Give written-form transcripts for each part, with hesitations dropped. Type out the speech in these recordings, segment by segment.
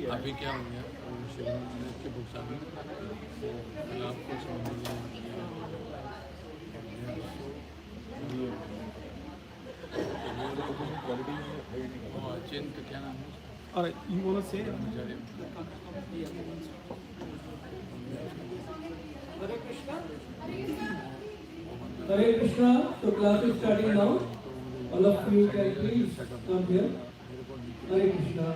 अभी क्या हो गया शिवराज की बुक्स आ गई तो कल आपको समझ अचिंत क्या नाम है? Alright, you want to say? Hare Krishna, so class is starting now. All of you can please come here. Hare Krishna.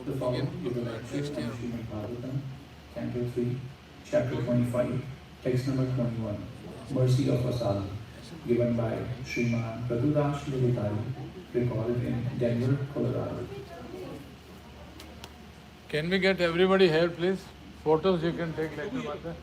The following is a lecture on Srimad Bhagavatam, Canto 3, Chapter 25, Text number 21, Mercy of a Sadhu, given by Sriman Pratudas Lilitari, recorded in Denver, Colorado. Can we get everybody here, please? Photos you can take later, Mata.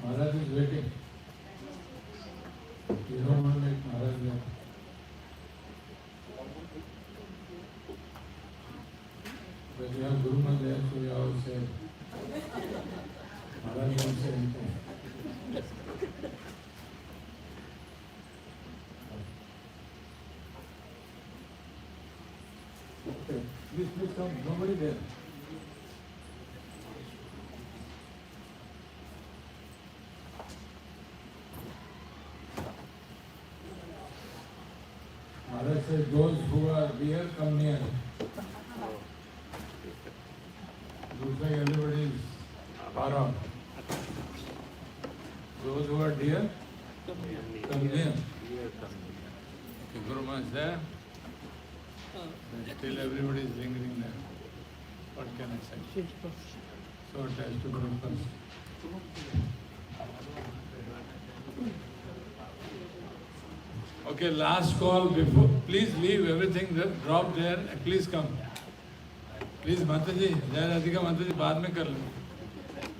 Maharaj is waiting. You don't want to make Maharaj wait. But you have Guru Maharaj there, so you all say, Maharaj won't say anything. Okay, please come. Nobody there. Maharaj says, those who are dear, come near. Looks like everybody is far off. Those who are dear, come near. Okay, Guru Maharaj is there. Still everybody is lingering there. What can I say? So attached to Guru first. Okay, last call before. Please leave everything there, drop there, and please come. Please, Mataji, Jai Radhika Mataji, baad mein kar lo.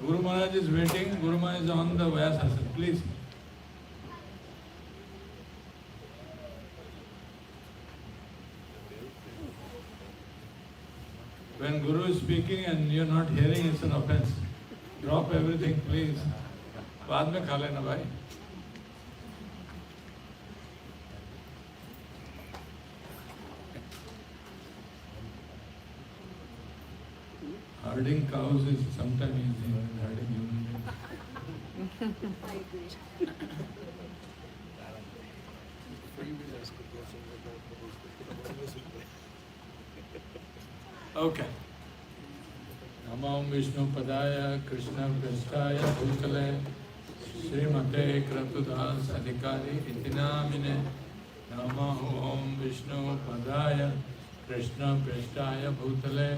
Guru Maharaj is waiting. Guru Maharaj is on the Vyasasana. Please. When Guru is speaking and you are not hearing, it's an offense. Drop everything, please. Baad mein kha lena, bhai. Herding cows is sometimes easy, herding human beings. Okay. Namo Vishnu Padaya Krishna Prasthaya Bhutale Srimate Kratudas Adhikari Itinamine Namo Om Vishnu Padaya Krishna Prasthaya Bhutale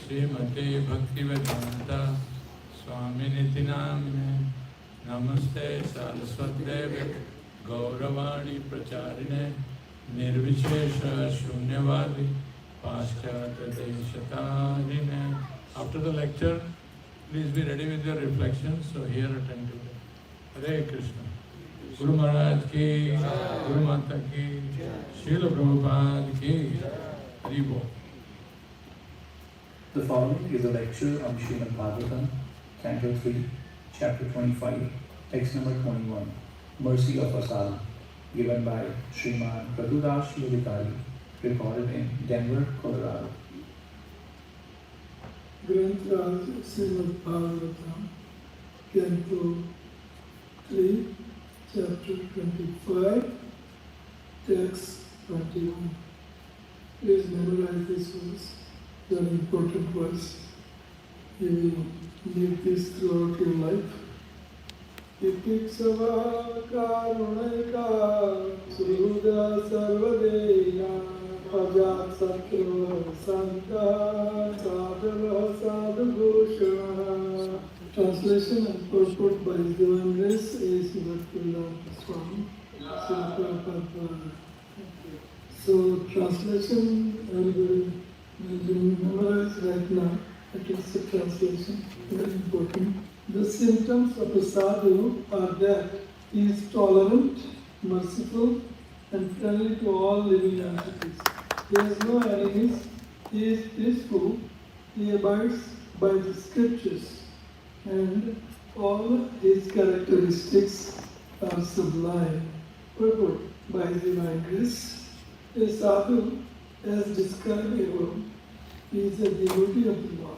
Srimate Bhakti Vedanta Swami Nitinamine Namaste Saraswati Devi Gauravani Pracharine Nirvishesha Shunyavadi Paschata Deshatarine. After the lecture, please be ready with your reflections, so hear attentively. Hare Krishna. Guru Maharaj ki, Guru Mata ki, Srila Prabhupada ki, Hari Bol. The following is a lecture on Srimad Bhagavatam, Canto 3, Chapter 25, Text number 21, Mercy of a Sadhu, given by Sriman Pratudas Lilitari, recorded in Denver, Colorado. Granth Srimad Bhagavatam, Canto 3, Chapter 25, Text 21. Please memorize this verse. Very important verse. You will need this throughout your life. Titikshava karunaika suda sarvadena pajat satya santa sadhava sadhubhushana. Translation and purport by His Divine Grace is Bhakti Swami. So translation everybody will memorize right now. At least the translation, very important. The symptoms of a sadhu are that he is tolerant, merciful, and friendly to all living entities. He has no enemies, he is peaceful, he abides by the scriptures, and all his characteristics are sublime. Purport by Divine Grace. A sadhu, as described above, is a devotee of the Lord.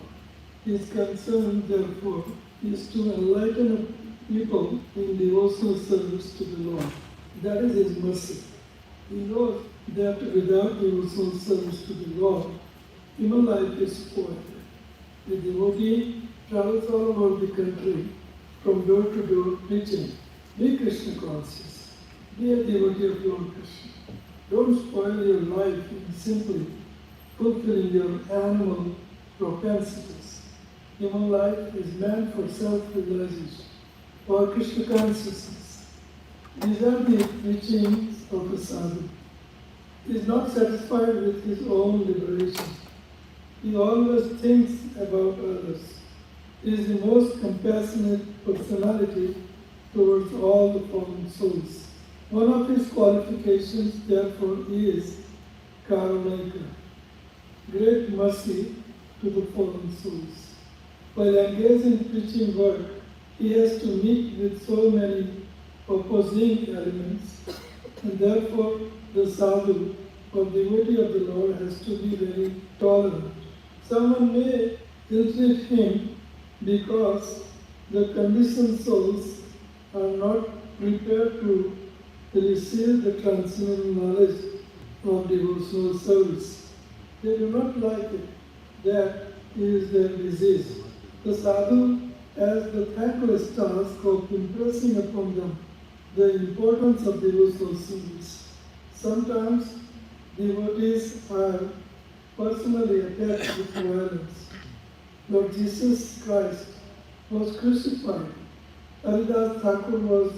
His concern, therefore, is to enlighten people in devotional service to the Lord. That is his mercy. He knows that without devotional service to the Lord, human life is spoiled. The devotee travels all over the country from door to door preaching, be Krishna conscious, be a devotee of Lord Krishna. Don't spoil your life in simply fulfilling your animal propensities. Human life is meant for self-realization, for Krishna consciousness. These are the teachings of a sadhu. He is not satisfied with his own liberation. He always thinks about others. He is the most compassionate personality towards all the fallen souls. One of his qualifications, therefore, is karunaika, great mercy to the fallen souls. While engaged in preaching work, he has to meet with so many opposing elements, and therefore the sadhu or devotee of the Lord has to be very tolerant. Someone may ill-treat him because the conditioned souls are not prepared to receive the transcendental knowledge of devotional service. They do not like it. That is their disease. The sadhu has the thankless task of impressing upon them the importance of devotional service. Sometimes devotees are personally attacked with violence. Lord Jesus Christ was crucified. Haridas Thakur was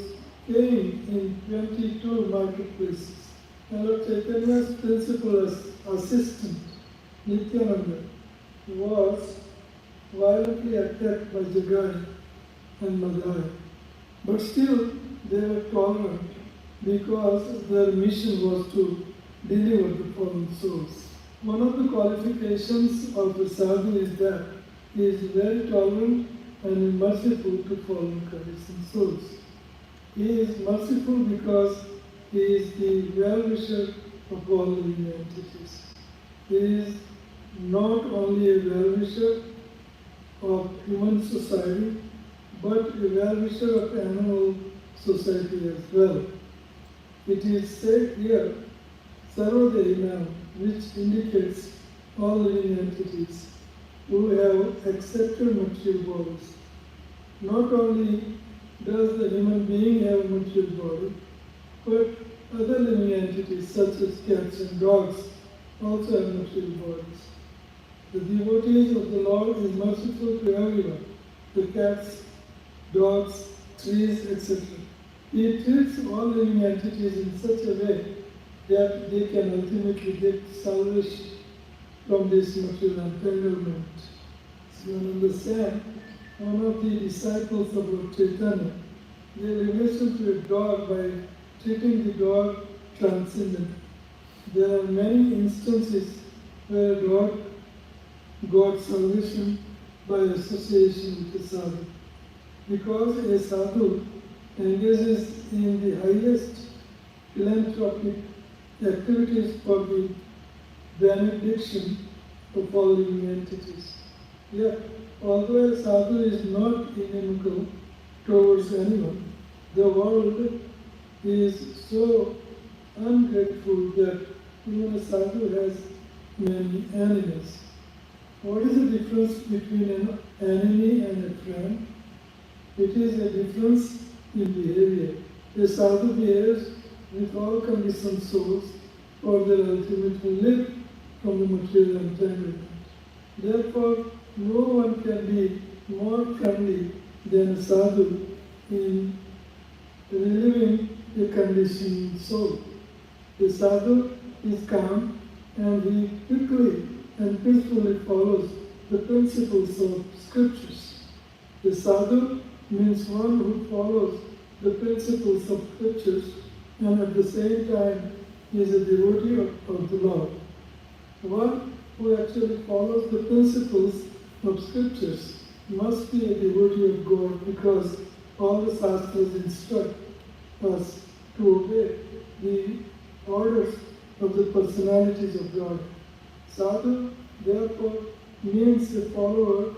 came in 22 marketplaces. And Lord Chaitanya's principal assistant, Nityananda, was violently attacked by Jagai and Madhaya. But still, they were tolerant because their mission was to deliver the fallen souls. One of the qualifications of a sadhu is that he is very tolerant and merciful to fallen conditioned souls. He is merciful because he is the well-wisher of all living entities. He is not only a well-wisher of human society, but a well-wisher of animal society as well. It is said here, Sarvadena, which indicates all living entities who have accepted material bodies. Not only does the human being have a material body, but other living entities such as cats and dogs also have material bodies. The devotees of the Lord is merciful to everyone, the cats, dogs, trees, etc. He treats all living entities in such a way that they can ultimately get salvation from this material entanglement. So you understand, one of the disciples of Lord Chaitanya gave relation to a dog by treating the dog transcendent. There are many instances where a dog got salvation by association with a sadhu. Because a sadhu engages in the highest philanthropic activities for the benediction of all living entities. Yet, although a sadhu is not inimical towards anyone, the world is so ungrateful that even a sadhu has many enemies. What is the difference between an enemy and a friend? It is a difference in behavior. A sadhu behaves with all conditioned souls for their ultimate relief from the material entanglement. Therefore, no one can be more friendly than a sadhu in relieving a conditioned soul. The sadhu is calm and he quickly and peacefully follows the principles of scriptures. The sadhu means one who follows the principles of scriptures and at the same time is a devotee of the Lord. One who actually follows the principles of scriptures must be a devotee of God because all the Shastras instruct us to obey the orders of the personalities of God. Sadhu, therefore, means a follower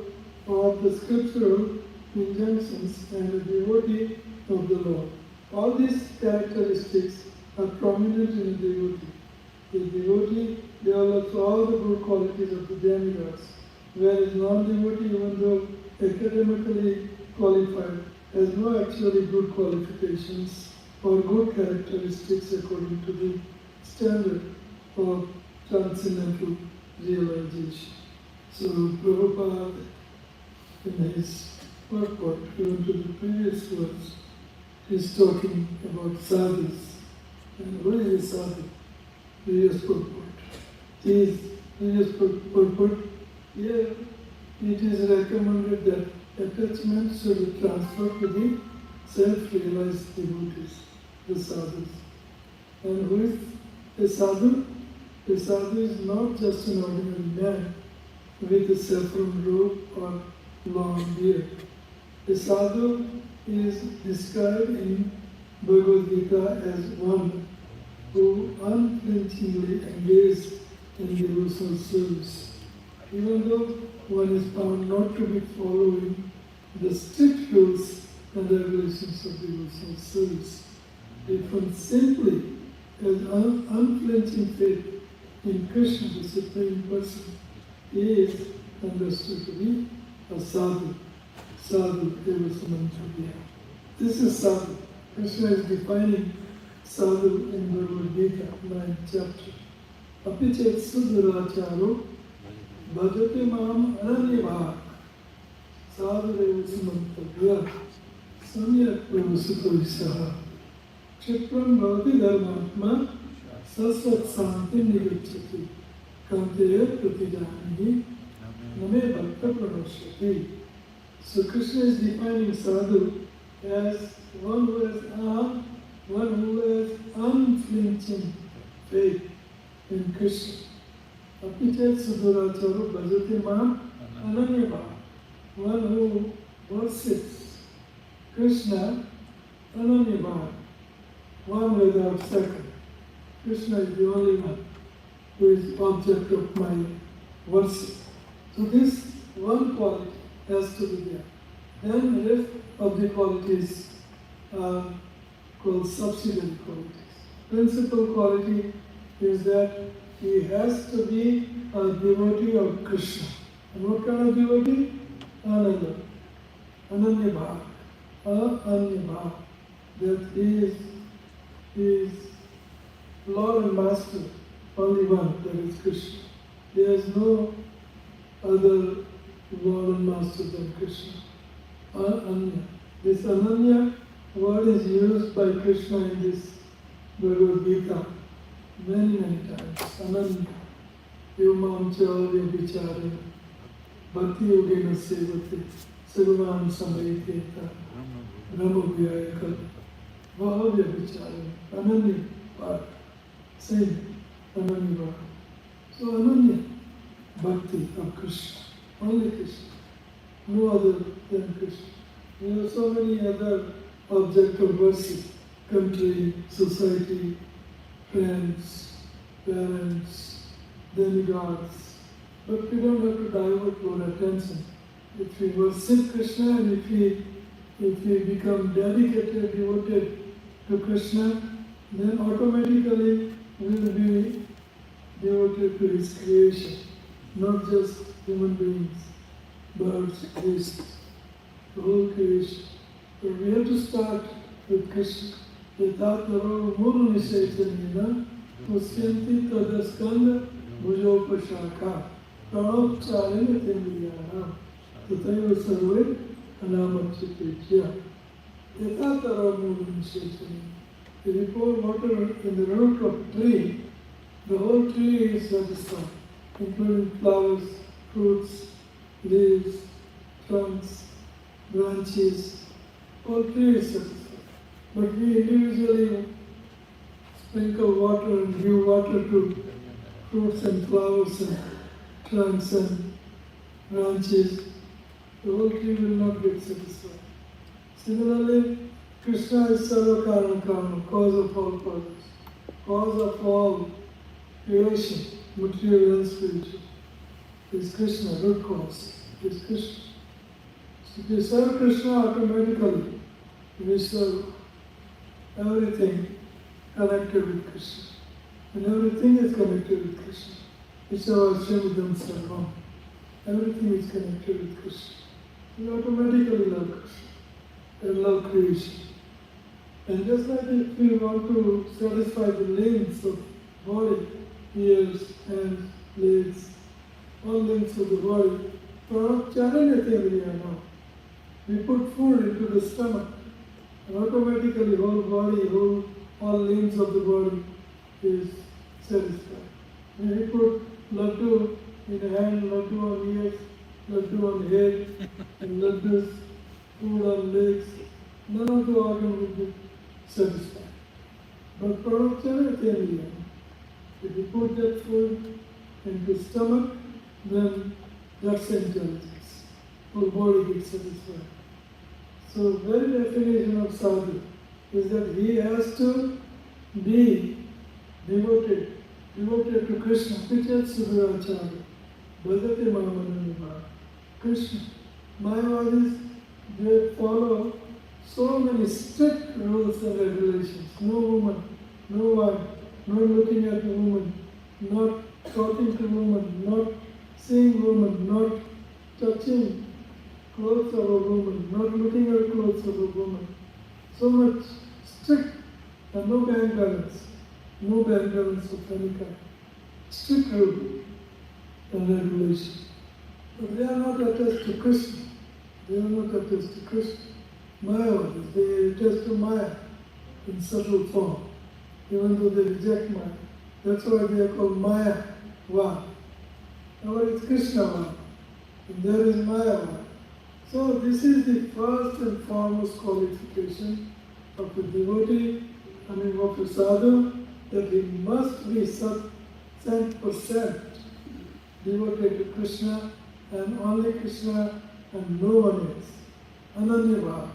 of the scriptural injunctions and a devotee of the Lord. All these characteristics are prominent in a devotee. A devotee develops all the good qualities of the demigods, whereas non-devotee, even though academically qualified, has no actually good qualifications or good characteristics according to the standard of transcendental realization. So Prabhupada, in his purport, even to the previous words, is talking about sadhus. And what is a sadhu? Previous purport. His previous purport, here it is recommended that attachment should be transferred to the self-realized devotees, the sadhus. And who is a sadhu? A sadhu is not just an ordinary man with a saffron robe or long beard. A sadhu is described in Bhagavad Gita as one who unflinchingly engaged in devotional service. Even though one is found not to be following the strict rules and regulations of devotional service, if one simply has unflinching faith in Krishna, the Supreme Person, he is understood to be a sadhu. Sadhu eva samantavya. This is sadhu. Krishna is defining sadhu in Bhagavad Gita, 9th chapter. Apichet suduracharo bhajate mam ananyavak sadhu eva samantavya samyak pravasuto isaha kshipram bhavati dharmatma sasvat santi nigacchati kanteya pratijanihi name bhakta pranashyati. So Krishna is defining sadhu as one who has unflinching faith in Krishna. Apichet suduracharo bhajate mam ananyava. One who worships Krishna ananyava. One without second. Krishna is the only one who is object of my worship. So this one quality has to be there. Then the rest of the qualities are called subsidiary qualities. Principal quality is that he has to be a devotee of Krishna. And what kind of devotee? Ananda. Ananya Bhava. Ananya Bhava. That he is Lord and Master, only one, that is Krishna. There is no other Lord and Master than Krishna. Ananya. This Ananya word is used by Krishna in this Bhagavad Gita many times. Ananya. Yomam charya vichara bhakti yogena sevate sarvam samayiteta brahma vyayakal vahavya vichara Ananya part. Same Ananya part. So Ananya, bhakti of Krishna. Only Krishna. No other than Krishna. There are so many other objects of worship. Country, society, friends, parents, demigods. But we don't have to divert our attention. If we worship Krishna and if we become dedicated, devoted to Krishna, then automatically we will be devoted to His creation, not just human beings, birds, beasts, the whole creation. So we have to start with Krishna. Yathataro Muru Nishaitanina Pusyanti Tadaskanda Bhujopashaka Pranopcharina Tindriyana Tataiva Sarve Anamachitya. Yathataro Muru Nishaitanina. If you pour water in the root of a tree, the whole tree is satisfied, including flowers, fruits, leaves, trunks, branches. Whole tree is satisfied. But we individually sprinkle water and give water to fruits and flowers and trunks and branches. The whole tree will not get satisfied. Similarly, Krishna is Sarva Karana Karma, cause of all causes, cause of all creation, material and spiritual. Is Krishna, root cause, is Krishna. So if you serve Krishna automatically, we serve everything connected with Krishna. And everything is connected with Krishna. It's our Shamidam Sarvam. Everything is connected with Krishna. We automatically love Krishna and love creation. And just like if we want to satisfy the limbs of body, ears, hands, legs, all limbs of the body, we put food into the stomach, and automatically whole body, all limbs of the body is satisfied. When we put laddu in the hand, laddu on ears, laddu on head, and laddus, food on legs, none of the organs will be satisfied. But if you put that food into stomach, then that's intelligence. Whole body gets satisfied. So very definition of sadhu is that he has to be devoted to Krishna. Pichat Subhiracharya, Bhajate Mahamananiva. Krishna. Mayavadis, they follow so many strict rules and regulations. No woman, no one, not looking at a woman, not talking to a woman, not seeing woman, not touching clothes of a woman, not looking at clothes of a woman. So much strict and no bank balance of any kind. Strict rule and regulation. But they are not attached to Krishna. They are not attached to Krishna. Mayavadis, they attach to Maya in subtle form, even though they reject Maya. That's why they are called Maya Va. Now it's Krishna Va, and there is Maya Va. So this is the first and foremost qualification of the devotee, of the sadhu, that he must be 100% devoted to Krishna and only Krishna and no one else. Ananya Bhava.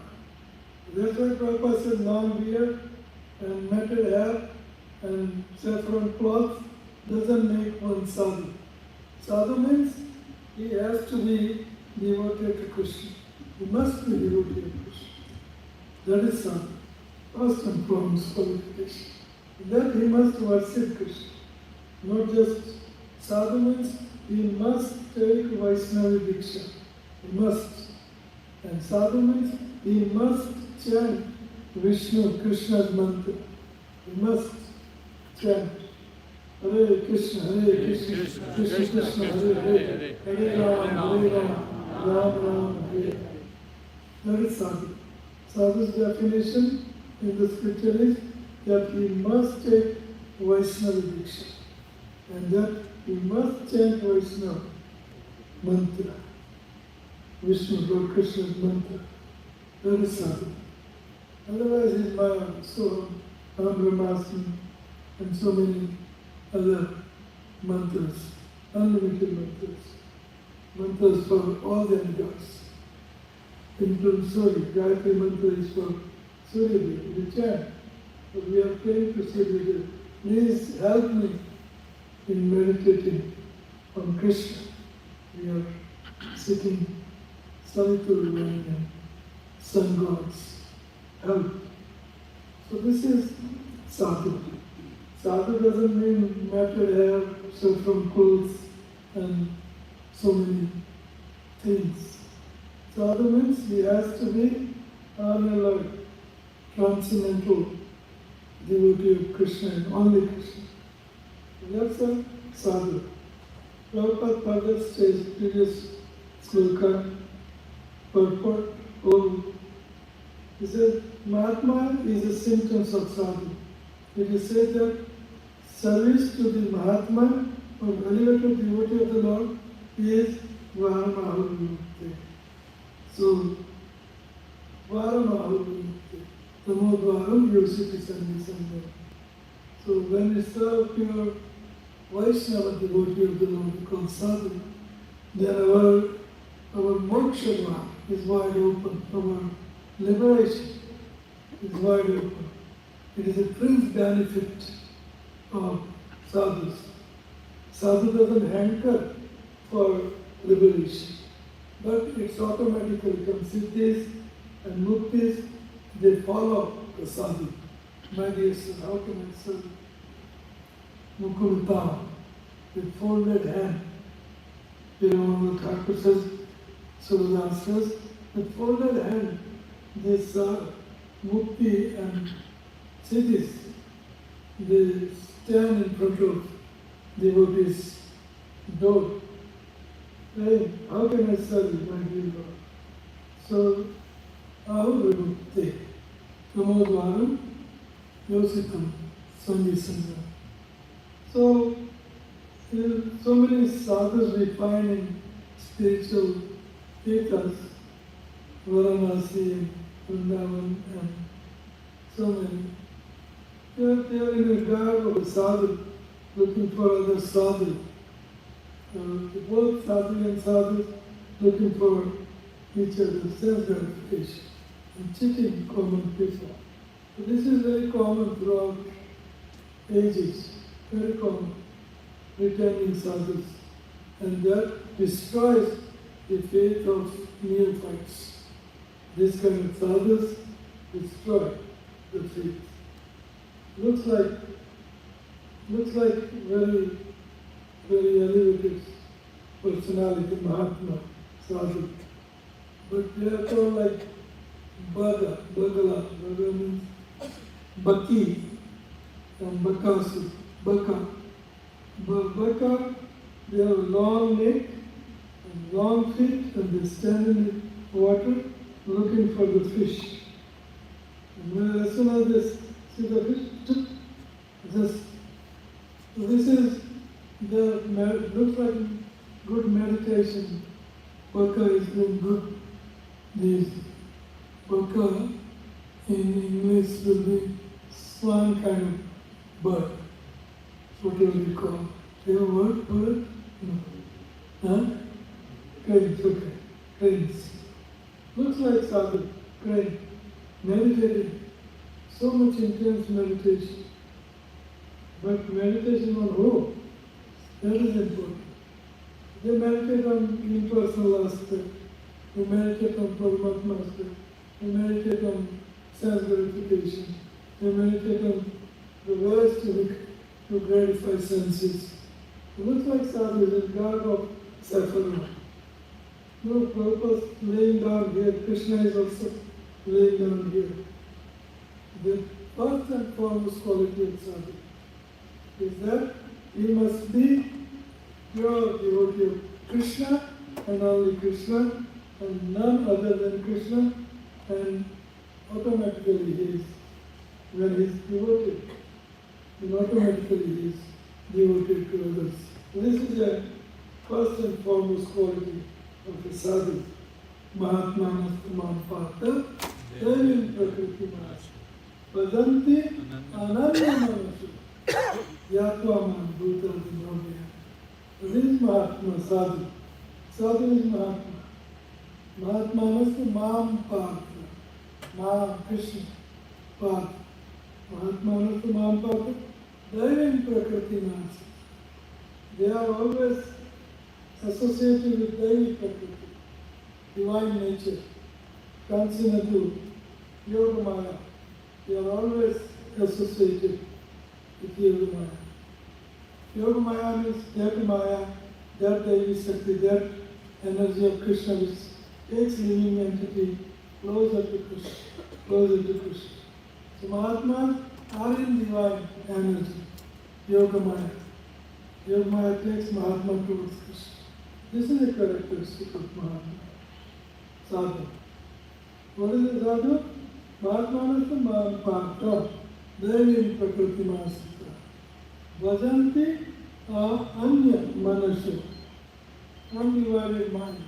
That's why Prabhupada said long beard and matted hair and saffron cloth doesn't make one sadhu. Sadhu means he has to be devoted to Krishna. He must be devoted to Krishna. That is sadhu. First and foremost qualification. That he must worship Krishna. Not just sadhu means he must take Vaishnava Diksha. He must. And sadhu means he must chant Vishnu, Krishna's mantra. He must chant Hare Krishna, Krishna Krishna, Hare Hare, Hare Ram, Ram Ram, Hare. That is sadhu. Sadhu's definition in the scripture is that he must take Vaishnava Diksha and that he must chant Vaishnava mantra. Vishnu, Lord Krishna's mantra. That is sadhu. Otherwise, he's Maya, so Brahmasmi, and so many other mantras, unlimited mantras. Mantras for all the gods. Including Surya. Gayatri mantra is for Surya Dev, we chant. But we are praying to Surya Dev. Please help me in meditating on Krishna. We are seeking solitude and sun gods. Help. So this is sadhu. Sadhu doesn't mean matted hair, saffron clothes, and so many things. Sadhu means he has to be on alert, transcendental devotee of Krishna and only Krishna. That's a sadhu. Prabhupada further states previous sloka, purport, whole. He said, Mahatma is a symptom of sadhu. It is said that service to the Mahatma or elevated devotee of the Lord is Varamahurmukti. So, Varamahurmukti. Tamodvaram Yositi Sandhi. So when we serve pure Vaishnava devotee of the Lord called sadhu, then our moksha dwar is wide open, our liberation is wide open. It is a prince benefit of sadhus. Sadhu doesn't hanker for liberation, but it's automatically comes. Siddhis and muktis, they follow the sadhu. My dear son, how can I serve? Mukulta, with folded hand. One Thakur says, Surdas says, with folded hand, this mukti and siddhis, they stand in front of devotees' door, saying, how can I serve you, my dear Lord? So, ahurmukti, tamodvaram, yositam, sandhisandha. So many sadhus we find in spiritual tirthas, Varanasi and Vrindavan and so many. They are in the garb of a sadhu, looking for other sadhu. Both sadhu and sadhu looking for each other's self-gratification and cheating common people. So this is very common throughout ages, very common, pretending sadhus. And that destroys the faith of neophytes. This kind of sadhus destroy the faith. Looks like very, very elevated personality, Mahatma, sadhu. But they are called like Bhaga, Bhagala. Bhaga means Bhakti and Bhakasu, Bhaka. Bhaka, they have a long neck and long feet and they stand in the water looking for the fish. And as soon as they see the fish, this is looks like good meditation. Bhaka is doing good. These Bhaka in English will be swan kind of bird. Whatever we call. Do you have a word for it? No. Huh? Cranes, okay. Cranes. Looks like sadhu, crane. Meditating. So much intense meditation. But meditation on who? That is important. They meditate on impersonal aspect. They meditate on Paramatma aspect. They meditate on self-gratification. They meditate on the ways to gratify senses. It looks like sadhu is a god of saffron. No purpose laying down here. Krishna is also laying down here. The first and foremost quality of sadhu is that he must be pure devotee of Krishna and only Krishna and none other than Krishna, and automatically he is, when he is devoted, then automatically he is devoted to others. This is a first and foremost quality of a sadhu. Mahatma Nastamam Pata, Devim Prakriti Manas, Vadanti Ananya Manasu, Yatvaman Bhuta Dhinobhya. This is Mahatma Sadhu. Sadhu is Mahatma. Mahatma Nastamam Pata, Maha Krishna Pata. Mahatma Nastamam Pata, Devim Prakriti Manas. They are always associated with Devi Prakriti, divine nature, transcendental, Yogamaya. They are always associated with Yogamaya. Yogamaya means that Maya, that Devi Shakti, that energy of Krishna which takes living entity closer to Krishna, closer to Krishna. So Mahatmas are in divine energy, Yoga Maya. Yoga Maya takes Mahatma towards Krishna. This is a characteristic of Mahatma. Sadhu. What is a sadhu? Mahatma is the Mahatma. Devim Prakriti Masita. Vajanti Anya Manasya. Undivided mind.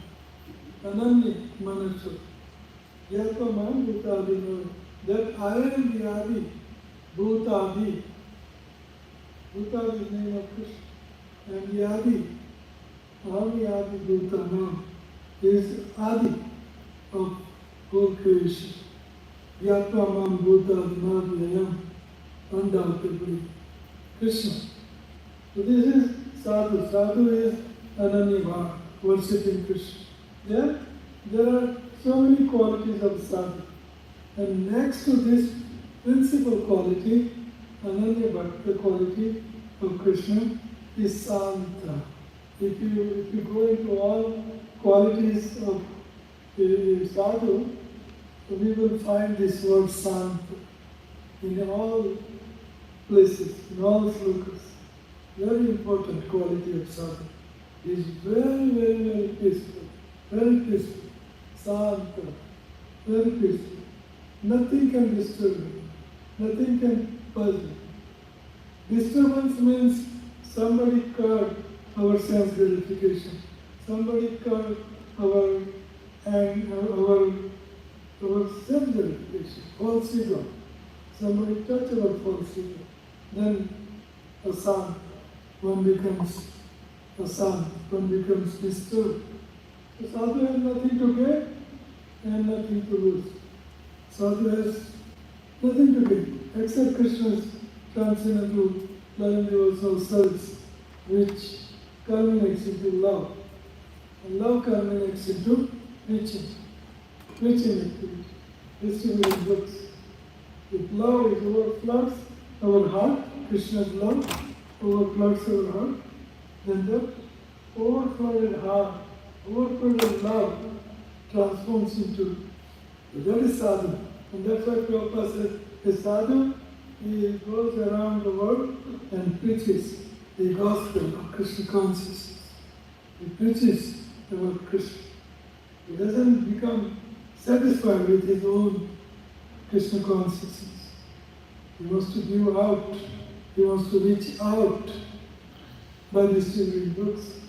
Ananya Manasya. Yatma Man Bhutadi. That I am the Adi. Bhutadi. Bhutadi is the name of Krishna. And the Adi. Aham Adi Bhutanam is Adi of whole creation. Yatma Man Bhutadi Navayam. Undoubtedly Krishna. So this is sadhu. Sadhu is Ananya Bhava, worshipping Krishna. There are so many qualities of sadhu. And next to this principal quality, Ananya Bhakti quality of Krishna is Santa. If you go into all qualities of sadhu, we will find this word Santa in all places, in all slokas. Very important quality of sadhu. He is very, very, very peaceful. Very peaceful. Santa. Very peaceful. Nothing can disturb him. Nothing can puzzle him. Disturbance means somebody curbed our sense gratification. Somebody curbed our self-gratification, false ego. Somebody touched our false ego. Then a son, one becomes a son, one becomes disturbed. So sadhu has nothing to gain and nothing to lose. Sadhu has nothing to gain except Krishna's transcendental loving devotional service, which culminates into love. And love culminates into preaching activity, distributing books. If love is overflows our heart, Krishna's love overflows our heart, then that overflowed heart, overflowed love transforms into, that is sadhu. And that's why Prabhupada said, a sadhu, he goes around the world and preaches the gospel of Krishna consciousness. He preaches about Krishna. He doesn't become satisfied with his own Krishna consciousness. He wants to give out. He wants to reach out by distributing books.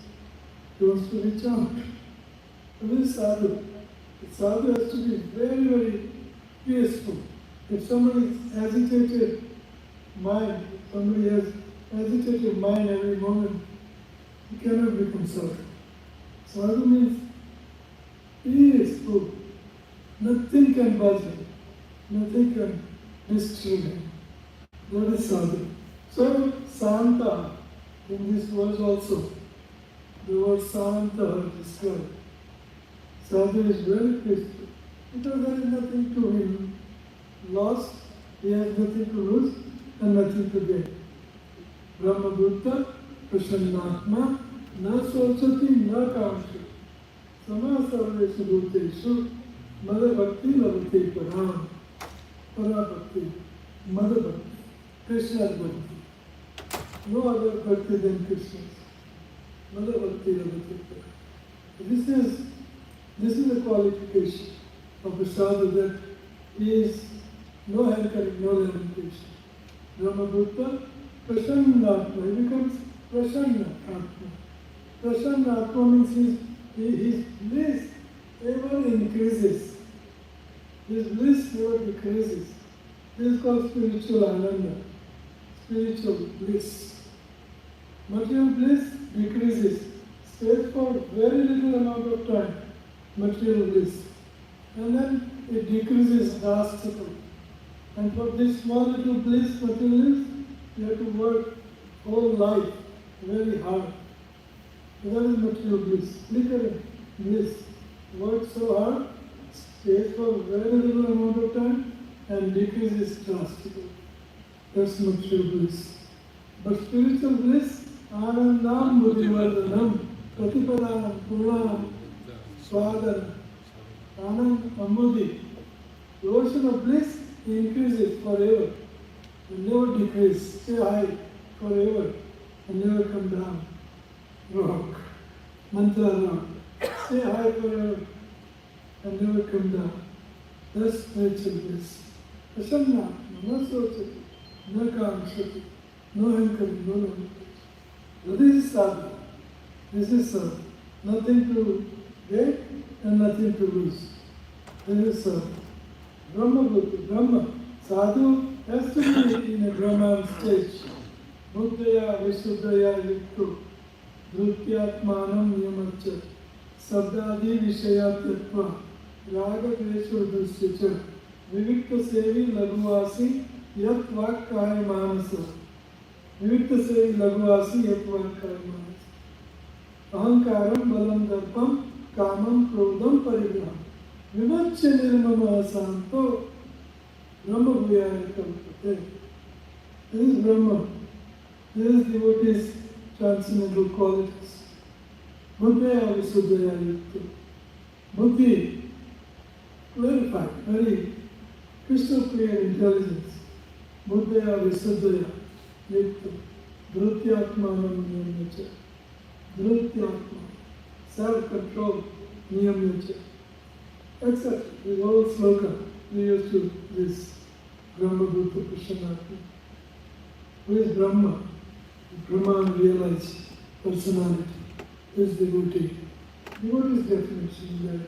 He wants to reach out. So this is sadhu. The sadhu has to be very, very peaceful. If somebody is agitated mind, somebody has agitated mind every moment, he cannot become sadhu. Sadhu means peaceful. Nothing can buzz him. Nothing can disturb him. That is sadhu. So Santa, in this verse also, the word Santa is described. Sadhu is very peaceful. Because there is nothing to him lost, he has nothing to lose and nothing to gain. Brahma Buddha, Prasannatma, na sochati na kamshi. Sama sarveshu bhuteshu, Mother Bhakti lavati param. Para Bhakti, Mother Bhakti, Krishna's Bhakti. No other Bhakti than Krishna's. Mother Bhakti lavati param. This is a qualification of a sadhu, that he is no hankering, no lamentation. Brahma Buddha, Prasannatma, he becomes Prasannatma. Prasannatma means his bliss ever increases. His bliss never decreases. This is called spiritual ananda, spiritual bliss. Material bliss decreases, stays for very little amount of time, material bliss. And then it decreases drastically. And for this small little bliss, material bliss, you have to work whole life very hard. So that is material bliss. Flickering bliss. Work so hard, stays for very little amount of time, and decreases drastically. That's material bliss. But spiritual bliss, Anandam Buddhivardhanam, Pratipadanam Purnanam Swadhanam, Anand Ambudhi. The ocean of bliss increases forever, and never decrease. Stay high forever and never come down. Rock, mantra rock. Stay high forever and never come down. That's spiritual bliss. Prasanna, no sochati, no kamshati, no hankari, no limitation. So this is sadhana. This is sadhana. Nothing to gain and nothing to lose. This is sadhana. Brahma Bhuta, Brahma. Sadhu has to be in a Brahman stage. Buddhaya Visuddhaya Yukto, Dhrutyatmanam Niyamacha, Sabdadi Vishayatva, Raga Dveshu Dusyacha, Vivikta Sevi Laguvasi, Yat Vakkaya Manasa. Vivikta Sevi Laguvasi, Yat Vakkaya Manasa. Ahankaram Balam Darpam, Kamam Krodam Parigraham. Vimaccha Nirmama Santo, Brahma Bhuyaya Kalpate. This is Brahma. This is devotees' transcendental qualities. Buddhaya Visuddhaya Yukta. Buddhi, clarified, very crystal clear intelligence. Buddhaya Visuddhaya Yukta. Dhrutyatmanam Niyamyacha. Dhrutyatma, self-control, Niyamyacha. Etc. With all sloka, we used to this Brahma Bhuta Krishnatma. Who is Brahma? Brahman realized personality is devotee. Devotee's definition is that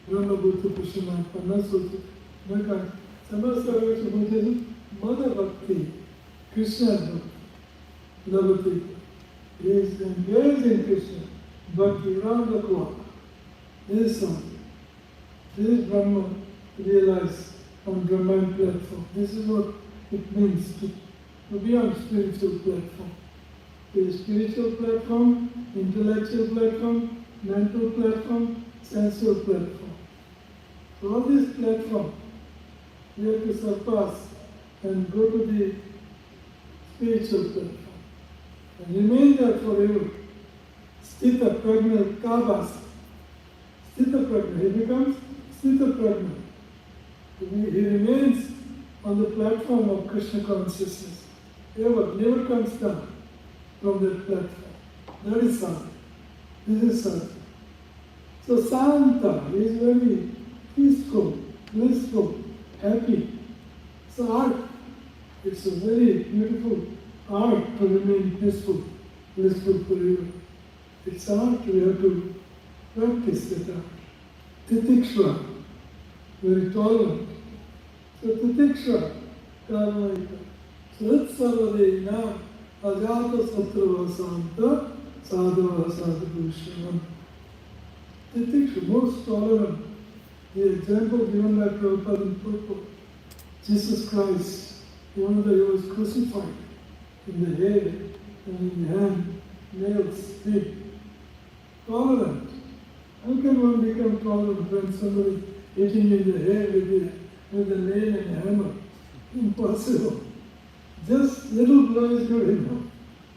Brahma Bhuta Krishnatma, Nasutta, Naka, Samasarvacha Buddhism, Mother Bhakti, Krishna Bhakti, Lavati. He is engaged in Krishna, Bhakti round the clock. This is something. This is Brahma realized on Brahman platform. This is what it means to be on spiritual platform. The spiritual platform, intellectual platform, mental platform, sensual platform. So all these platforms we have to surpass and go to the spiritual platform and remain there forever. Sthita Prajna Kabas. Sthita Prajna. He becomes Sthita Prajna. He remains on the platform of Krishna consciousness. Never comes down from that platform. That is Santa. This is Santa. So Santa is very peaceful, blissful, happy. It's art. It's a very beautiful art to remain peaceful, blissful forever. It's art, we have to practice that art. Titiksha, very tolerant. So Titiksha, Karmaika. Sritsavadena Ajata Sattva Santa Sadhava Sadhubhushanam. Titiksha, most tolerant. The example given by Prabhupada in purport. Jesus Christ, even though he was crucified, in the head and in the hand, nails, big. Tolerant. How can one become tolerant when somebody is hitting in the head with a nail and a hammer? Impossible. Just little blow is good enough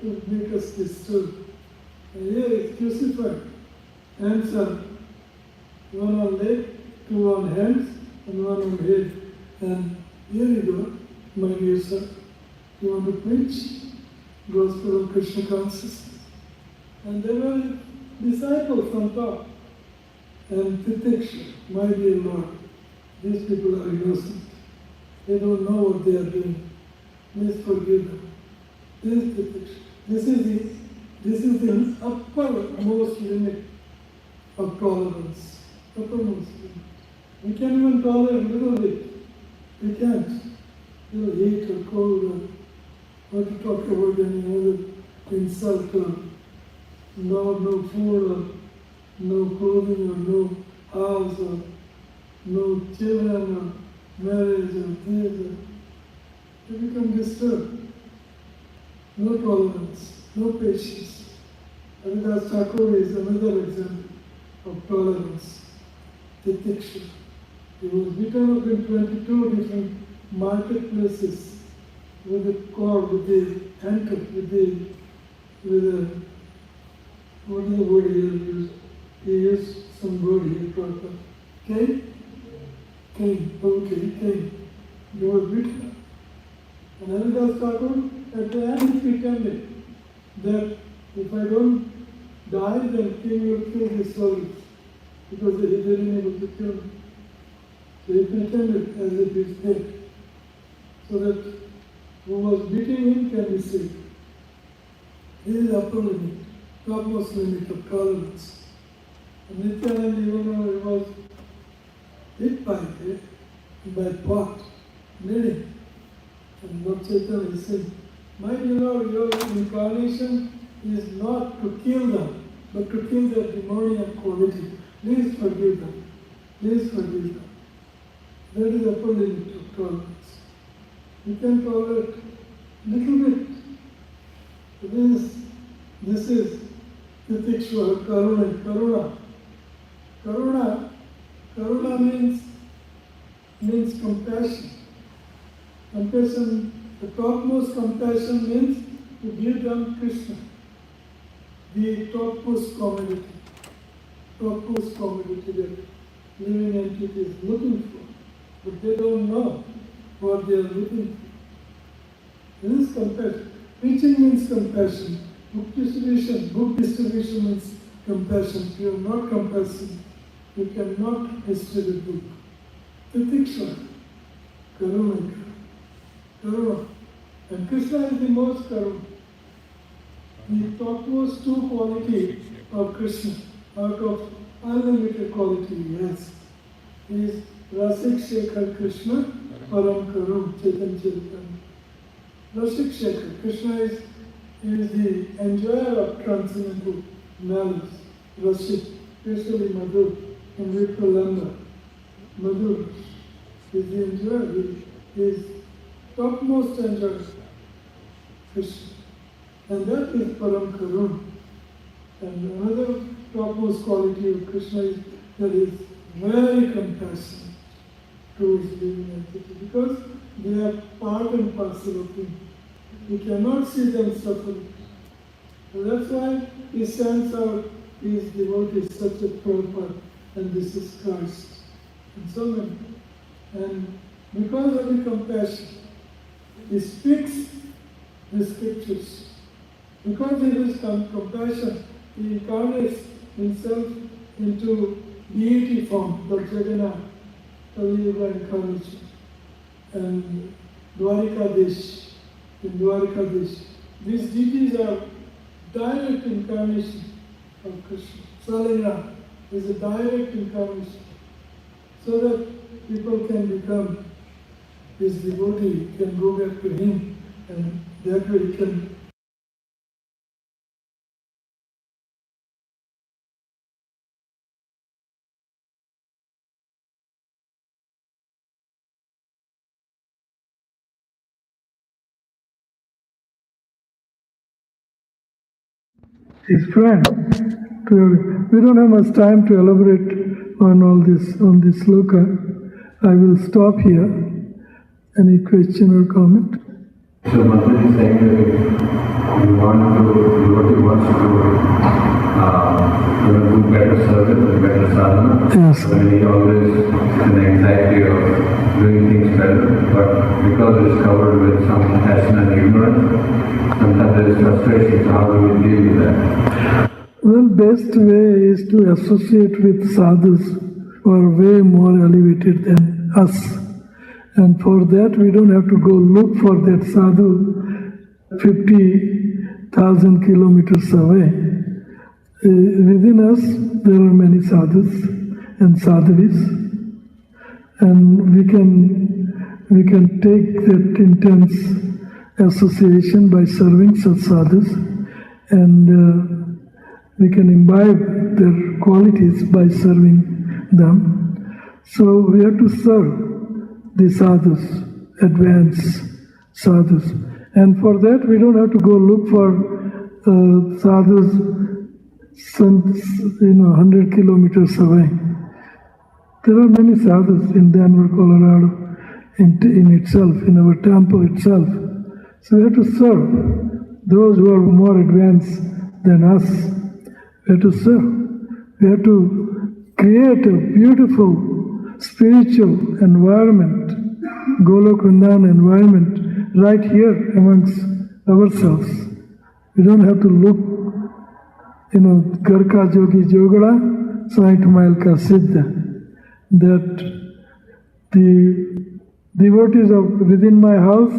to make us disturb. And here it's crucified. Hands are one on leg, two on hands, and one on head. And here you go, my dear sir. You want to preach Gospel of Krishna consciousness? And there were disciples on top. And Titiksha, my dear Lord, these people are innocent. They don't know what they are doing. Please forgive them. This is Titiksha. This is the uppermost limit of tolerance. Uppermost limit. We can't even tolerate a little bit. We can't. Heat or cold or what to talk about any other insult or no food or no clothing or no house or no children or marriage or this. You become disturbed. No tolerance, no patience. Haridas Thakur is another example of tolerance. Titiksha. He was beaten up in 22 different marketplaces with a cord, with the handcuff, with a what is the word he used? He used some word here, proper. Cane? Cane, okay, cane. He was beaten. And Haridas Thakur, at the end, he pretended that if I don't die, then king will kill his soldiers, because he didn't able to kill me. So he pretended as if he's dead, so that who was beating him can be saved. This is upper limit, topmost limit of tolerance. And Nityananda, even though he was hit by pot, bleeding, and Lord Chaitanya said, my beloved, your incarnation is not to kill them, but to kill their demoniac quality. Please forgive them. Please forgive them. That is upper limit of tolerance. You can tolerate little bit. This is Titikshva, Karuna. Karuna means compassion. Compassion, the topmost compassion means to give them Krishna, the topmost commodity that living entity is looking for, but they don't know what they are looking for. This is compassion. Preaching means compassion. Book distribution means compassion. If you are not compassionate, you cannot distribute book. Titiksha, Karuna. And Krishna is the most Karuna. The topmost two quality of Krishna, out of unlimited quality, yes, is Rasik Shekhar Krishna, Param Karun, Chaitanya Chaitanya. Rasik Shekhar, Krishna is the enjoyer of transcendental knowledge. Rasik, especially Madhur and Vipralanda. Madhur is the enjoyer, he is topmost enjoyer, Krishna. And that is Param Karun. And another topmost quality of Krishna is that he is very compassionate towards living entity, because they are part and parcel of him. We cannot see them suffering. And that's why he sends out his devotees such as Prabhupada, and this is Christ, and so many. And because of the compassion, he speaks the scriptures. Because of his compassion, he incarnates himself into deity form, Lord Jagannath, Kali-yuga incarnation, and Dwarikadesh, in Dwarikadesh. These deities are direct incarnation of Krishna. Salina is a direct incarnation, so that people can become his devotee, can go back to him, and that way he can his friend. We don't have much time to elaborate on this sloka. I will stop here. Any question or comment? So Mataji is saying that if you devotee wants to do better service and better sadhana, Yes. then he always an anxiety of doing things better, but because it's covered with some passion and ignorance, sometimes there is frustration. So how do we deal with that? Well, best way is to associate with sadhus who are way more elevated than us. And for that, we don't have to go look for that sadhu 50,000 kilometers away. Within us, there are many sadhus and sadhavis, and we can take that intense association by serving such sadhus, and we can imbibe their qualities by serving them. So we have to serve the sadhus, advanced sadhus. And for that, we don't have to go look for sadhus 100 kilometers away. There are many sadhus in Denver, Colorado, in itself, in our temple itself. So we have to serve those who are more advanced than us. We have to serve. We have to create a beautiful spiritual environment Golok Vrindavan environment right here amongst ourselves. We don't have to look, Gar ka jogi jogada, 60 mile ka siddha. That the devotees of within my house,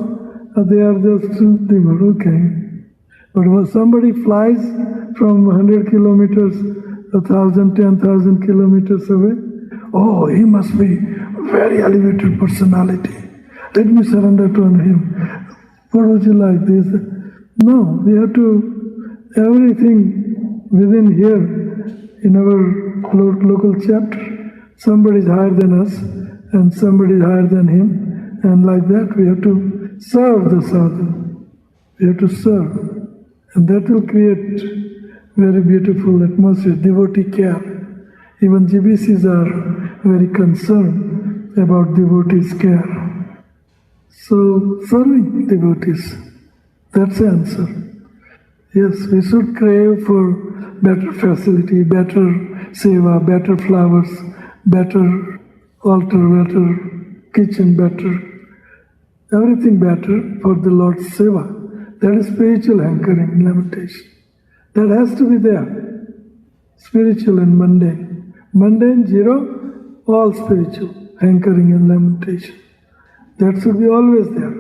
they are just devotees, okay. But when somebody flies from 100 kilometers, 1,000, 10,000 kilometers away, oh, he must be very elevated personality. Let me surrender to him. What would you like this? No, we have to, everything within here, in our local chapter, somebody is higher than us and somebody is higher than him. And like that, we have to serve the sadhu. We have to serve. And that will create very beautiful atmosphere, devotee care. Even GBCs are very concerned about devotees' care. So, serving devotees, that's the answer. Yes, we should crave for better facility, better seva, better flowers, better altar, better kitchen, better, everything better for the Lord's seva. That is spiritual hankering, lamentation. That has to be there. Spiritual and mundane. Mundane, zero, all spiritual, hankering and lamentation. That should be always there.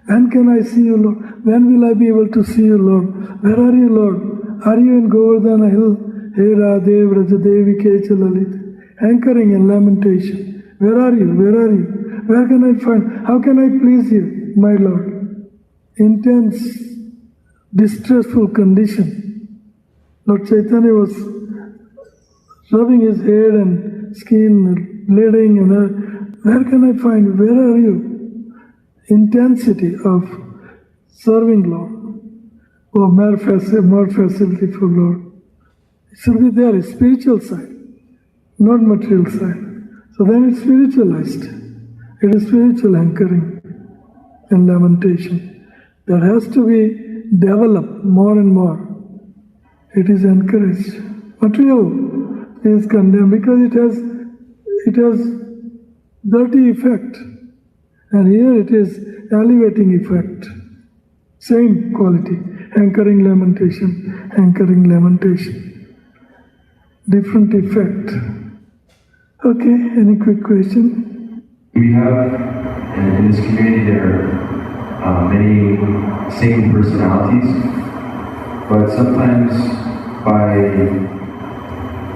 When can I see you, Lord? When will I be able to see you, Lord? Where are you, Lord? Are you in Govardhana hill? Hey Radhe Vrajadevi Kechalalit. Hankering and lamentation. Where are you? Where are you? Where can I find? How can I please you, my Lord? Intense, distressful condition. Lord Chaitanya was rubbing his head and skin, bleeding, and where can I find? Where are you? Intensity of serving Lord, or more facility for Lord. It should be there, a spiritual side, not material side. So then it's spiritualized. It is spiritual hankering and lamentation. That has to be developed more and more. It is encouraged. Material is condemned because it has dirty effect. And here it is elevating effect. Same quality. Hankering lamentation, hankering lamentation. Different effect. Okay, any quick question? We have in this community there many same personalities, but sometimes by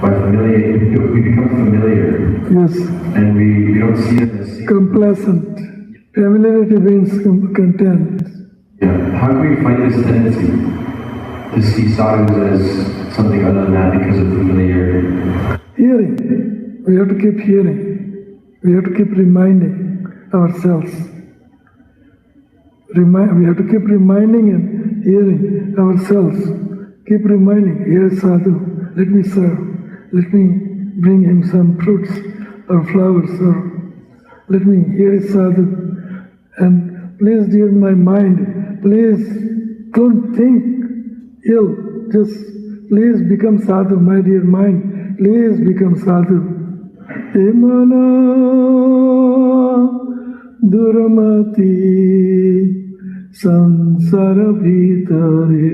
familiar, we become familiar. Yes. And we don't see them as same. Complacent. Familiarity means content. Yeah. How can we fight this tendency to see sadhus as something other than that because of familiarity? Hearing. We have to keep hearing. We have to keep reminding ourselves. We have to keep reminding and hearing ourselves. Keep reminding, here is sadhu, let me serve. Let me bring him some fruits or flowers, or let me, here is sadhu. And please, dear my mind, please don't think ill. Just please become sadhu, my dear mind. Please become sadhu. Emana duramati sansara bhitare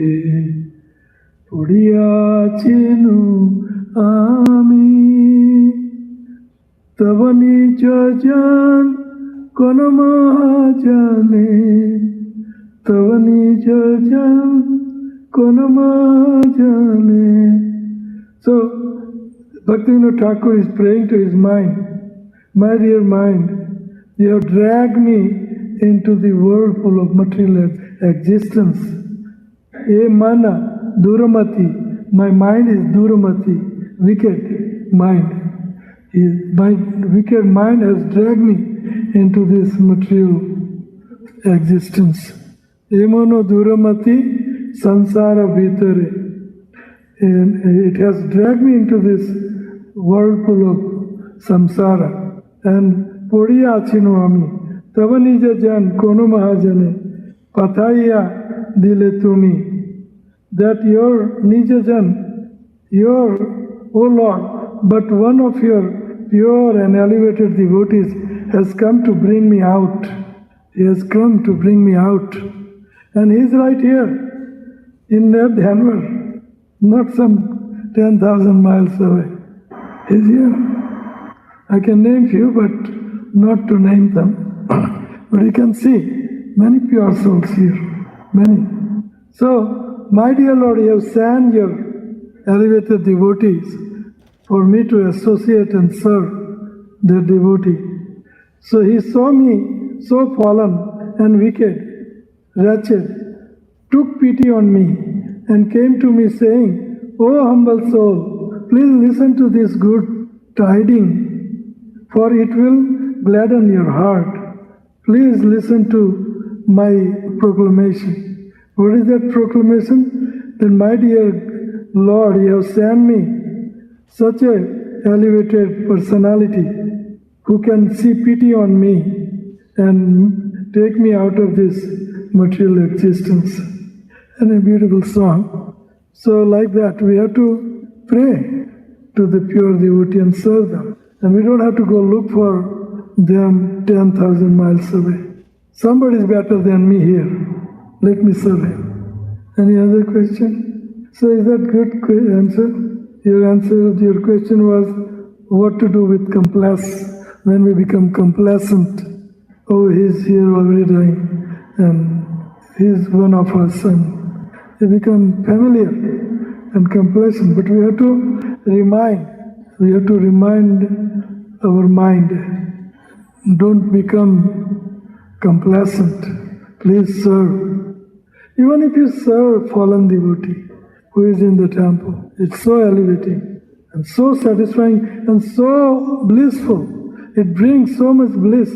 pudiyachinu ami tavani jajan kono mahajane tavani jajan kono mahajane. So Bhaktivinoda Thakur is praying to his mind, my dear mind, you have dragged me into the whirlpool of material existence. E mana duramati, my mind is duramati, wicked mind. My wicked mind has dragged me into this material existence. Emono duramati sansara vitare. And it has dragged me into this whirlpool of samsara. And podiya achinoami, tavanija jan kono mahajane, pathaya dile tumi. That your nijajan, your, O Lord, but one of your pure and elevated devotees has come to bring me out. He has come to bring me out. And He's right here in Denver, not some 10,000 miles away. He's here. I can name few, but not to name them. But you can see many pure souls here, many. So, my dear Lord, you have sent your elevated devotees for me to associate and serve their devotee. So He saw me so fallen and wicked, wretched, took pity on me and came to me saying, "O humble soul, please listen to this good tiding, for it will gladden your heart. Please listen to my proclamation." What is that proclamation? That my dear Lord, you have sent me such a elevated personality who can see pity on me and take me out of this material existence. And a beautiful song. So like that, we have to pray to the pure devotee and serve them. And we don't have to go look for them 10,000 miles away. Somebody is better than me here. Let me serve him. Any other question? So is that good answer? Your question was what to do with when we become complacent. Oh, he's here every day and he's one of us, and we become familiar and complacent. But we have to remind our mind, don't become complacent. Please serve. Even if you serve fallen devotee who is in the temple, it's so elevating and so satisfying and so blissful. It brings so much bliss.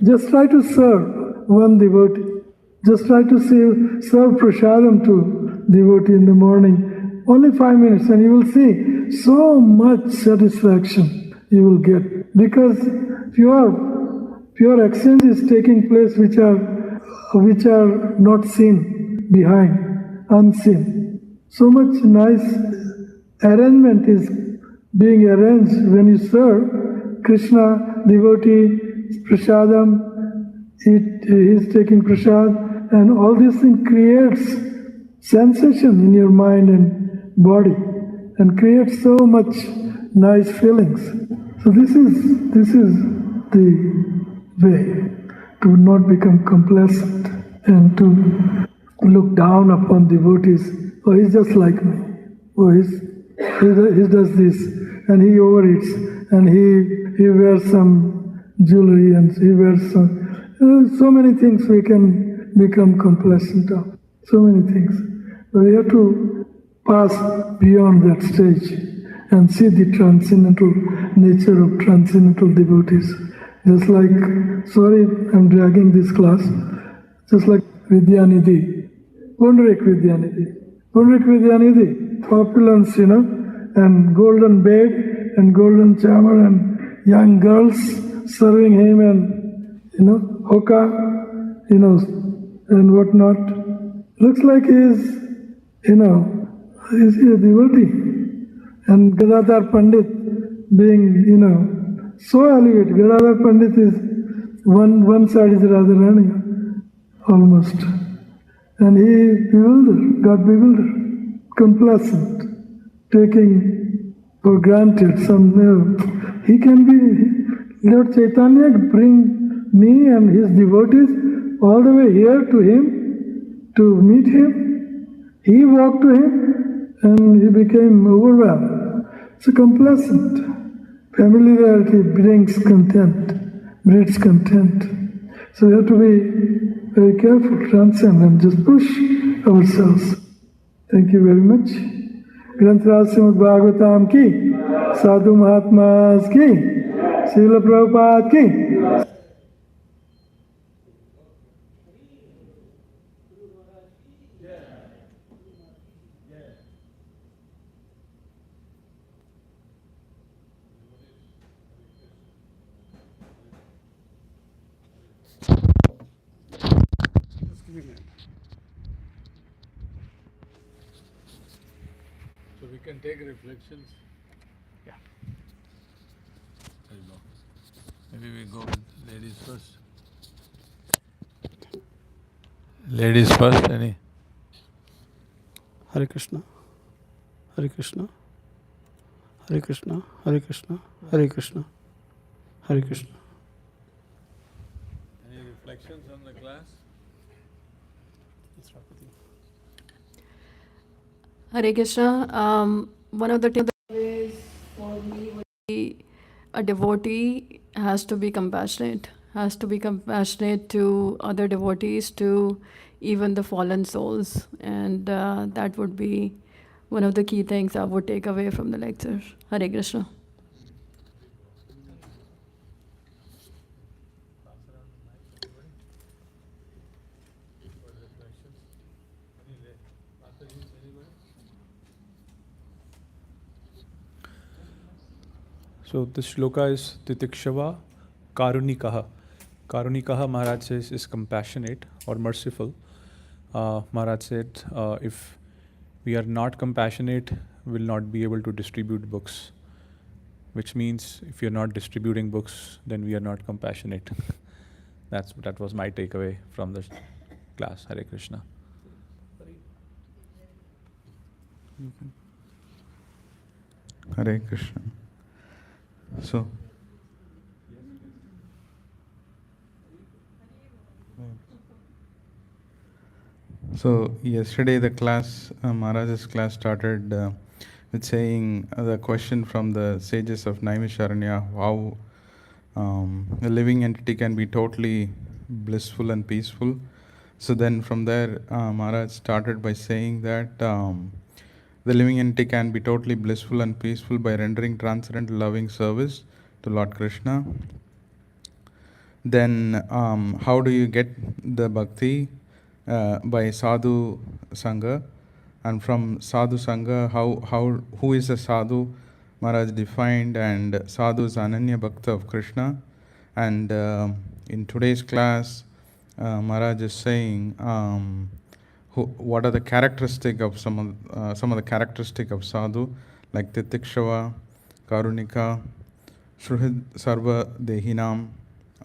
Just try to serve one devotee. Just try to serve prasadam to devotee in the morning. Only 5 minutes and you will see so much satisfaction you will get. Because pure exchange is taking place which are not seen behind, unseen. So much nice arrangement is being arranged when you serve Krishna, devotee, prasadam, he is taking prasad, and all these things creates sensation in your mind and body, and creates so much nice feelings. So this is the way to not become complacent and to look down upon devotees. Oh, he's just like me. Oh, he does this, and he overeats, and he wears some jewelry, and he wears so many things we can become complacent of. So many things. But we have to pass beyond that stage and see the transcendental nature of transcendental devotees. Just like, sorry, I'm dragging this class, just like Vidyanidhi, Pundarik Vidyanidhi, opulence, and golden bed and golden chamber and young girls serving him and, hookah, and whatnot. Looks like he's a devotee. And Gadadhar Pandit being, so elevated. Gadadhar Pandit is, one side is Radharani, almost. And he got bewildered, complacent, taking for granted he can be, Lord Chaitanya bring me and his devotees all the way here to him, to meet him. He walked to him and he became overwhelmed. So complacent. Familiarity brings content, breeds content. So we have to be very careful, transcend, and just push ourselves. Thank you very much. Granth Srimad Bhagavatam ki, Sadhu Mahatmas ki, Srila Prabhupada ki. So we can take reflections. Yeah. Maybe we go with Ladies first. Ladies first, any? Hare Krishna, Hare Krishna, Hare Krishna, Hare Krishna, Hare Krishna, Hare Krishna. Any reflections on the class? Hare Krishna. One of the takeaways for me would be a devotee has to be compassionate, to other devotees, to even the fallen souls. And that would be one of the key things I would take away from the lecture. Hare Krishna. So this shloka is Titikshava Karunikaha. Karunikaha, Maharaj says, is compassionate or merciful. Maharaj said, if we are not compassionate, we will not be able to distribute books. Which means if you're not distributing books, then we are not compassionate. That was my takeaway from the class. Hare Krishna. Hare Krishna. So yesterday the class, Maharaj's class started with saying the question from the sages of Naimisharanya, how a living entity can be totally blissful and peaceful. So then from there, Maharaj started by saying that the living entity can be totally blissful and peaceful by rendering transcendental loving service to Lord Krishna. Then how do you get the bhakti? By sadhu sangha, and from sadhu sangha, who is a sadhu? Maharaj defined, and sadhu is ananya bhakta of Krishna. And in today's class, Maharaj is saying what are the characteristic of some of the characteristic of sadhu, like titikshava, karunika, shruhid sarva dehinam,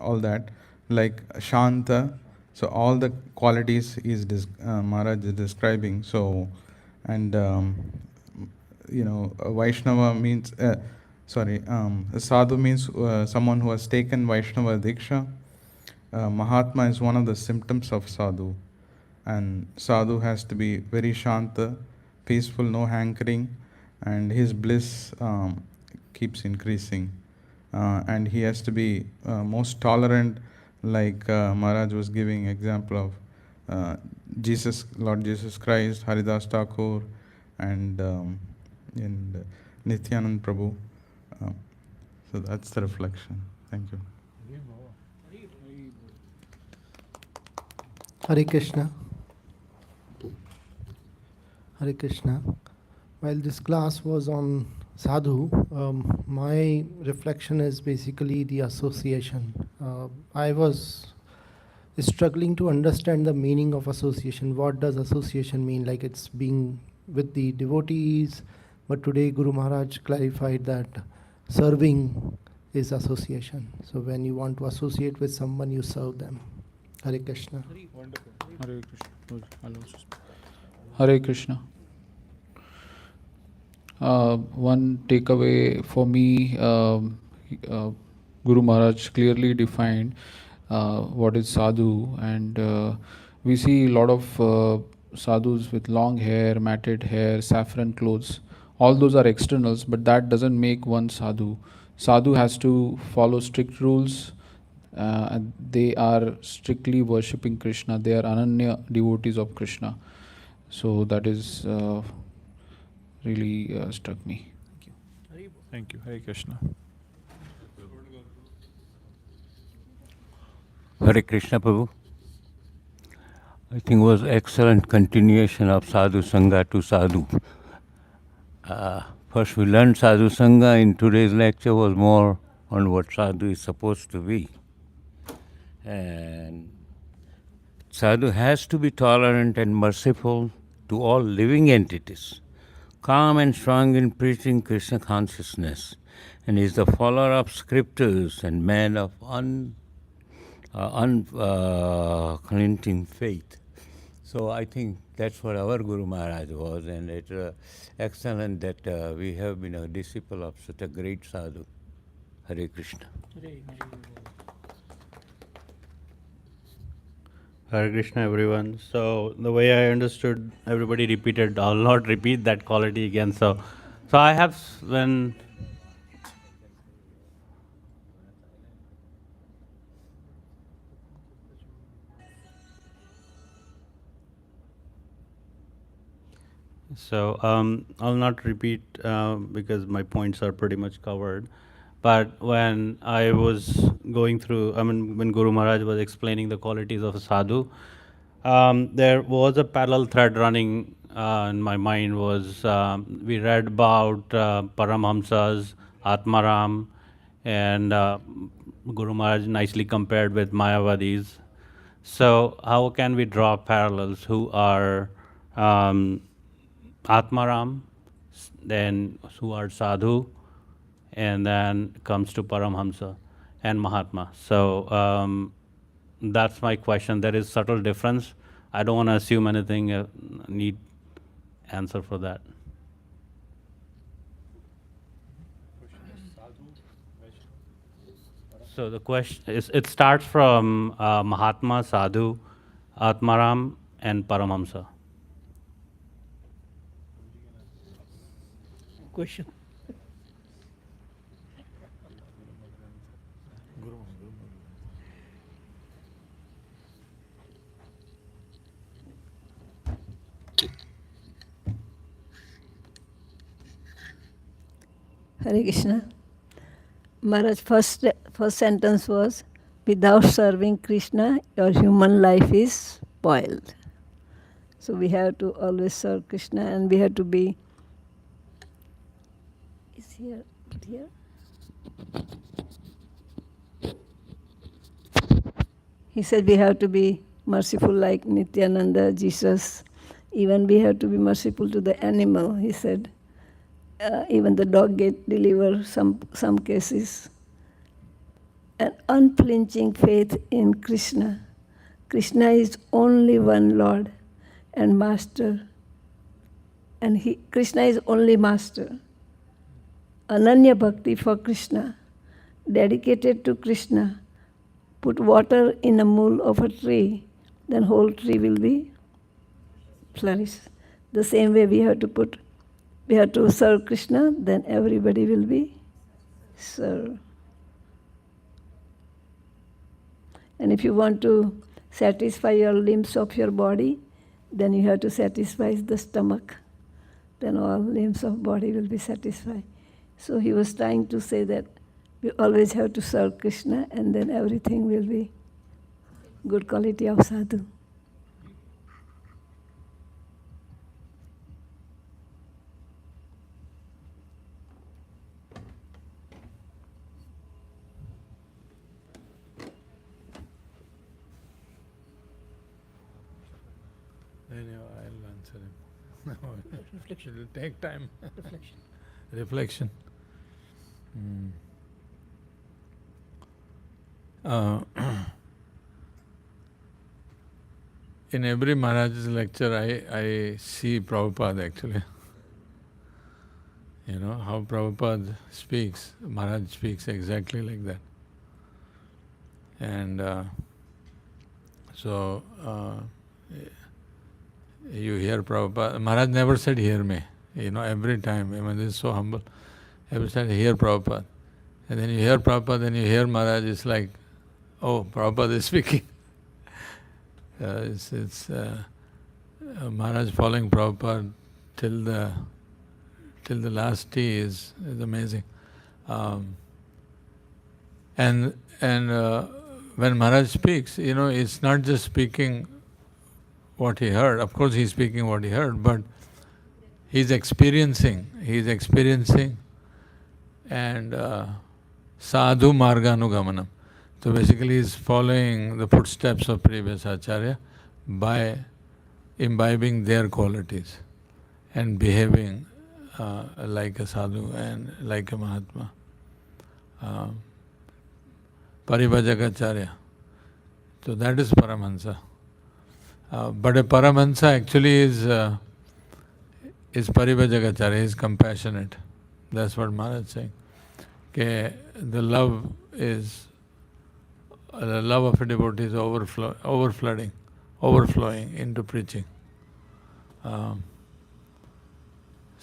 all that, like shanta. So all the qualities is Maharaj is describing. So, and Vaishnava means sadhu means someone who has taken Vaishnava Diksha. Mahatma is one of the symptoms of sadhu, and sadhu has to be very shanta, peaceful, no hankering, and his bliss keeps increasing, and he has to be most tolerant. Like Maharaj was giving example of Lord Jesus Christ, Haridas Thakur, and Nityanand Prabhu. So that's the reflection. Thank you. Hare Krishna, Hare Krishna. While this class was on sadhu, my reflection is basically the association. I was struggling to understand the meaning of association. What does association mean? Like it's being with the devotees, but today Guru Maharaj clarified that serving is association. So when you want to associate with someone, you serve them. Hare Krishna. Wonderful. Hare Krishna. Hare Krishna. One takeaway for me, Guru Maharaj clearly defined what is sadhu, and we see a lot of sadhus with long hair, matted hair, saffron clothes. All those are externals, but that doesn't make one sadhu. Sadhu has to follow strict rules, and they are strictly worshipping Krishna. They are ananya devotees of Krishna. So that is really struck me. Thank you. Thank you. Hare Krishna. Hare Krishna Prabhu. I think it was excellent continuation of Sadhu Sangha to Sadhu. First we learned Sadhu Sangha. In today's lecture was more on what Sadhu is supposed to be. And Sadhu has to be tolerant and merciful to all living entities, calm and strong in preaching Krishna consciousness, and is the follower of scriptures and man of unflinching faith. So I think that's what our Guru Maharaj was, and it's excellent that we have been a disciple of such a great sadhu. Hare Krishna. Hare Krishna, everyone. So the way I understood, everybody repeated. I'll not repeat that quality again. So I have when. So I'll not repeat because my points are pretty much covered. But when I was going through, when Guru Maharaj was explaining the qualities of a sadhu, there was a parallel thread running in my mind. Was we read about Paramhamsas, Atmaram, and Guru Maharaj nicely compared with Mayavadis. So how can we draw parallels? Who are Atmaram, then who are Sadhu, and then comes to Paramhamsa and Mahatma. So that's my question. There is subtle difference. I don't want to assume anything. Need answer for that. So the question is, it starts from Mahatma, Sadhu, Atmaram, and Paramhamsa. Question. Hare Krishna. Maharaj, first sentence was, without serving Krishna, your human life is spoiled. So we have to always serve Krishna, and we have to be. Is here? Here? He said we have to be merciful like Nityananda, Jesus. Even we have to be merciful to the animal. He said, even the dog get delivered some cases. An unflinching faith in Krishna. Krishna is only one Lord and Master. And Krishna is only Master. Ananya Bhakti for Krishna. Dedicated to Krishna. Put water in a mool of a tree, then whole tree will be flourish. The same way we have to serve Krishna, then everybody will be served. And if you want to satisfy your limbs of your body, then you have to satisfy the stomach. Then all limbs of body will be satisfied. So he was trying to say that we always have to serve Krishna, and then everything will be good quality of sadhu. Anyway, I'll answer him. Reflection. It will take time. Reflection. Reflection. In every Maharaj's lecture, I see Prabhupada actually. You know, how Prabhupada speaks, Maharaj speaks exactly like that. And so, you hear Prabhupada, Maharaj never said, hear me. You know, every time, I mean, this is so humble. Every time, hear Prabhupada. And then you hear Prabhupada, then you hear Maharaj, it's like, oh, Prabhupada is speaking. Maharaj following Prabhupada till the last tea is amazing. And when Maharaj speaks, you know, it's not just speaking what he heard. Of course, he's speaking what he heard, but he's experiencing, and sadhu marganugamanam. So basically, he's following the footsteps of previous acharya by imbibing their qualities and behaving like a sadhu and like a Mahatma. Paribhajakacharya. So that is Paramahansa. But a Paramahansa actually is Paribhajagacharya, he is compassionate. That's what Maharaj is saying. Okay, the love of a devotee is overflowing into preaching. So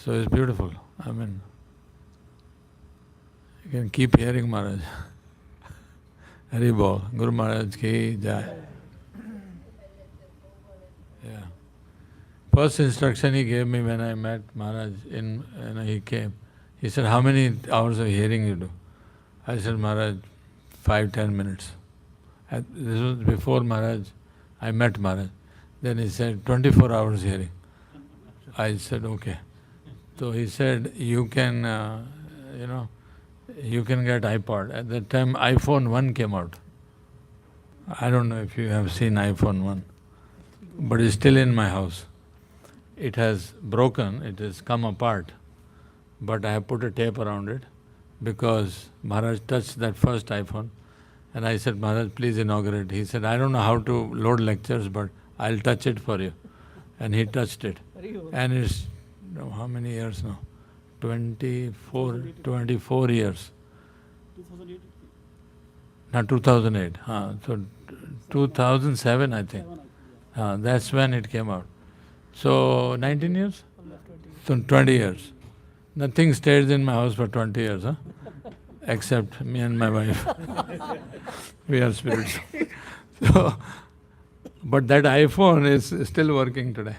it's beautiful. I mean, you can keep hearing Maharaj. Hari Bol, Guru Maharaj ki jai. Yeah. First instruction he gave me when I met Maharaj, he came. He said, how many hours of hearing you do? I said, Maharaj, 5-10 minutes. This was before Maharaj, I met Maharaj. Then he said, 24 hours hearing. I said, okay. So he said, you can get iPod. At that time, iPhone 1 came out. I don't know if you have seen iPhone 1, but it's still in my house. It has broken, it has come apart, but I have put a tape around it because Maharaj touched that first iPhone. And I said, Maharaj, please inaugurate. He said, I don't know how to load lectures, but I'll touch it for you. And he touched it. And it's, how many years now? 24 years. 2008? Not 2008. So 2007, I think. That's when it came out. So 19 years? So 20 years. Nothing stays in my house for 20 years, except me and my wife. We are spirits. So, but that iPhone is still working today.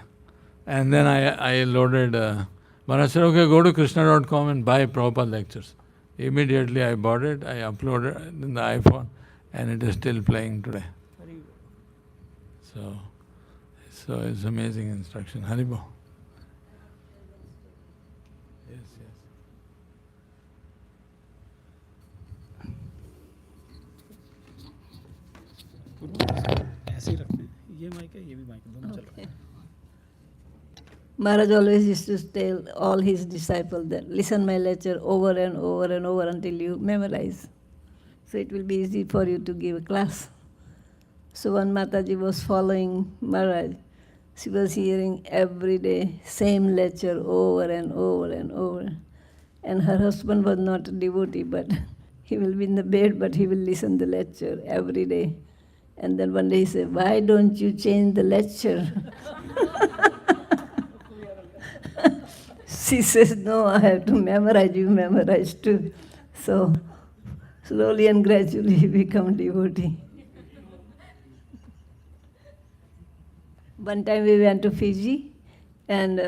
And then I loaded, Maharaj said, okay, go to krishna.com and buy Prabhupada lectures. Immediately I bought it, I uploaded it in the iPhone, and it is still playing today. So it's amazing instruction. Haribo. Yes. ऐसे ही रखना है, ये mic है, ये भी mic है, दोनों चल रहे हैं. Maharaj always used to tell all his disciples that listen my lecture over and over and over until you memorize. So it will be easy for you to give a class. So when Mataji was following Maharaj, she was hearing every day same lecture over and over and over. And her husband was not a devotee, but he will be in the bed, but he will listen the lecture every day. And then one day he said, why don't you change the lecture? She says, no, I have to memorize, you memorize too. So slowly and gradually he become devotee. One time we went to Fiji, and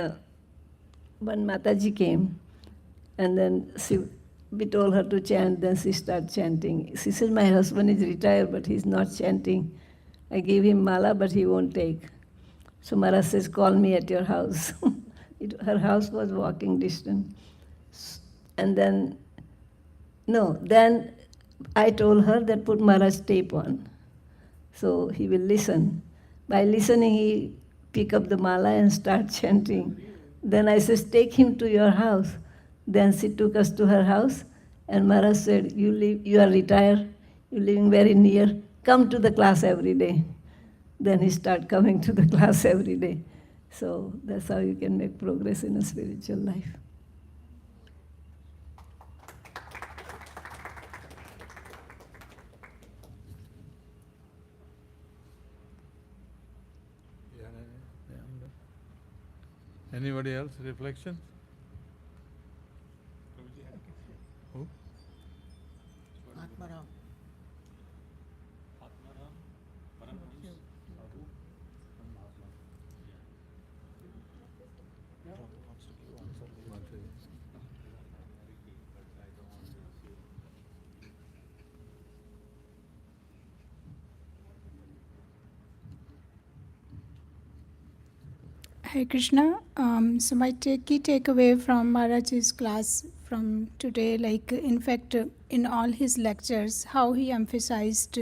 when Mataji came, and then we told her to chant, then she started chanting. She said, my husband is retired, but he's not chanting. I gave him mala, but he won't take. So Maharaj says, call me at your house. Her house was walking distance. And then I told her that put Maharaj tape on. So he will listen. By listening, he pick up the mala and start chanting. Then I said, take him to your house. Then she took us to her house, and Maharaj said, you are retired, you're living very near, come to the class every day. Then he started coming to the class every day. So that's how you can make progress in a spiritual life. Anybody else? Reflection? Who? Atmaram. Hare Krishna. So my key takeaway from Maharaj's class from today, like in fact in all his lectures, how he emphasized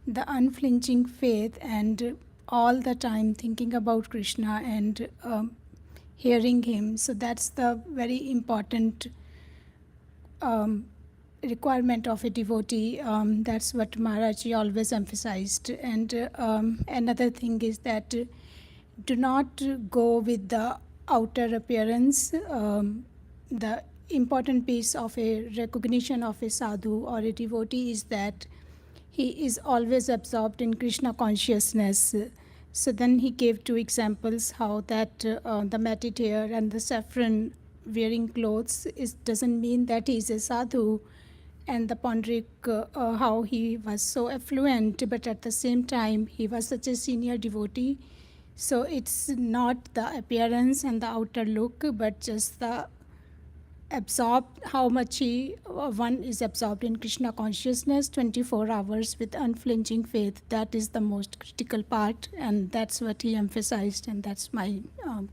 the unflinching faith and all the time thinking about Krishna and hearing him. So that's the very important requirement of a devotee. That's what Maharaji always emphasized. And another thing is that do not go with the outer appearance. The important piece of a recognition of a sadhu or a devotee is that he is always absorbed in Krishna consciousness. So then he gave two examples how that the meditator and the saffron wearing clothes doesn't mean that he is a sadhu, and the Pandrik, how he was so affluent, but at the same time he was such a senior devotee. So it's not the appearance and the outer look, but just the how much one is absorbed in Krishna consciousness 24 hours with unflinching faith. That is the most critical part, and that's what he emphasized, and that's my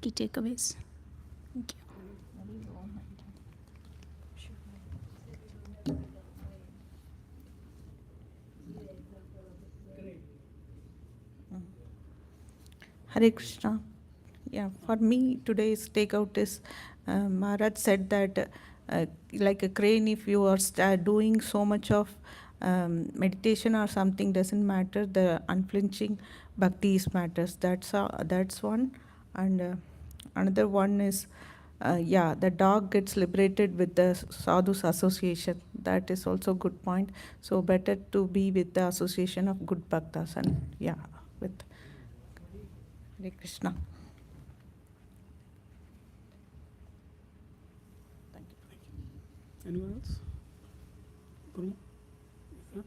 key takeaways. Thank you. Hare Krishna. Yeah, for me, today's takeout is Maharaj said that like a crane, if you are doing so much of meditation or something, doesn't matter, the unflinching bhakti matters. That's one. And another one is, the dog gets liberated with the sadhu's association. That is also a good point. So better to be with the association of good bhaktas, and with Hare Krishna. Thank you. Anyone else? Guru? Yeah?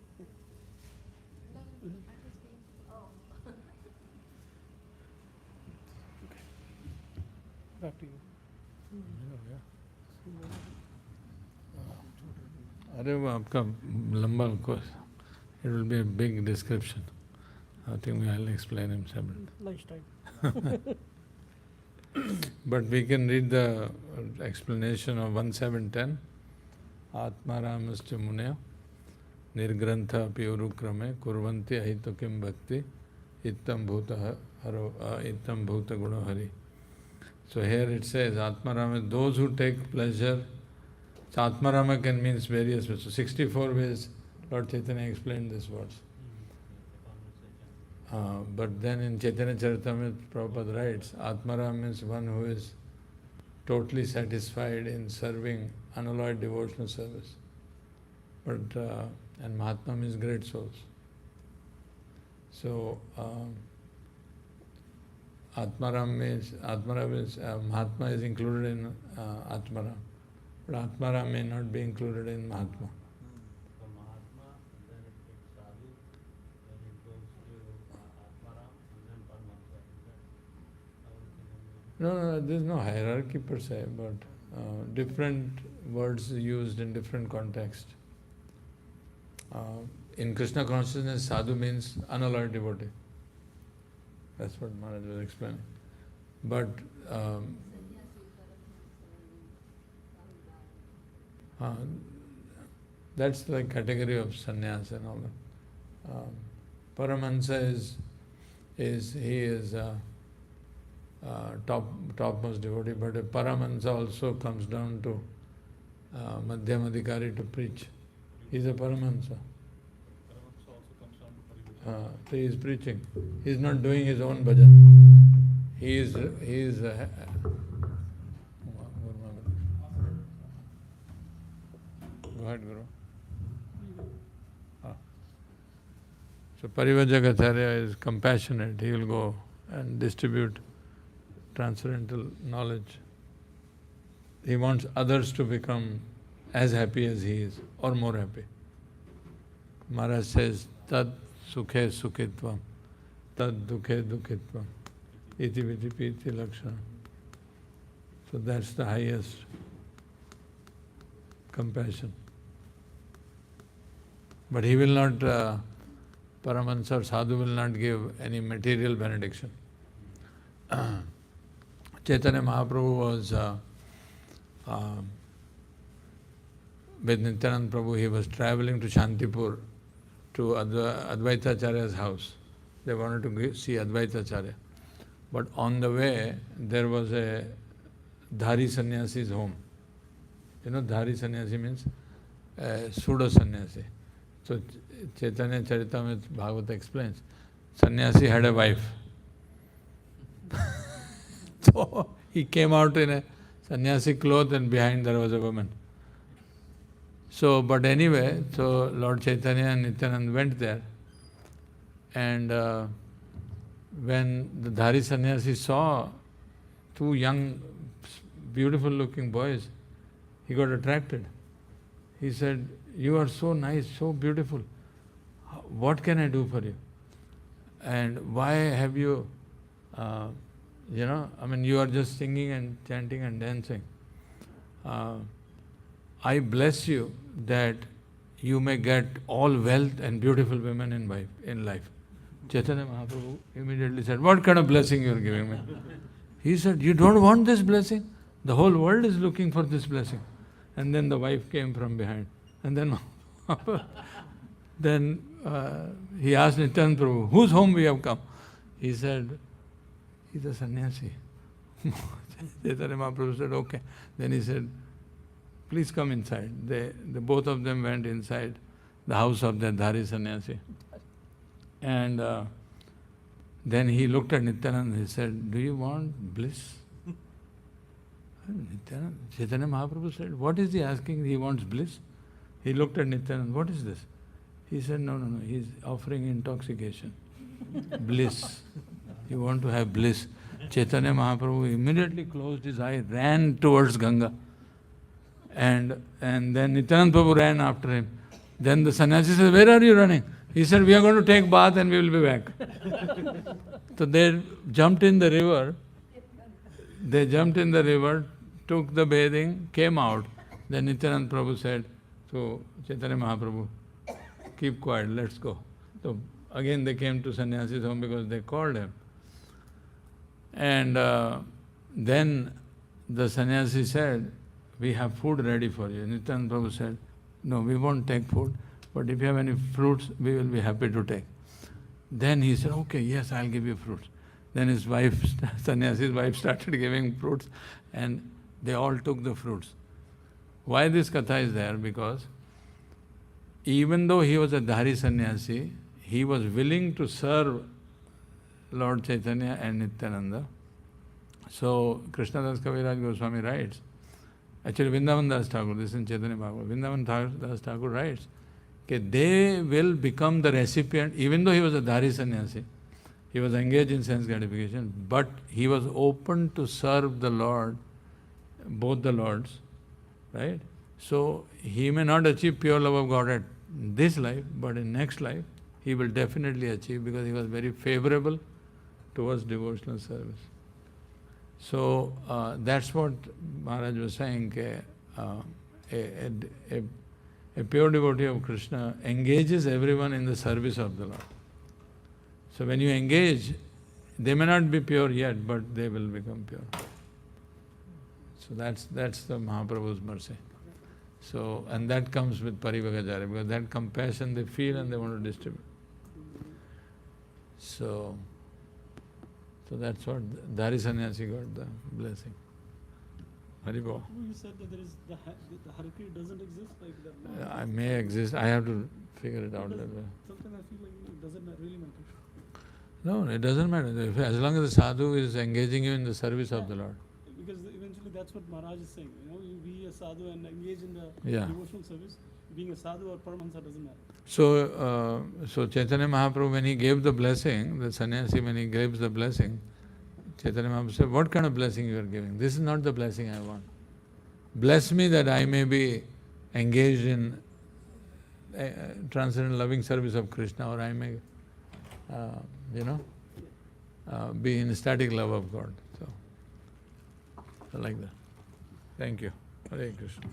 Back to you. अरे वो आपका लंबा course, it will be a big description. I think I'll explain him separately. Lunchtime. But we can read the explanation of 1710. Atmaramascha munaya nirgrantha api urukrame kurvanti ahito kim bhakti ittam bhuta guno hari. So here it says Atmarama, those who take pleasure. So Atmarama can means various ways. So 64 ways Lord Chaitanya explained these words. But then in Chaitanya Charitamrita, Prabhupada writes, Atmaram means one who is totally satisfied in serving unalloyed devotional service. But and Mahatma means great souls. So Atmaram means Mahatma is included in Atmaram, but Atmaram may not be included in Mahatma. No, there's no hierarchy per se, but different words used in different contexts. In Krishna consciousness, sadhu means unalloyed devotee. That's what Maharaj was explaining. But that's the category of sannyas and all that. Paramahansa is topmost devotee, but a Paramahansa also comes down to Madhyamadhikari to preach. He's a Paramahansa. So he is preaching. He is not doing his own bhajan. He is Go ahead, Guru. So Parivajagacharya is compassionate. He will go and distribute transcendental knowledge. He wants others to become as happy as he is, or more happy. Maharaj says, Tad sukhe sukhitvam, tad dukhe dukhitvam, iti viti piti lakshana. So that's the highest compassion. But he will not, Paramahansa or sadhu will not give any material benediction. Chaitanya Mahaprabhu was with Nityananda Prabhu. He was traveling to Shantipur to Advaita Acharya's house. They wanted to see Advaita Acharya. But on the way, there was a Dhari sannyasi's home. You know, Dhari sannyasi means pseudo sannyasi. So Chaitanya Charitamrita Bhagavata explains, sannyasi had a wife. So he came out in a sannyasi cloth and behind there was a woman. So, but anyway, so Lord Chaitanya and Nityanand went there, and when the Dhari sannyasi saw two young, beautiful looking boys, he got attracted. He said, "You are so nice, so beautiful. What can I do for you? And why have you, you are just singing and chanting and dancing. I bless you that you may get all wealth and beautiful women in life. Chaitanya Mahaprabhu immediately said, "What kind of blessing you are giving me?" He said, "You don't want this blessing? The whole world is looking for this blessing." And then the wife came from behind. And then he asked Nityananda Prabhu, "Whose home we have come?" He said, "He's a sannyasi." Chaitanya Mahaprabhu said, "Okay." Then he said, "Please come inside." The both of them went inside the house of that Dhari sannyasi. And then he looked at Nityananda, he said, "Do you want bliss?" Chaitanya Mahaprabhu said, "What is he asking? He wants bliss?" He looked at Nityananda, "What is this?" He said, No, he's offering intoxication. Bliss. You want to have bliss. Chaitanya Mahaprabhu immediately closed his eye, ran towards Ganga. And then Nityananda Prabhu ran after him. Then the sannyasi said, "Where are you running?" He said, "We are going to take bath and we will be back." So they jumped in the river. They jumped in the river, took the bathing, came out. Then Nityananda Prabhu said to Chaitanya Mahaprabhu, "Keep quiet, let's go." So again they came to sannyasi's home because they called him. And then the sannyasi said, "We have food ready for you." Nityananda Prabhu said, "No, we won't take food, but if you have any fruits, we will be happy to take." Then he said, "Okay, yes, I'll give you fruits." Then his wife, sannyasi's wife, started giving fruits, and they all took the fruits. Why this katha is there? Because even though he was a Dhari sannyasi, he was willing to serve Lord Chaitanya and Nityananda. So Krishnadas Kaviraj Goswami writes, actually Vrindavan Das Thakur, this is in Chaitanya Bhagavad, Vrindavan Das Thakur writes, that they will become the recipient, even though he was a Dhari sannyasi, he was engaged in sense gratification, but he was open to serve the Lord, both the Lords, right? So he may not achieve pure love of God at this life, but in next life he will definitely achieve because he was very favorable towards devotional service. So that's what Maharaj was saying, a pure devotee of Krishna engages everyone in the service of the Lord. So when you engage, they may not be pure yet, but they will become pure. So that's the Mahaprabhu's mercy. So, and that comes with Parivagacharya, because that compassion they feel and they want to distribute. So that's what Dhari sannyasi got the blessing. Haribol. You said that there is the Harakiri doesn't exist like that. I may exist. I have to figure it out that way. Sometimes I feel like it doesn't really matter. No, it doesn't matter. As long as the sadhu is engaging you in the service of the Lord. Because eventually that's what Maharaj is saying. You be a sadhu and engage in the Yeah. devotional service. Being a sadhu or paramahansa doesn't matter. So Chaitanya Mahaprabhu, when he gave the blessing, the sannyasi, when he gave the blessing, Chaitanya Mahaprabhu said, "What kind of blessing you are giving? This is not the blessing I want. Bless me that I may be engaged in transcendental loving service of Krishna, or I may, be in static love of God." So like that. Thank you. Hare Krishna.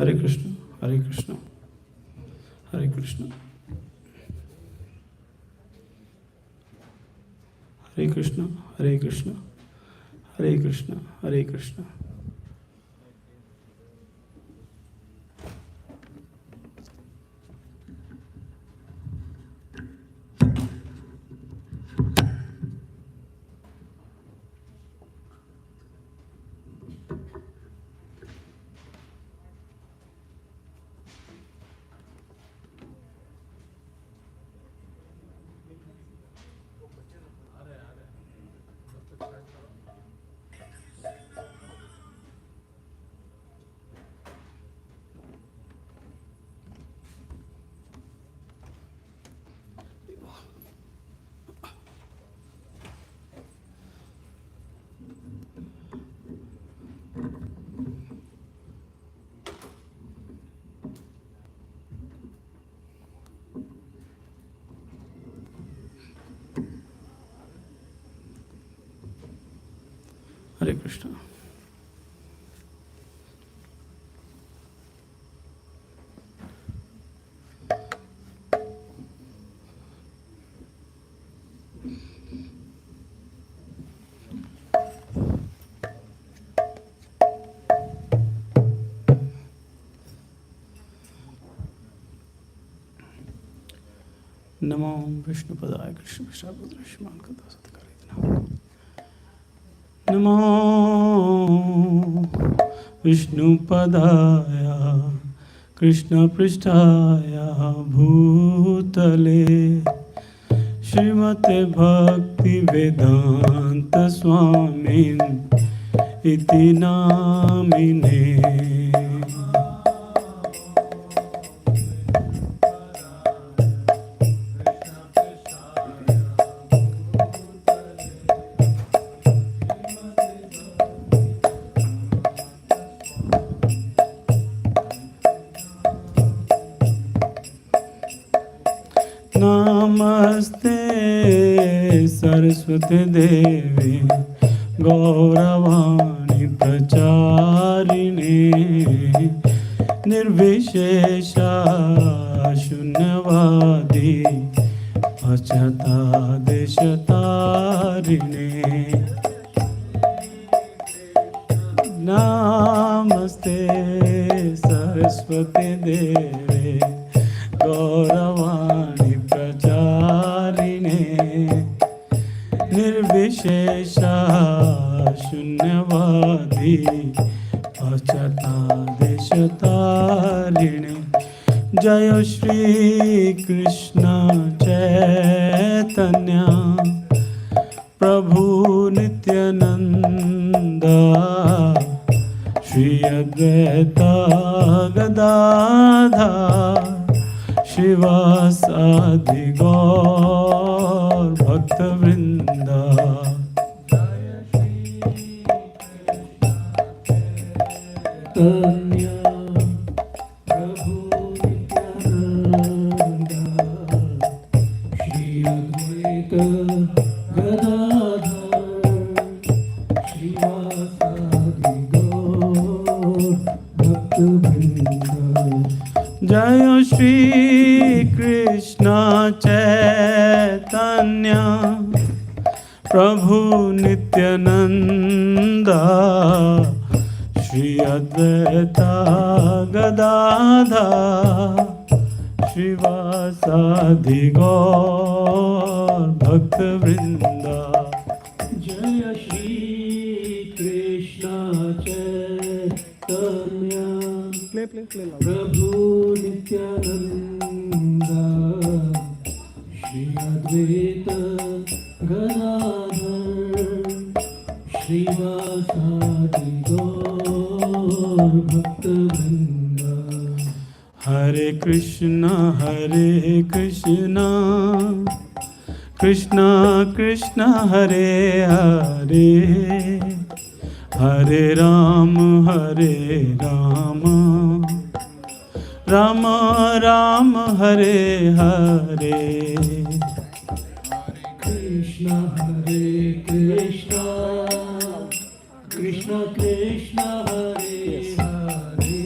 Hare Krishna, Hare Krishna, Hare Krishna, Hare Krishna, Hare Krishna, Hare Krishna, Hare Krishna. Hare Krishna. Namo Vishnupadaya Krishna Vishnapadaya Shriman Kada Satkaridana. Namo Vishnupadaya Krishna Prishtaya Bhutale Srimate Bhakti Vedanta Swamin Iti Namine. Namaste Saraswati Devi Gauravani Pracharine Nirvishesha Shunyavadi Achata Deshatarine. Namaste Saraswati Devi Gauravani Pracharine Nirvishesha Shunyavadi Achata Deshatarine. Jaya Shri Krishna Chaitanya Prabhu Nityananda Shri Advaita Gadadhar Shivasadi Gaur Bhakta Vrinda. Tanya Prabhu Nityananda Shri Advaita Gadadhar Shivasadi Gaur Bhakta Vrinda. Jaya Shri Krishna Chaitanya Prabhu Nityananda Shri Advaita Gadadhar Shivasadi Gaur Bhakta Vrinda. Jaya Shri Krishna Chaitanya Prabhu Nityananda Shri Advaita Gadadhar Shivasadi Gaur Bhakta Vrinda. Hare Krishna Krishna Krishna Hare Hare Hare Rama Rama Rama Hare Hare. Krishna Krishna Krishna Krishna Hare Hare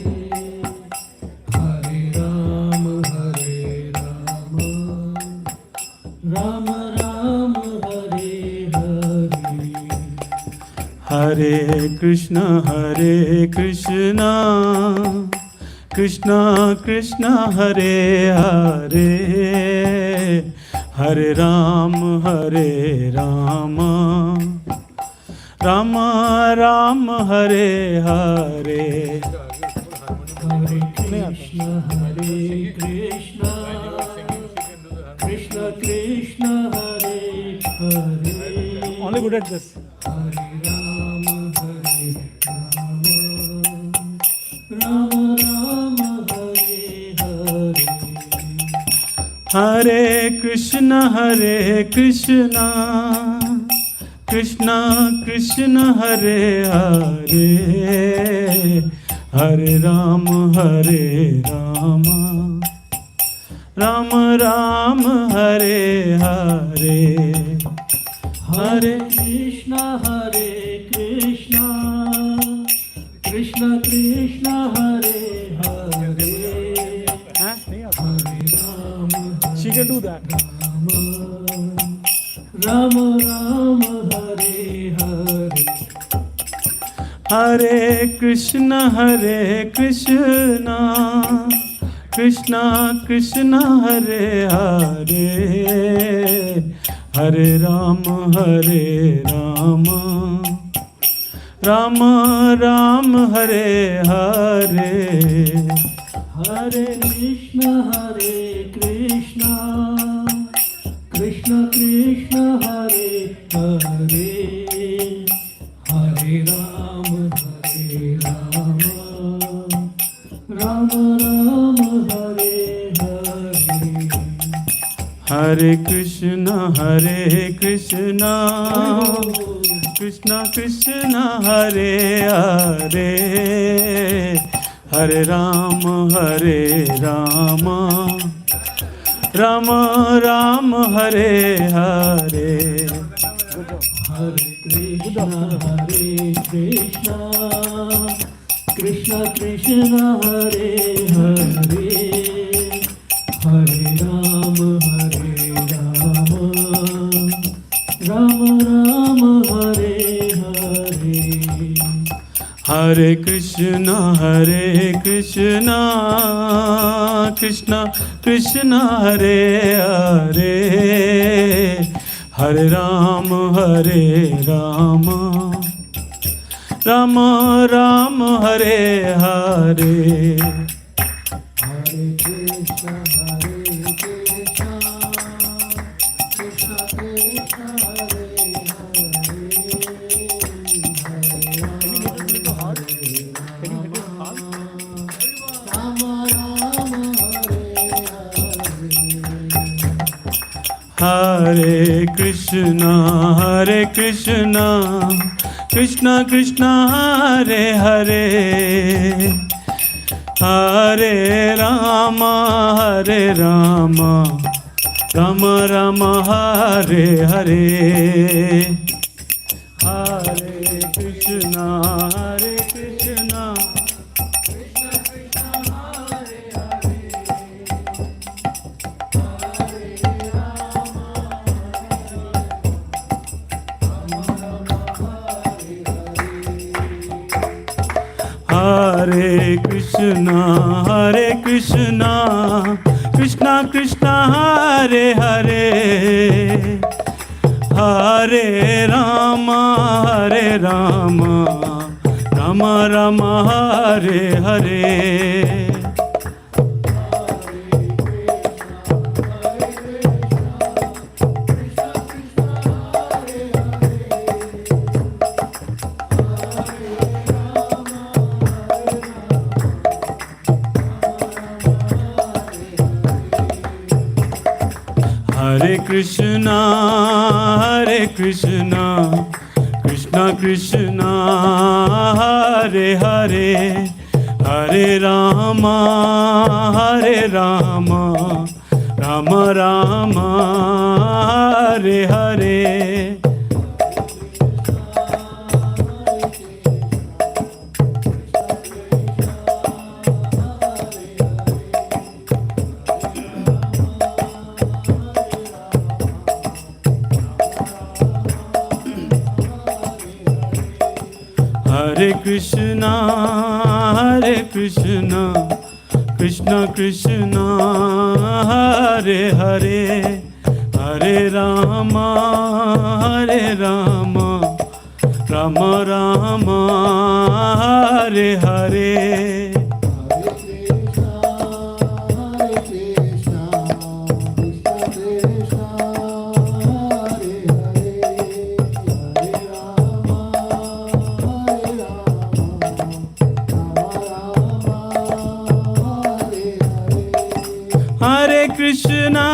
Ram Ram Hare Hare, Hare Krishna Krishna Krishna Hare Hare, Hare Rama Rama Rama Hare Hare. Hare Krishna Krishna Krishna Hare Hare. Only good at this. Hare Rama Rama Rama Hare Hare. Hare Krishna Krishna Krishna Hare Hare, Hare Rama Rama Rama Hare Hare. Hare Krishna Krishna Krishna Hare Hare. Hare Rama She can do that. Rama Rama Hare Hare. Hare Krishna Krishna Krishna Hare Hare, Hare Rama Rama Rama Hare Hare. Hare Krishna Krishna Krishna Hare Hare. Hare Rama Rama Rama Hare Hare. Hare Krishna Krishna Krishna Hare Hare, Hare Rama Rama Rama Hare Hare. Hare Krishna Krishna Hare Hare. Hare Rama Rama Hare Hare. Hare Krishna Krishna Hare Hare, Hare Rama Rama Rama Hare Hare. Hare Krishna Krishna Krishna Hare Hare Krishna Krishna Hare Hare, Hare Rama Rama Rama Hare Hare. Hare Krishna Hare Krishna Krishna Hare Hare, Hare Rama Rama Rama Hare Hare. Hare Krishna Krishna Krishna Hare Hare, Hare Rama Rama Rama Hare Hare. Hare Krishna, Krishna Krishna, Hare Hare, Hare Rama, Rama Rama, Hare Hare. Hare Krishna,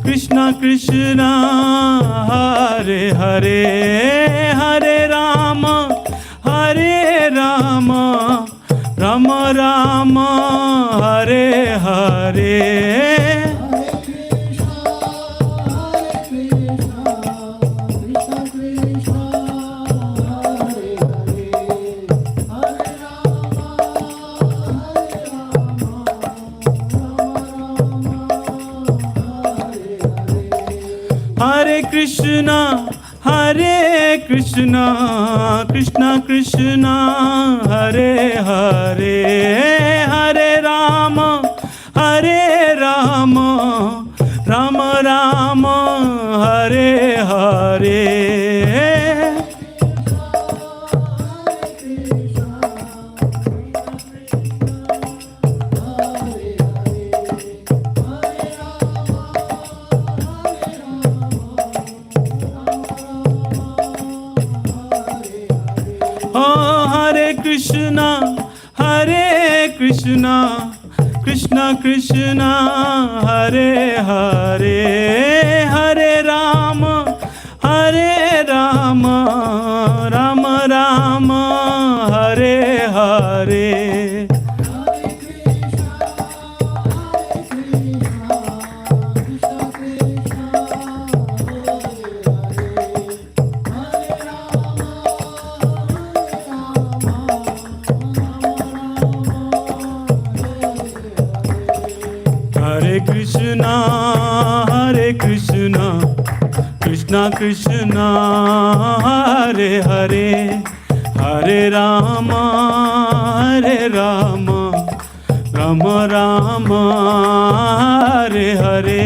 Krishna Krishna, Hare Hare, Hare Rama, Rama Rama, Hare Hare. Hare Krishna, Krishna Krishna, Hare Hare, Hare Rama, Rama Rama, Hare Hare. Oh, Hare Krishna, Krishna Krishna, Hare Hare, Hare Rama, Rama Rama, Hare Hare. Hare Krishna, Krishna Krishna, Hare Hare, Hare Rama, Rama Rama, Hare Hare.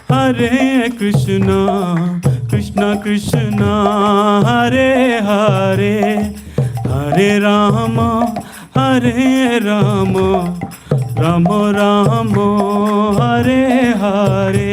Hare Krishna, Krishna Krishna, Hare Hare, Hare Rama, Rama Rama, Hare Hare.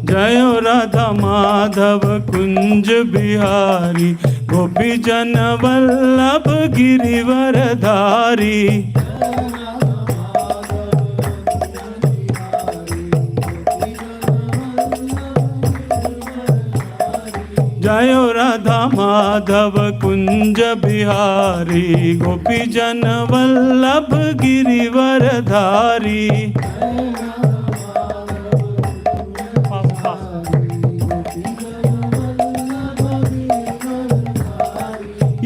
जय राधा माधव कुंज बिहारी, गोपी जन वल्लभ गिरिवरधारी। जय राधा माधव कुंज बिहारी, गोपी जन वल्लभ गिरिवरधारी।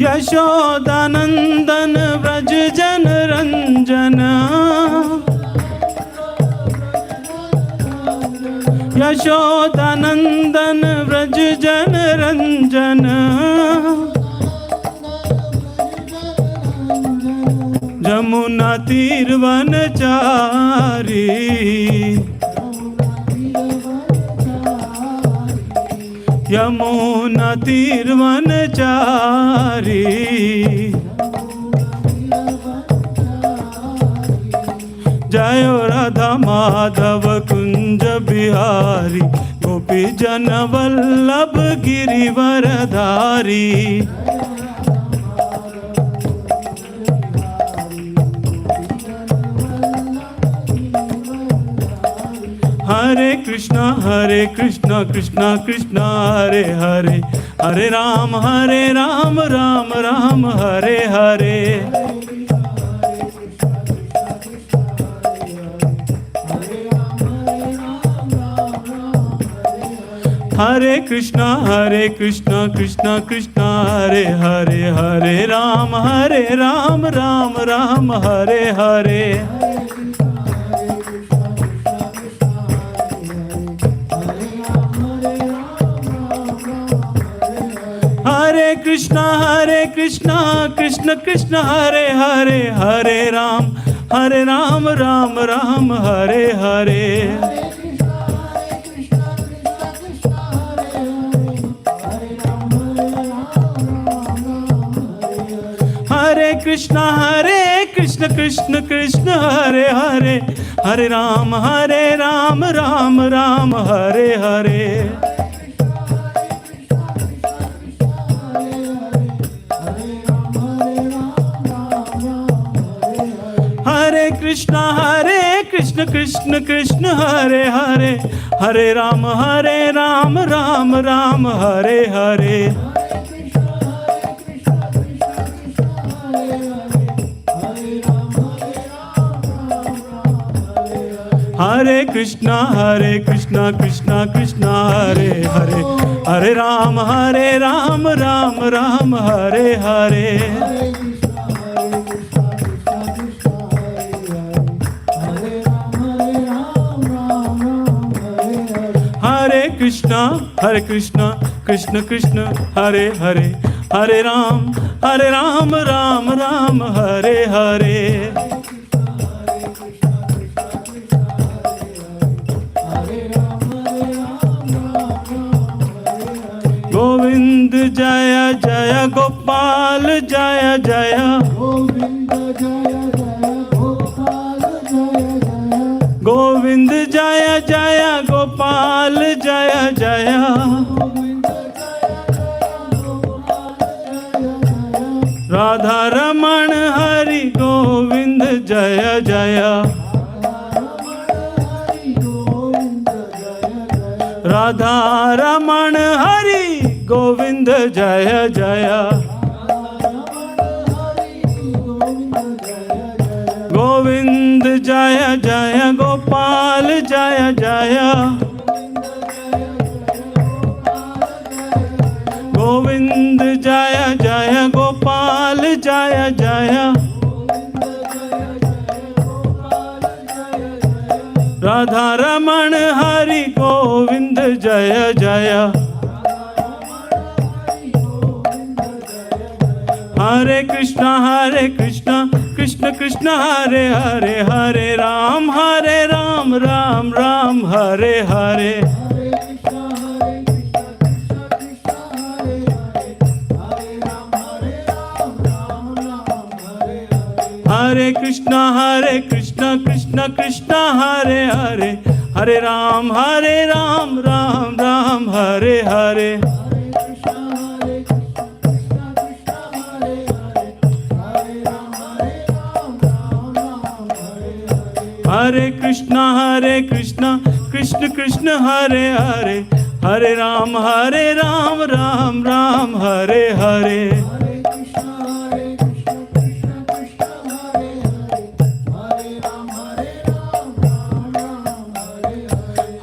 यशोदानंदन व्रज जन रंजन, यशोदानंदन व्रज जन रंजन। जमुना तीर वनचारी, यमुना तीर वनचारी। जय राधा माधव कुंज बिहारी, गोपी जन Vallabh Girivardhari. Hare Krishna Krishna Krishna Hare Hare, Hare Ram Ram Ram Hare Hare. Hare Krishna Krishna Krishna Hare Hare, Hare Ram Ram Ram Hare Hare. Hare Krishna Krishna Krishna Hare Hare, Hare Ram Ram Ram Hare Hare. Hare Krishna Krishna Krishna Hare Hare, Hare Ram Ram Ram Hare Hare. Hare Krishna Krishna Hare Hare, Hare Ram Ram Ram Hare Hare. Hare Krishna Krishna Hare Hare, Hare Ram Ram Ram Hare Hare. Hare Krishna Krishna Krishna Hare Hare, Hare Ram Ram Ram Hare Hare. Govind Jaya Jaya Gopal Jaya Jaya, Govind Jaya Jaya Gopal Jaya Jaya, Radha Raman Hari Govind Jaya Jaya, Radha Raman Hari Govind Jaya Jaya, Govind Jaya Jaya Gopal Jaya Jaya, Govind Jaya Jaya Gopal Jaya Jaya, Radha Raman Hari Govind Jaya Jaya. Hare Krishna Krishna Krishna Hare Hare, Hare Ram Ram Ram Hare Hare. Hare Krishna Krishna Krishna Hare Hare, Hare Ram Ram Ram Hare Hare. Hare Krishna Krishna Krishna Hare Hare, Hare Ram Ram Ram Hare Hare.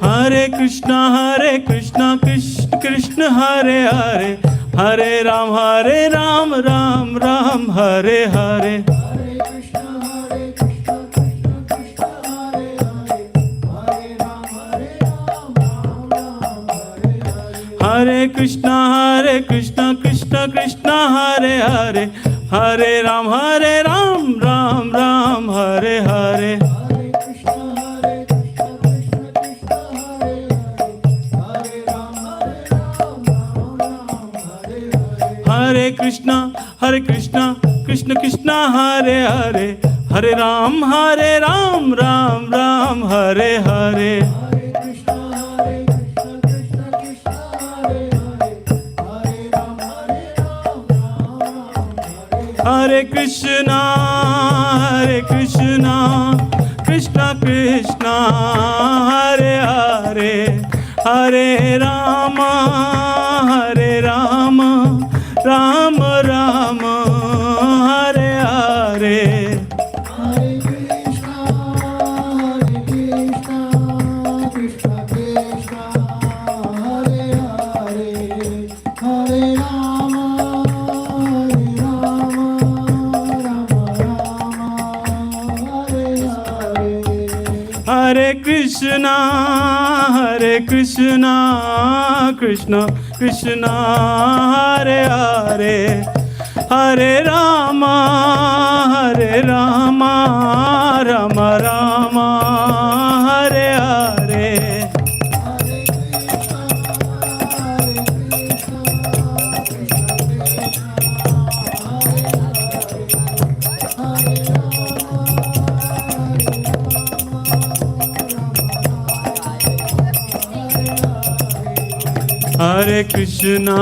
Hare Krishna Krishna Krishna Hare Hare, Hare Ram Ram Ram Hare Hare. Hare Krishna Krishna Krishna Hare Hare, Hare Ram Ram Ram Hare Hare. Hare Krishna Krishna Krishna Hare Hare, Hare Ram Ram Ram Hare Hare. Hare Krishna Krishna Krishna Hare Hare Hare Rama Hare Rama Rama Rama Hare Hare Hare Krishna, Krishna Krishna, Hare Hare, Hare Rama, Rama Rama, Hare Hare. Hare Krishna,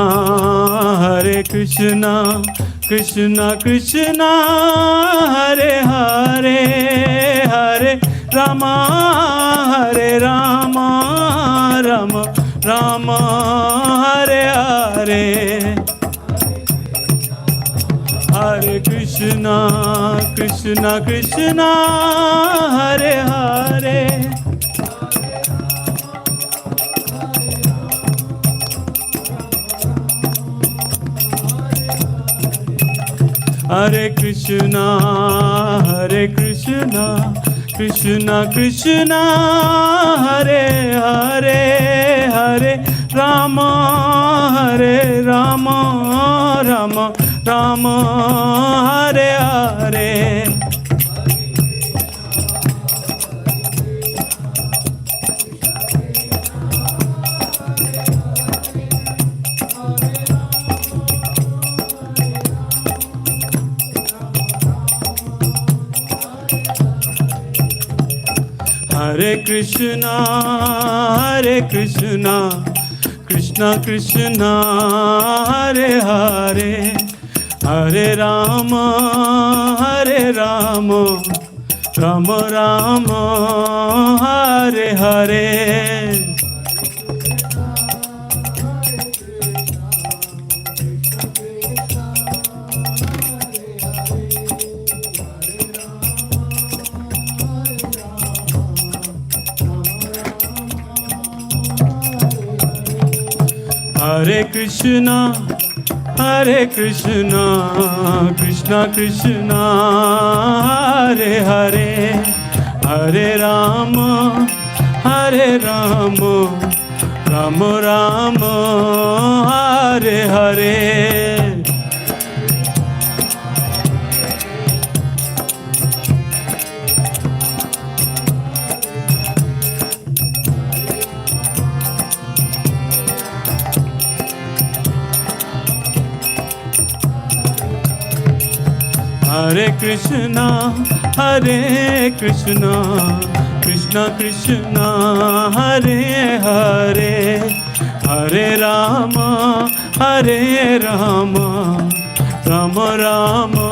Krishna Krishna, Hare Hare, Hare Rama, Rama Rama, Hare Hare. Hare Krishna, Krishna Krishna, Hare Hare, Hare Rama, Rama Rama, Hare Hare. Hare Krishna, Krishna, Hare Hare. Hare Krishna, Krishna Krishna, Hare Hare, Hare Rama, Rama, Hare Hare. Hare Krishna, Krishna Krishna, Hare Hare, Hare Rama, Rama Rama, Hare Hare. Hare Krishna, Krishna Krishna, Hare Hare, Hare Rama, Rama Rama, Hare Hare. Hare Krishna, Krishna Krishna, Hare Hare, Hare Rama, Rama Rama,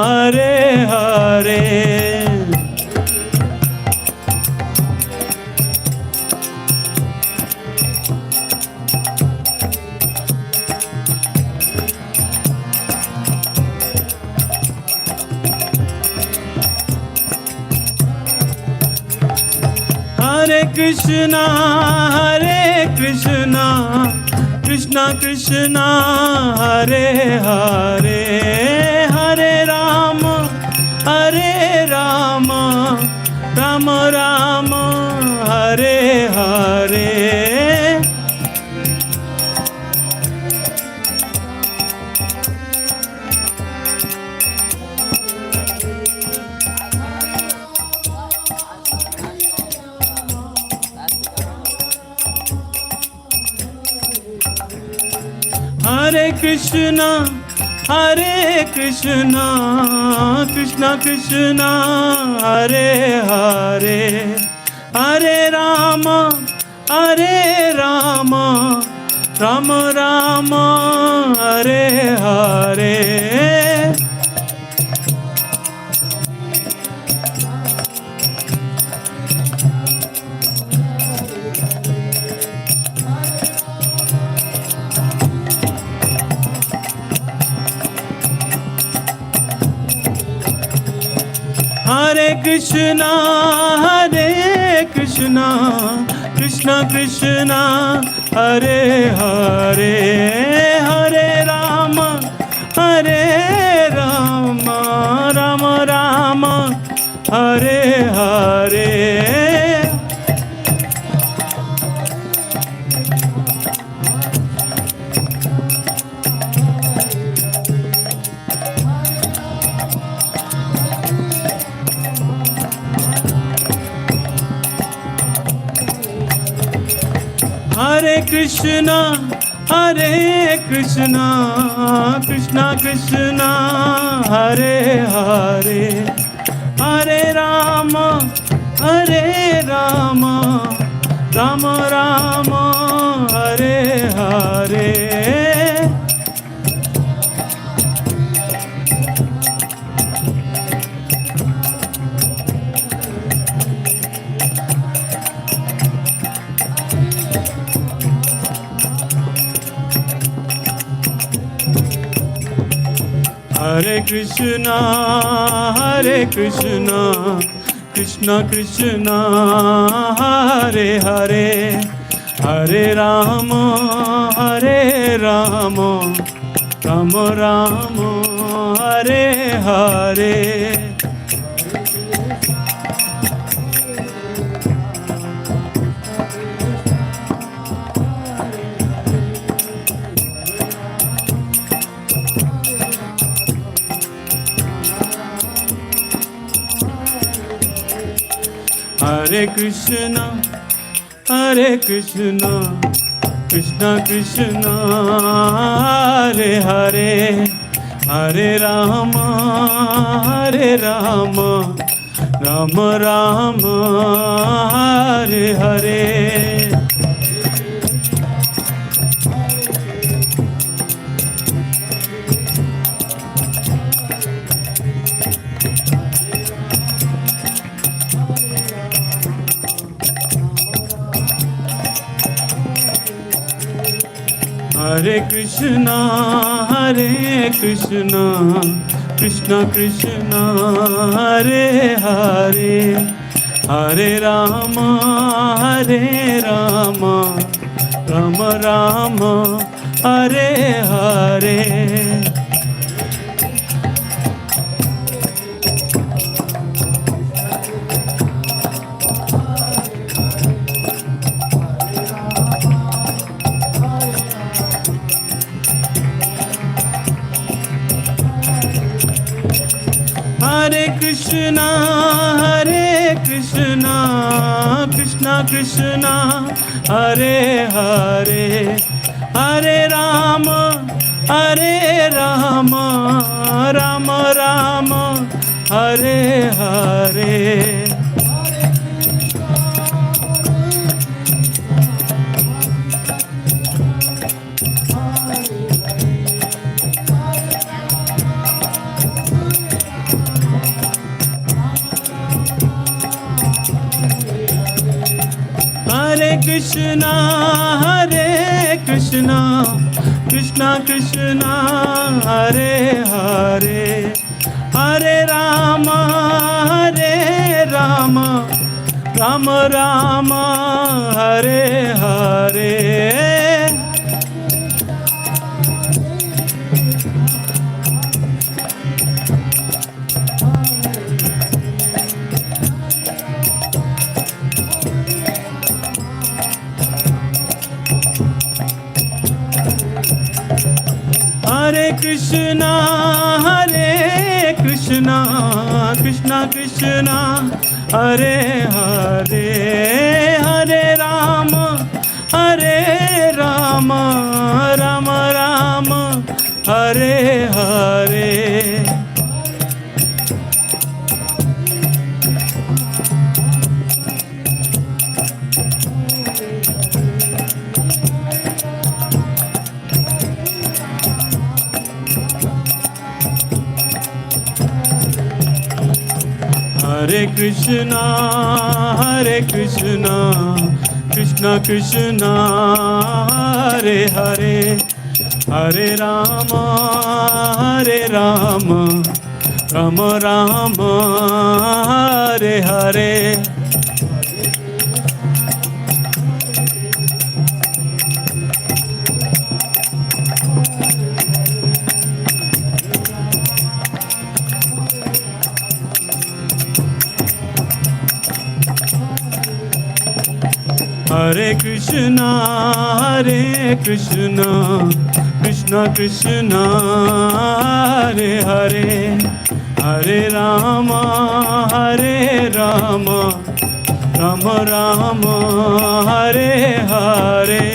Hare Hare. Hare Krishna, Krishna Krishna, Hare Hare, Hare Rama, Rama Rama, Hare Hare. Hare Krishna, Krishna Krishna, Hare Hare, Hare Rama, Rama Rama, Hare Hare. Hare Krishna, Krishna Krishna, Hare Hare, Hare Rama, Rama Rama, Hare Hare. Hare Krishna, Krishna Krishna, Hare Hare, Hare Rama, Rama Rama, Hare Hare. Hare Krishna, Krishna Krishna, Hare Hare, Hare Rama, Rama Rama, Hare Hare. Hare Krishna, Krishna Krishna, Hare Hare, Hare Rama, Rama Rama, Hare Hare. Hare Krishna, Krishna Krishna, Hare Hare, Hare Rama, Rama Rama, Hare Hare. Hare Krishna, Krishna Krishna, Hare Hare, Hare Rama, Rama Rama, Hare Hare. Hare Krishna, Krishna Krishna, Hare Hare, Hare Rama, Rama Rama, Hare Hare. Hare Krishna, Krishna Krishna, Hare Hare, Hare Rama, Rama Rama, Hare Hare. Hare Krishna, Krishna Krishna, Hare Hare, Hare Rama, Rama Rama, Hare Hare. Hare Krishna, Krishna Krishna, Hare Hare, Hare Rama, Rama Rama, Hare Hare.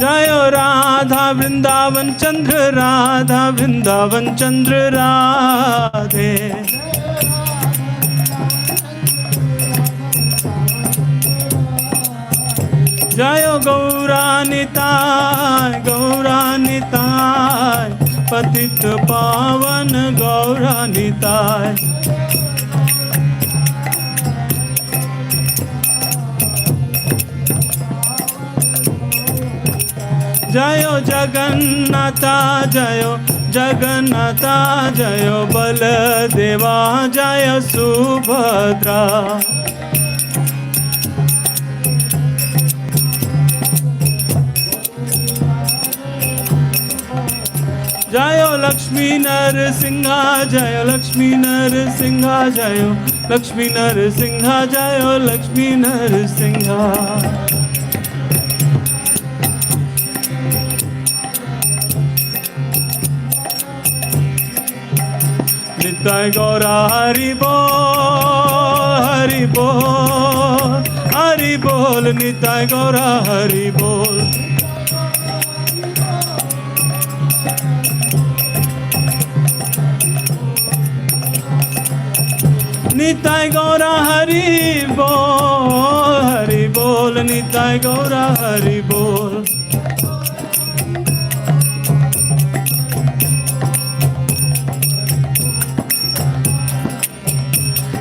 Jayo Radha Vrindavan Chandra Radha Vrindavan Chandra Radhe. Jayo Gauranitai Gauranitai Patit Pavan Gauranitai. Jayo Jagannatha Jayo Jagannatha Jayo Baladeva Jayo Subhadra. Jayo Lakshmi Narasingha Jayo Lakshmi Narasingha Jayo Lakshmi Narasingha Jayo Lakshmi Narasingha. Nitai Gaura Hari Bol, Hari Bol, Hari Bol, Nitai Gaura Hari Bol. Nitai Gaura Hari Bol, Hari Bol, Nitai Gaura Hari Bol.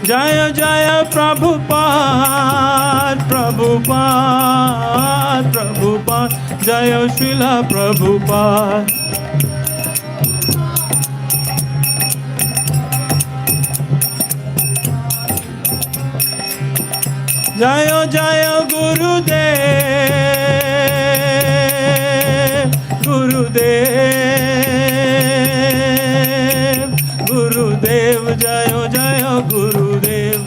Jaya Jaya Prabhupada, Prabhupada, Prabhupada, Jaya Srila Prabhupada. Jaya Jaya Gurudev, Gurudev, Gurudev, Jaya Jaya Gurudev.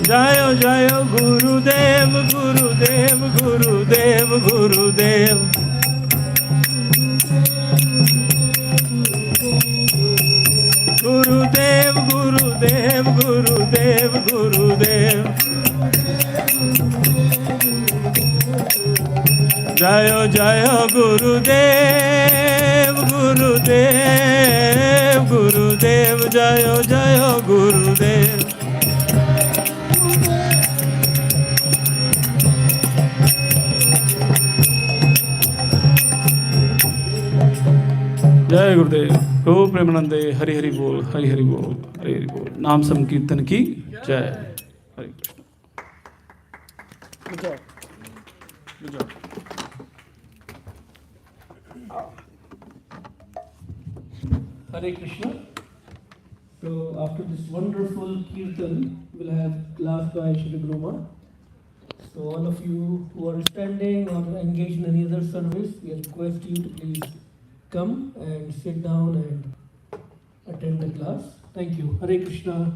Jaya Jaya Gurudev, Gurudev, Gurudev, Gurudev. Gurudev, Gurudev, Gurudev, Gurudev. Jaya Jaya Gurudev, Gurudev, Gurudev, Jaya Jaya Gurudev. जय गुरुदेव प्रभु प्रेमानंदे हरि हरि बोल हरि हरि बोल हरि हरि बोल नाम संकीर्तन की जय हरे Krishna. Good job. Good job. Hare Krishna. So after this wonderful kirtan, we'll have class by Shri Guruma. So all of you who are standing or engaged in any other service, we request you to please come and sit down and attend the class. Thank you. Hare Krishna.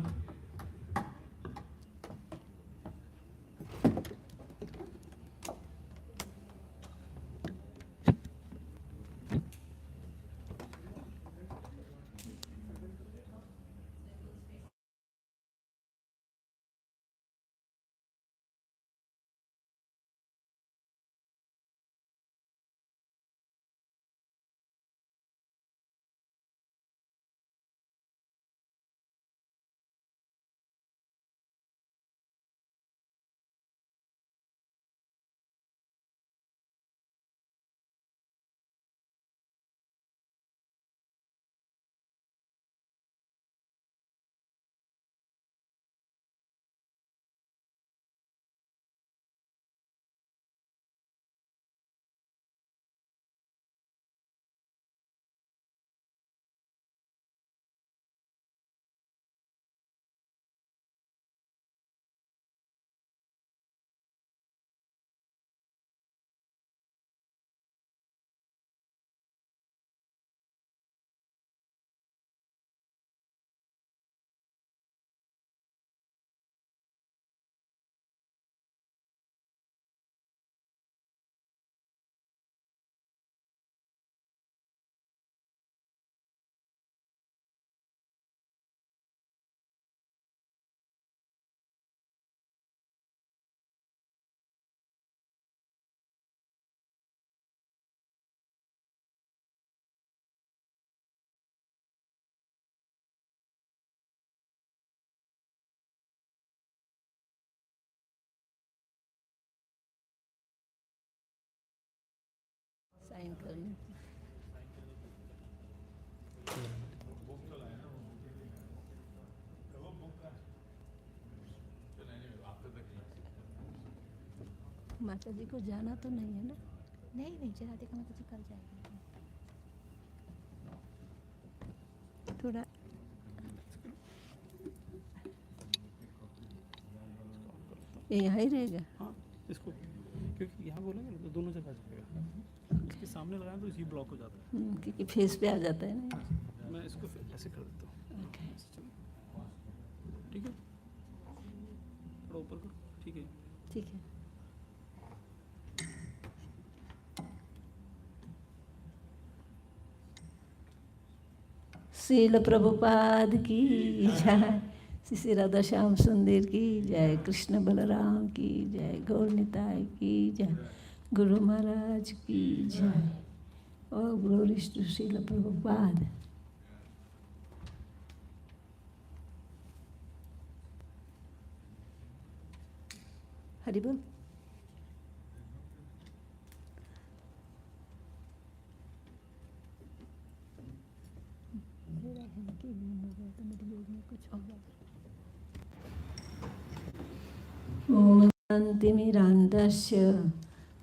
माता जी को जाना तो नहीं है ना? नहीं नहीं, राधिका माता जी कल जाएगी। थोड़ा ये यहाँ ही रहेगा। हाँ, इसको क्योंकि यहाँ बोलेंगे तो दोनों जगह जाएगा। इसके सामने लगाएं तो इसी ब्लॉक हो जाता है। क्योंकि फेस पे आ जाता है ना। मैं इसको फिर ऐसे कर देता हूँ। ठीक है, थोड़ा ऊपर करो। ठीक है, ठीक है। श्रील प्रभुपाद की जय, श्री राधा श्याम सुंदर की जय, कृष्ण बलराम की जय, गौर निताय की जय, गुरु महाराज की जय। और ग्लोरीज टू श्रील प्रभुपाद। हरि बोल। ओम शान्तिमिरान्धस्य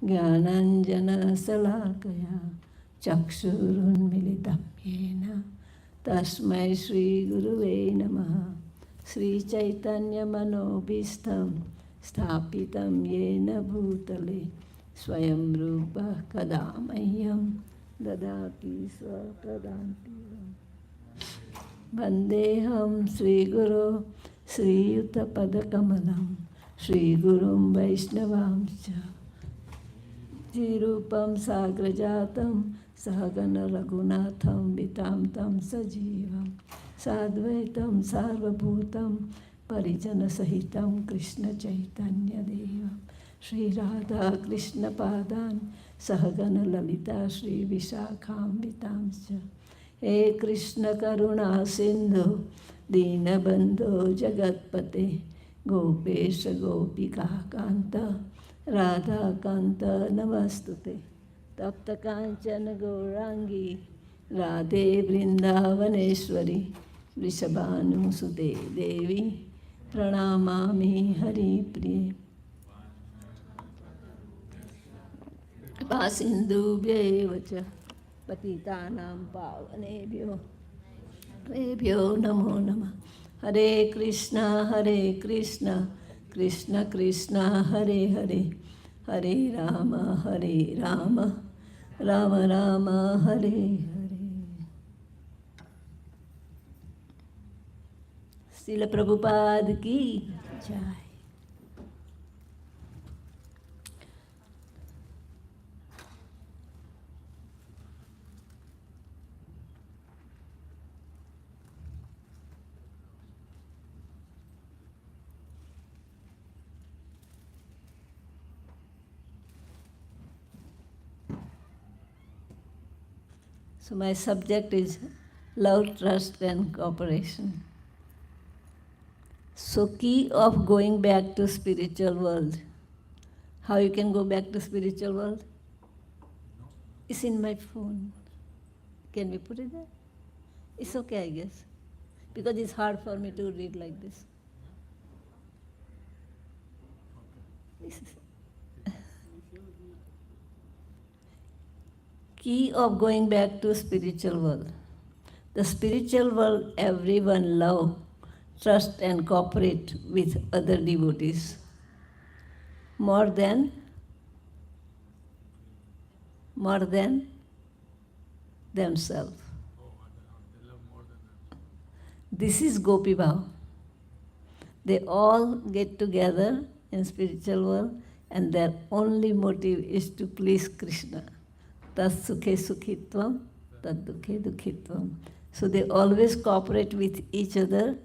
ज्ञानाञ्जनशलाकया चक्षुरुन्मिलितं येन तस्मै श्रीगुरुवे नमः। श्रीचैतन्यमनोभीष्टं स्थापितं येन भूतले स्वयं रूपः कदा मह्यं ददाति स्वपदान्तिकम्। वन्देऽहं श्रीगुरो श्रीयुतपदकमलं श्रीगुरुं वैष्णवांश्च। श्रीरूपं साग्रजातं सहगण रघुनाथं वितां सजीवं साद्वैतं सार्वभूतं परिजनसहितं कृष्णचैतन्यदेवं श्रीराधा कृष्णपादान् सहगण ललिता श्रीविशाखान्वितांश्च। हे कृष्ण करुणा सिंधु दीनबंधो जगत्पते गोपेश गोपिका कांत राधा कांत नमस्तुते। तप्त कांचन गौरांगी राधे वृंदावनेश्वरी वृषभानुसुते देवी प्रणमामि हरिप्रिये। कृपा सिन्धुभ्यैव च पतितानां पावनेभ्यो नमो नमः। हरे कृष्णा कृष्ण कृष्ण हरे हरे, हरे राम राम राम हरे हरे। श्रील प्रभुपाद की जय। So my subject is love, trust and cooperation. So key of going back to spiritual world. How you can go back to spiritual world? It's in my phone. Can we put it there? It's okay, I guess. Because it's hard for me to read like this. Key of going back to spiritual world. The spiritual world, everyone love, trust and cooperate with other devotees more than themselves. This is Gopi Bhav. They all get together in spiritual world and their only motive is to please Krishna. Tat sukhe sukhitvam, tat dukhe dukhitvam. So they always cooperate with each other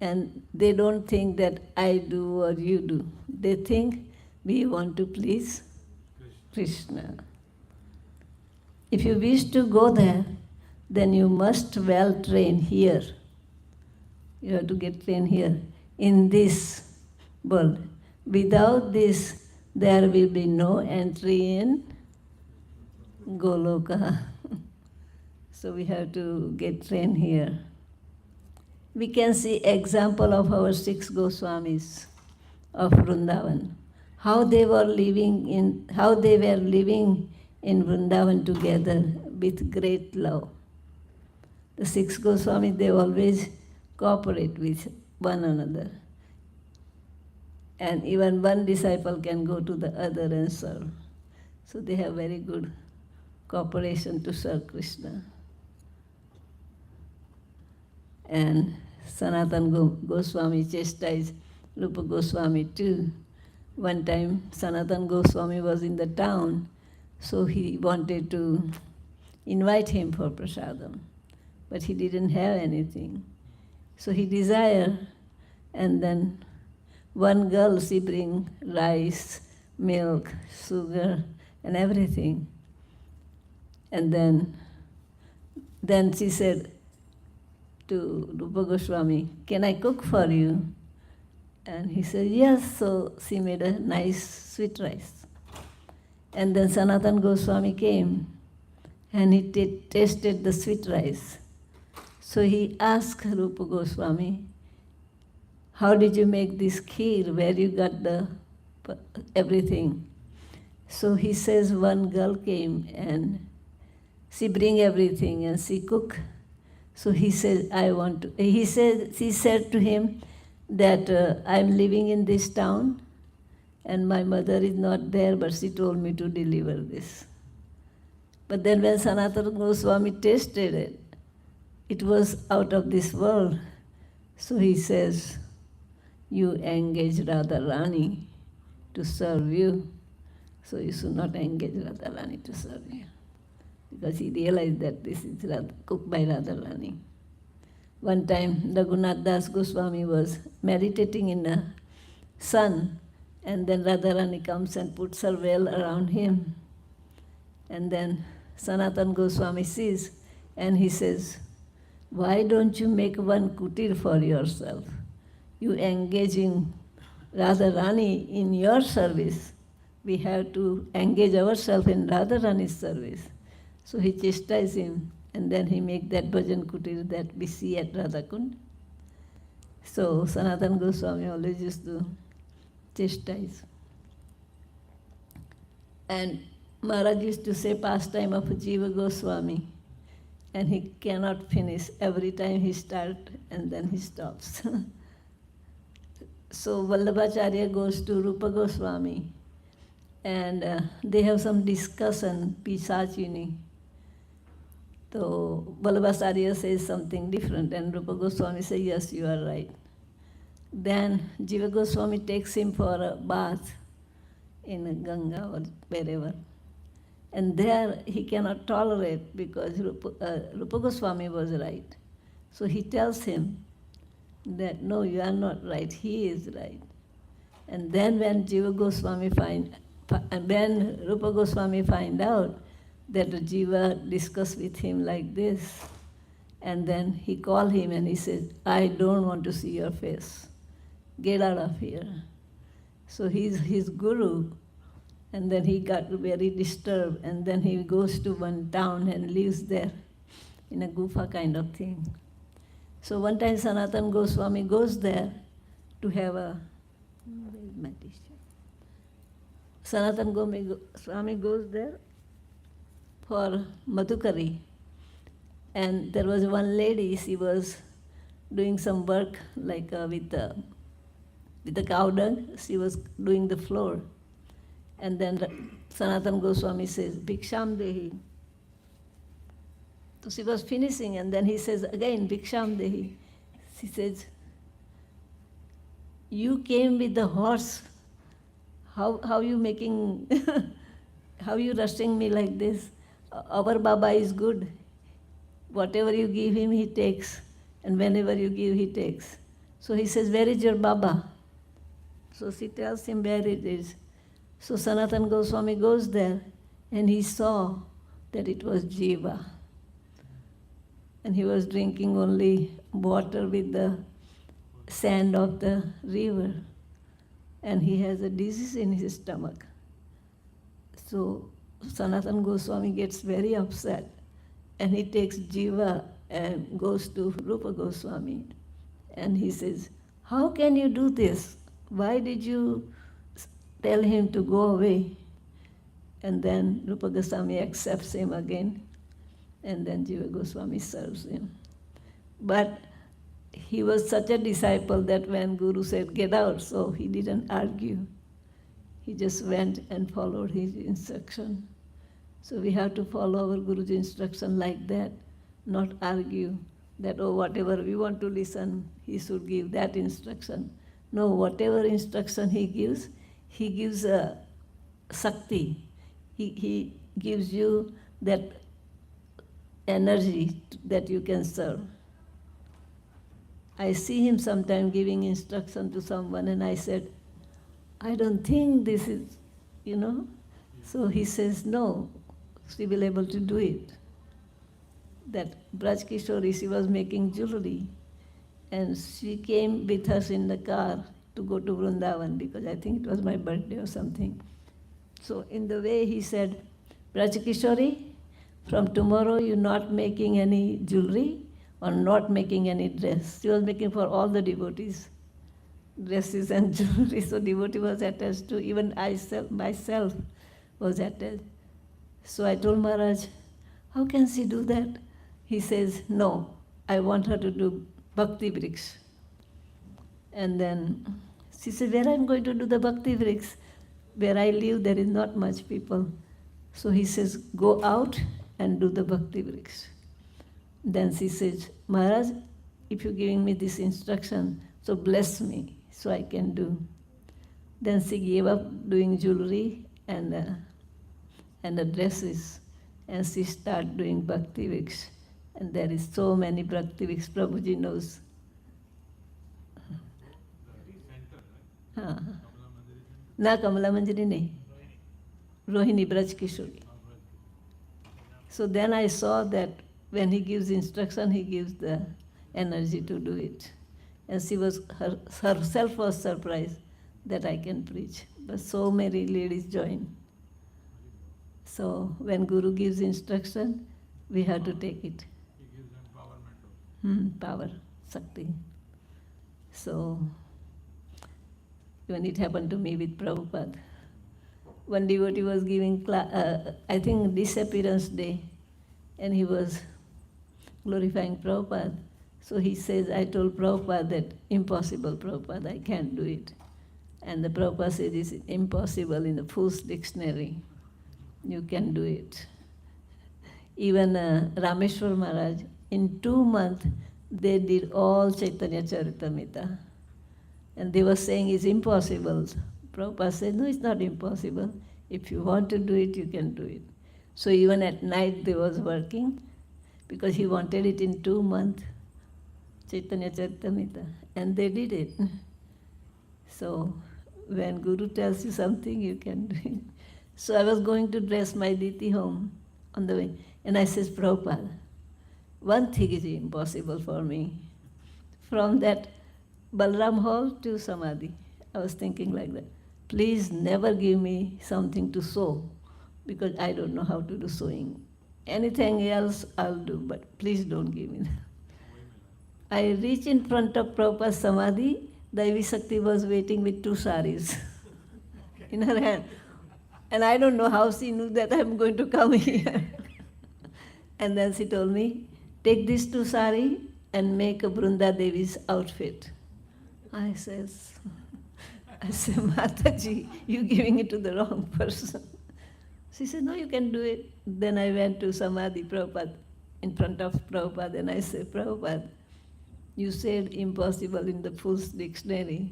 and they don't think that I do or you do. They think we want to please Krishna. If you wish to go there, then you must well train here. You have to get trained here, in this world. Without this, there will be no entry in Goloka. So we have to get trained here. We can see example of our 6 Goswamis of Vrindavan, how they were living in Vrindavan together with great love. The 6 Goswamis, they always cooperate with one another. And even one disciple can go to the other and serve. So they have very good cooperation to serve Krishna. And Sanatan Goswami chastised Rupa Goswami too. One time Sanatan Goswami was in the town, so he wanted to invite him for prasadam, but he didn't have anything. So he desired, and then one girl, she bring rice, milk, sugar, and everything. And then she said to Rupa Goswami, "Can I cook for you?" And he said, "Yes." So she made a nice sweet rice. And then Sanatan Goswami came and he tasted the sweet rice. So he asked Rupa Goswami, "How did you make this kheer? Where you got the everything?" So he says one girl came and she bring everything and she cook. So he said, she said to him that I'm living in this town and my mother is not there, but she told me to deliver this. But then when Sanatana Goswami tasted it, it was out of this world. So he says, "You engage Radharani to serve you, so you should not engage Radharani to serve you." Because he realized that this is cooked by Radharani. One time, Raghunath Das Goswami was meditating in the sun, and then Radharani comes and puts her veil around him. And then Sanatan Goswami sees, and he says, "Why don't you make one kutir for yourself? You engaging Radharani in your service. We have to engage ourselves in Radharani's service." So he chastised him, and then he made that bhajan kutir that we see at Radhakund. So Sanatan Goswami always used to chastise. And Maharaj used to say pastime of Jiva Goswami, and he cannot finish. Every time he starts and then he stops. So Vallabhacharya goes to Rupa Goswami, and they have some discussion, Pisachini. So Vallabhacharya says something different, and Rupa Goswami says, "Yes, you are right." Then Jiva Goswami takes him for a bath in Ganga or wherever. And there he cannot tolerate because Rupa Goswami was right. So he tells him that, "No, you are not right, he is right." And then when when Rupa Goswami find out that Jiva discussed with him like this, and then he called him and he said, "I don't want to see your face. Get out of here." So he's his guru. And then he got very disturbed, and then he goes to one town and lives there in a gufa kind of thing. So one time Sanatan Goswami goes there to have a meditation. Sanatan Goswami goes there for Madhukari. And there was one lady, she was doing some work like with the cow dung. She was doing the floor. And then Sanatan Goswami says, "Bhiksham Dehi." So she was finishing, and then he says again, "Bhiksham Dehi." She says, "You came with the horse. How you making, how you rushing me like this? Our Baba is good. Whatever you give him, he takes. And whenever you give, he takes." So he says, "Where is your Baba?" So she tells him where it is. So Sanatan Goswami goes there, and he saw that it was Jiva. And he was drinking only water with the sand of the river. And he has a disease in his stomach. So Sanatana Goswami gets very upset and he takes Jiva and goes to Rupa Goswami and he says, how can you do this? Why did you tell him to go away? And then Rupa Goswami accepts him again and then Jiva Goswami serves him. But he was such a disciple that when Guru said, get out, so he didn't argue. He just went and followed his instruction. So we have to follow our Guru's instruction like that, not argue that, oh, whatever we want to listen, he should give that instruction. No, whatever instruction he gives a Sakti. He gives you that energy that you can serve. I see him sometime giving instruction to someone and I said, I don't think this is, So he says, no, she will be able to do it. That Braj Kishori, she was making jewelry and she came with us in the car to go to Vrindavan because I think it was my birthday or something. So in the way he said, Braj Kishori, from tomorrow you're not making any jewelry or not making any dress. She was making for all the devotees, dresses and jewelry. So devotee was attached to, even myself was attached. So I told Maharaj, how can she do that? He says, no, I want her to do Bhakti Vriks. And then she said, where I'm going to do the Bhakti Vriks? Where I live, there is not much people. So he says, go out and do the Bhakti Vriks. Then she says, Maharaj, if you're giving me this instruction, so bless me so I can do. Then she gave up doing jewelry and the dresses, and she started doing Bhakti Vriks. And there is so many Bhakti Vriks, Prabhuji knows. Na Kamala Manjari nahi. Rohini Braj Kishori. So then I saw that when he gives instruction, he gives the energy to do it. And she was herself was surprised that I can preach. But so many ladies join. So when Guru gives instruction, we have to take it. He gives empowerment. Power, Sakti. So when it happened to me with Prabhupada, one devotee was giving, I think, disappearance day, and he was glorifying Prabhupada. So he says, I told Prabhupada that, impossible, Prabhupada, I can't do it. And the Prabhupada says, it's impossible in the Fool's Dictionary. You can do it. Even Rameshwar Maharaj, in 2 months, they did all Chaitanya Charitamrita. And they were saying it's impossible. Prabhupada said, no, it's not impossible. If you want to do it, you can do it. So even at night they was working because he wanted it in 2 months, Chaitanya Charitamrita. And they did it. So when Guru tells you something, you can do it. So I was going to dress my Diti home on the way. And I says, Prabhupada, one thing is impossible for me. From that Balram Hall to Samadhi, I was thinking like that. Please never give me something to sew because I don't know how to do sewing. Anything else I'll do, but please don't give me that. I reached in front of Prabhupada's Samadhi. Devi Shakti was waiting with 2 saris in her hand. And I don't know how she knew that I'm going to come here. And then she told me, take these 2 sari and make a Brunda Devi's outfit. I said, Mataji, you're giving it to the wrong person. She said, no, you can do it. Then I went to Samadhi Prabhupada, in front of Prabhupada, and I said, Prabhupada, you said impossible in the Fool's Dictionary.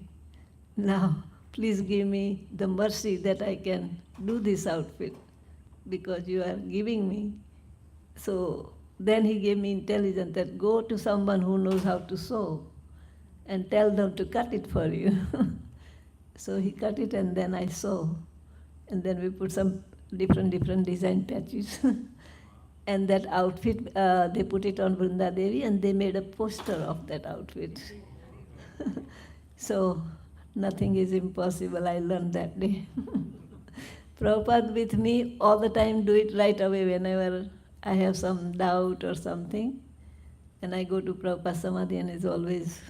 Now, please give me the mercy that I can do this outfit because you are giving me. So then he gave me intelligence that go to someone who knows how to sew and tell them to cut it for you. So he cut it and then I sew. And then we put some different design patches. And that outfit, they put it on Vrunda Devi and they made a poster of that outfit. So nothing is impossible, I learned that day. Prabhupada with me all the time do it right away whenever I have some doubt or something. And I go to Prabhupada Samadhi and it's always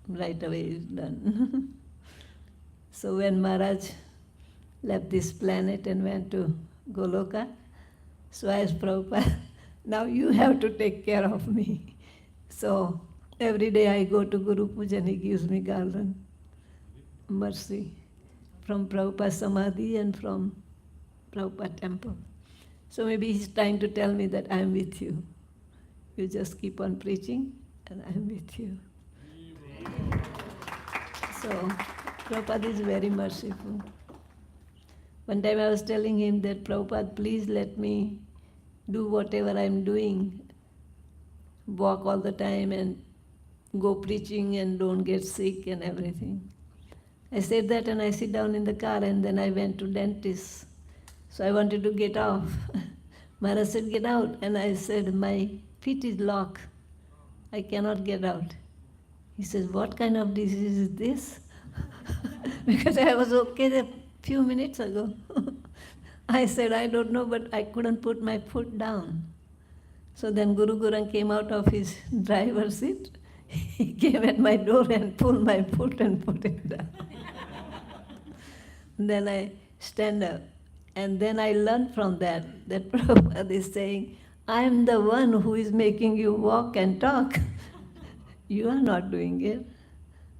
right away is done. So when Maharaj left this planet and went to Goloka, so I asked Prabhupada, now you have to take care of me. So every day I go to Guru Puja and he gives me garland, mercy, from Prabhupada Samadhi and from Prabhupada temple. So maybe he's trying to tell me that I am with you. You just keep on preaching and I am with you. So Prabhupada is very merciful. One time I was telling him that, Prabhupada, please let me do whatever I'm doing, walk all the time and go preaching and don't get sick and everything. I said that and I sit down in the car and then I went to dentist. So I wanted to get off. Maharaj said, get out. And I said, my feet is locked. I cannot get out. He says, what kind of disease is this? Because I was okay a few minutes ago. I said, I don't know, but I couldn't put my foot down. So then Guru Gurang came out of his driver's seat. He came at my door and pulled my foot and put it down. Then I stand up. And then I learned from that Prabhupada is saying, I am the one who is making you walk and talk. You are not doing it.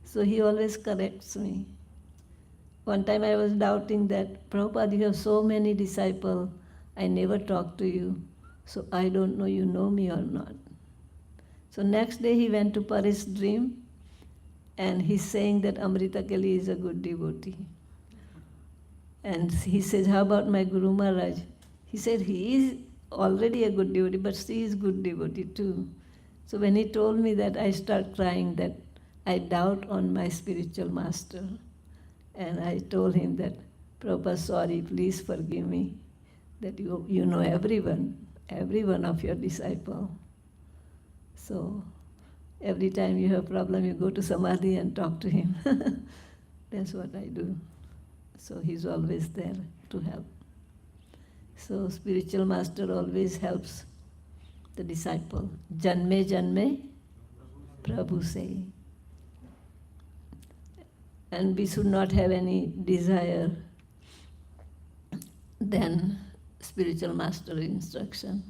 So he always corrects me. One time I was doubting that, Prabhupada, you have so many disciples, I never talk to you, so I don't know you know me or not. So next day he went to Paris dream and he's saying that Amrita Kali is a good devotee. And he says, how about my Guru Maharaj? He said, he is already a good devotee, but she is good devotee too. So when he told me that, I start crying that I doubt on my spiritual master. And I told him that, Prabhupada, sorry, please forgive me, that you know every one of your disciple. So every time you have problem, you go to Samadhi and talk to him. That's what I do. So he's always there to help. So spiritual master always helps the disciple. Janme janme Prabhu say. And we should not have any desire than spiritual master instruction.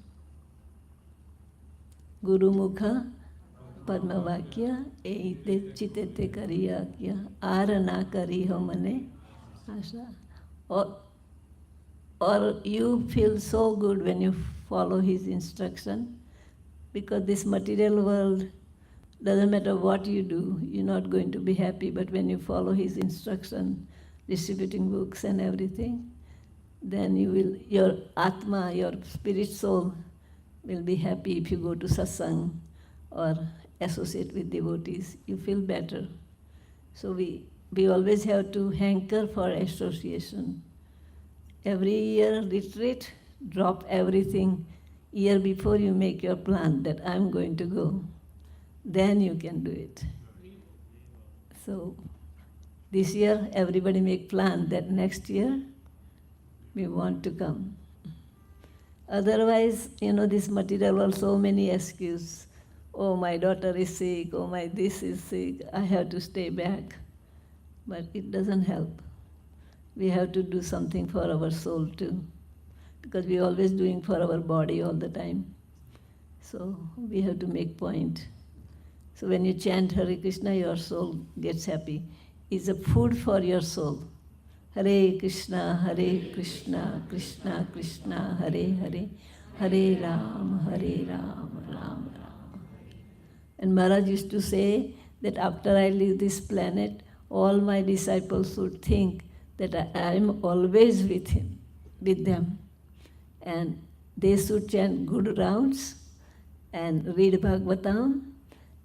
Guru Mukha Padma Vakya Eite Chitete Kariya Kya Arana Kariho Mane Asha. Or you feel so good when you follow his instruction, because this material world, doesn't matter what you do, you're not going to be happy. But when you follow his instruction, distributing books and everything, then you will, your Atma, your spirit soul, will be happy if you go to satsang or associate with devotees. You feel better. So we always have to hanker for association. Every year retreat, drop everything. Year before you make your plan that I'm going to go. Then you can do it. So this year, everybody make plan that next year we want to come. Otherwise, this material world, so many excuses. Oh, my daughter is sick. Oh, my this is sick. I have to stay back. But it doesn't help. We have to do something for our soul too, because we're always doing for our body all the time. So we have to make point. So when you chant Hare Krishna, your soul gets happy. It's a food for your soul. Hare Krishna, Krishna Krishna, Hare Hare, Hare Ram, Ram Ram. And Maharaj used to say that after I leave this planet, all my disciples should think that I am always with them. And they should chant good rounds and read Bhagavatam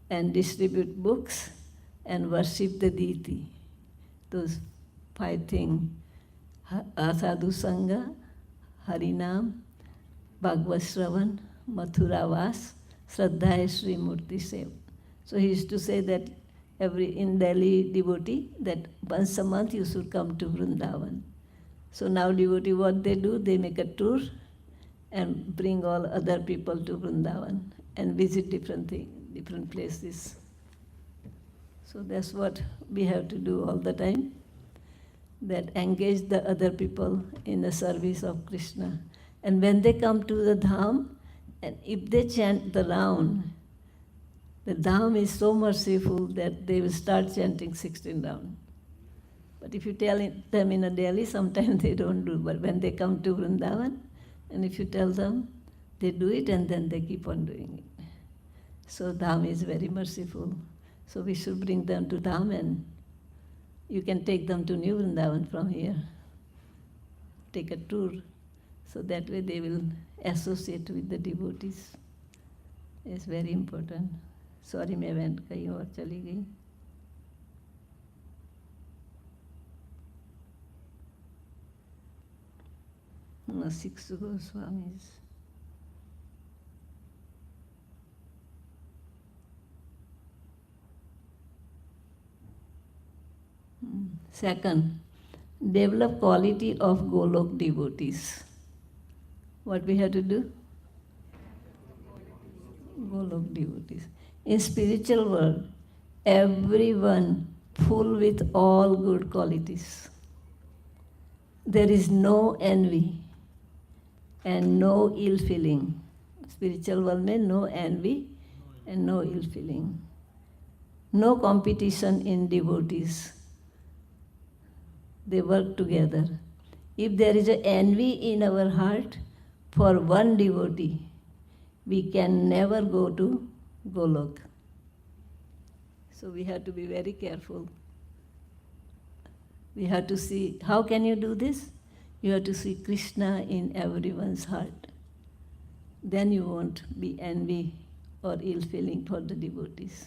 and distribute books and worship the deity. Those 5 things: Sadhu Sangha, Harinam, Bhagavad Shravan, Mathura Vas, Shraddha Sri Murti Seva. So he used to say that in Delhi devotee, that once a month you should come to Vrindavan. So now devotee, what they do, they make a tour and bring all other people to Vrindavan and visit different places. So that's what we have to do all the time, that engage the other people in the service of Krishna. And when they come to the Dham, and if they chant the round, the Dham is so merciful that they will start chanting 16 rounds. But if you tell them in a Delhi, sometimes they don't do. But when they come to Vrindavan, and if you tell them, they do it and then they keep on doing it. So Dham is very merciful. So we should bring them to Dham, and you can take them to New Vrindavan from here. Take a tour. So that way they will associate with the devotees. It's very important. Sorry, मैं van कहीं और चली गई. Six Goswamis. Second, develop quality of Golok devotees. What we have to do? Golok devotees. In spiritual world, everyone full with all good qualities. There is no envy and no ill feeling. Spiritual world means no envy and no ill feeling. No competition in devotees. They work together. If there is an envy in our heart for one devotee, we can never go to Golok. So we have to be very careful. We have to see, how can you do this? You have to see Krishna in everyone's heart. Then you won't be envy or ill feeling for the devotees.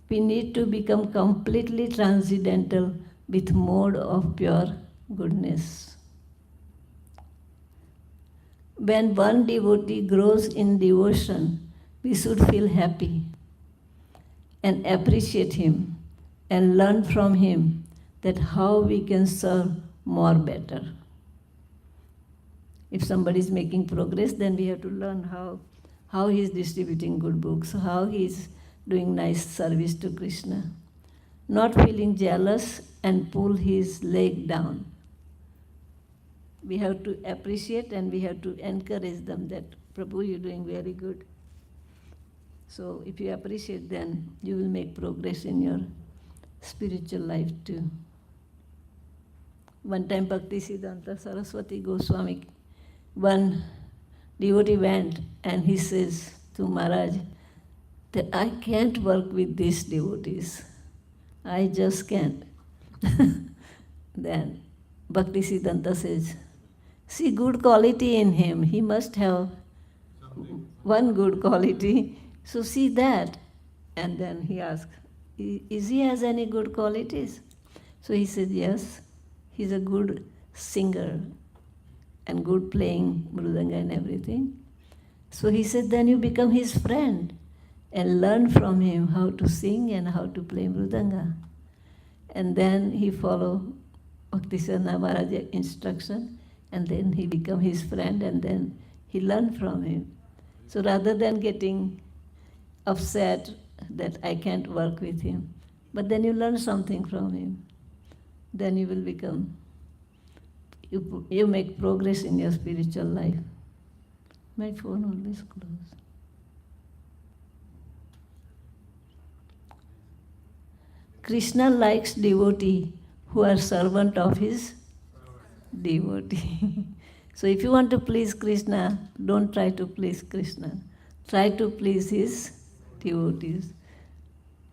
We need to become completely transcendental with mode of pure goodness. When one devotee grows in devotion, we should feel happy and appreciate him and learn from him that how we can serve more better. If somebody is making progress, then we have to learn how he is distributing good books, how he is doing nice service to Krishna. Not feeling jealous and pull his leg down. We have to appreciate and we have to encourage them that, Prabhu, you're doing very good. So if you appreciate, then you will make progress in your spiritual life too. One time Bhakti Siddhanta Saraswati Goswami, one devotee went and he says to Maharaj that I can't work with these devotees. I just can't. Then Bhakti Siddhanta says, see good quality in him. He must have one good quality. So see that. And then he asked, is he has any good qualities? So he said, yes, he's a good singer and good playing mridanga and everything. So he said, then you become his friend and learn from him how to sing and how to play mridanga. And then he followed Bhaktisiddhanta Maharaj's instruction, and then he became his friend, and then he learned from him. So rather than getting upset that I can't work with him, but then you learn something from him, then you will become, you make progress in your spiritual life. My phone always closed. Krishna likes devotee who are servant of his devotee. So if you want to please Krishna, don't try to please Krishna. Try to please his devotees.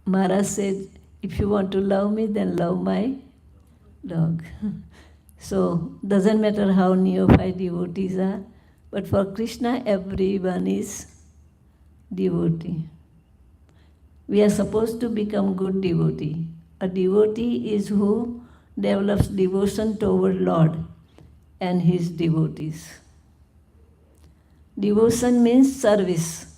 Maharaj said, if you want to love me, then love my dog. So doesn't matter how neophyte devotees are, but for Krishna, everyone is devotee. We are supposed to become good devotee. A devotee is who develops devotion toward Lord and his devotees. Devotion means service.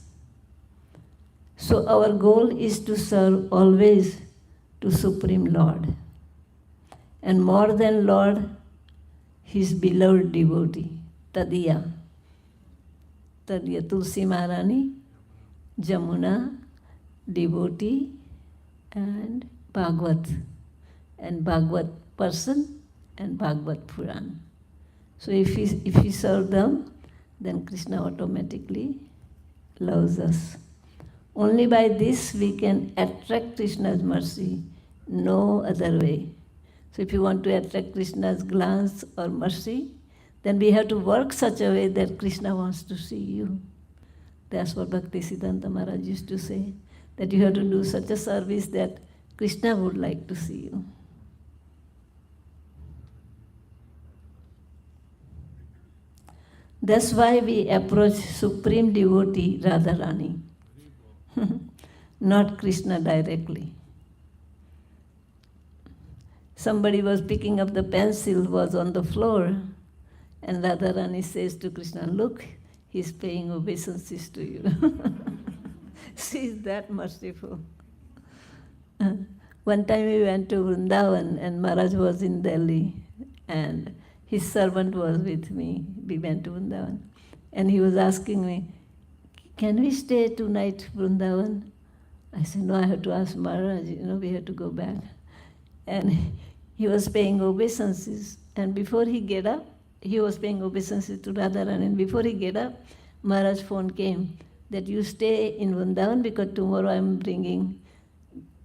So our goal is to serve always to Supreme Lord. And more than Lord, His beloved devotee, Tadiya. Tadiya, Tulsi Maharani, Jamuna, devotee, and Bhagavad. And Bhagavad person and Bhagavad Puran. So if we serve them, then Krishna automatically loves us. Only by this we can attract Krishna's mercy, no other way. So if you want to attract Krishna's glance or mercy, then we have to work such a way that Krishna wants to see you. That's what Bhakti Siddhanta Maharaj used to say, that you have to do such a service that Krishna would like to see you. That's why we approach Supreme Devotee Radharani, not Krishna directly. Somebody was picking up the pencil, was on the floor, and Radharani says to Krishna, look, he's paying obeisances to you. She is that merciful. One time we went to Vrindavan and Maharaj was in Delhi and his servant was with me. We went to Vrindavan. And he was asking me, can we stay tonight, Vrindavan? I said, no, I have to ask Maharaj, we have to go back. And he was paying obeisances. And before he get up, he was paying obeisances to Radharani. And before he get up, Maharaj's phone came that you stay in Vrindavan because tomorrow I'm bringing,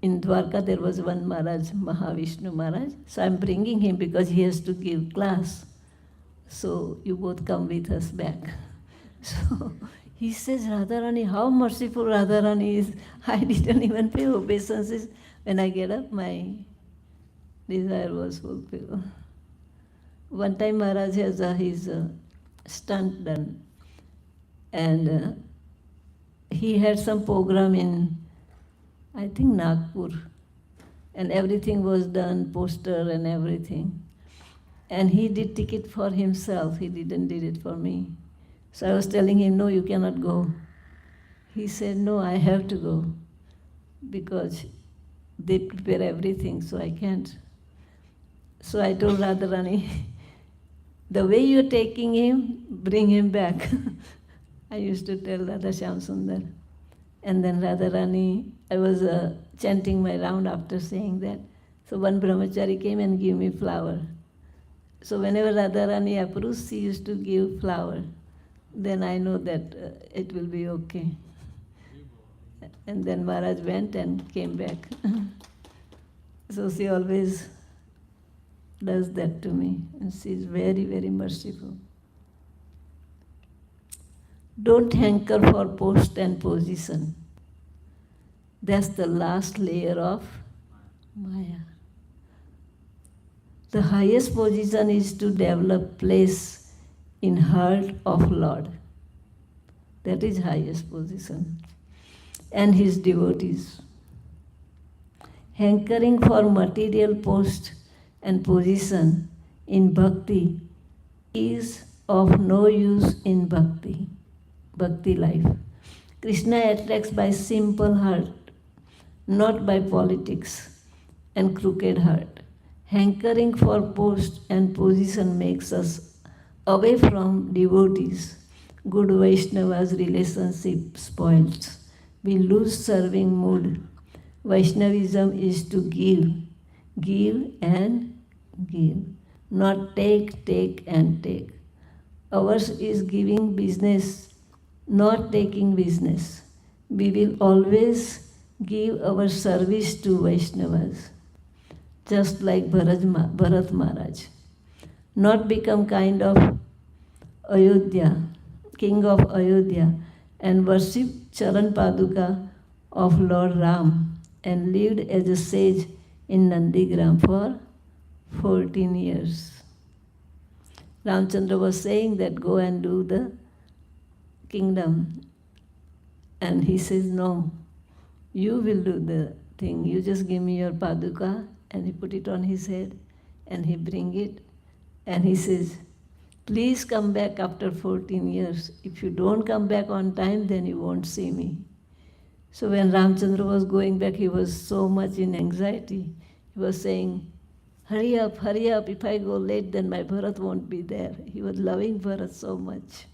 in Dwarka there was one Maharaj, Mahavishnu Maharaj. So I'm bringing him because he has to give class. So you both come with us back. So he says, Radharani, how merciful Radharani is. I didn't even pay obeisances. When I get up, my desire was fulfilled. One time Maharaj has his stunt done. And he had some program in, I think, Nagpur. And everything was done, poster and everything. And he did ticket for himself. He didn't did it for me. So I was telling him, no, you cannot go. He said, no, I have to go because they prepare everything, so I can't. So I told Radharani, the way you're taking him, bring him back. I used to tell Radha Shyam Sundar. And then Radharani, I was chanting my round after saying that. So one brahmachari came and gave me flower. So whenever Radharani approves, she used to give flower. Then I know that it will be okay. And then Maharaj went and came back. So she always does that to me. And she is very, very merciful. Don't hanker for post and position. That's the last layer of Maya. The highest position is to develop place in heart of Lord. That is highest position. And his devotees. Hankering for material post and position in bhakti is of no use in bhakti life. Krishna attracts by simple heart, not by politics and crooked heart. Hankering for post and position makes us away from devotees. Good Vaishnava's relationship spoils. We lose serving mood. Vaishnavism is to give and give, not take and take. Ours is giving business, not taking business. We will always give our service to Vaishnavas, just like Bharat Maharaj. Not become kind of Ayodhya, king of Ayodhya, and worship Charan Paduka of Lord Ram, and lived as a sage in Nandigram for 14 years. Ramchandra was saying that go and do the kingdom. And he says, no, you will do the thing. You just give me your paduka. And he put it on his head and he bring it. And he says, please come back after 14 years. If you don't come back on time, then you won't see me. So when Ramchandra was going back, he was so much in anxiety. He was saying, hurry up, if I go late, then my Bharat won't be there. He was loving Bharat so much.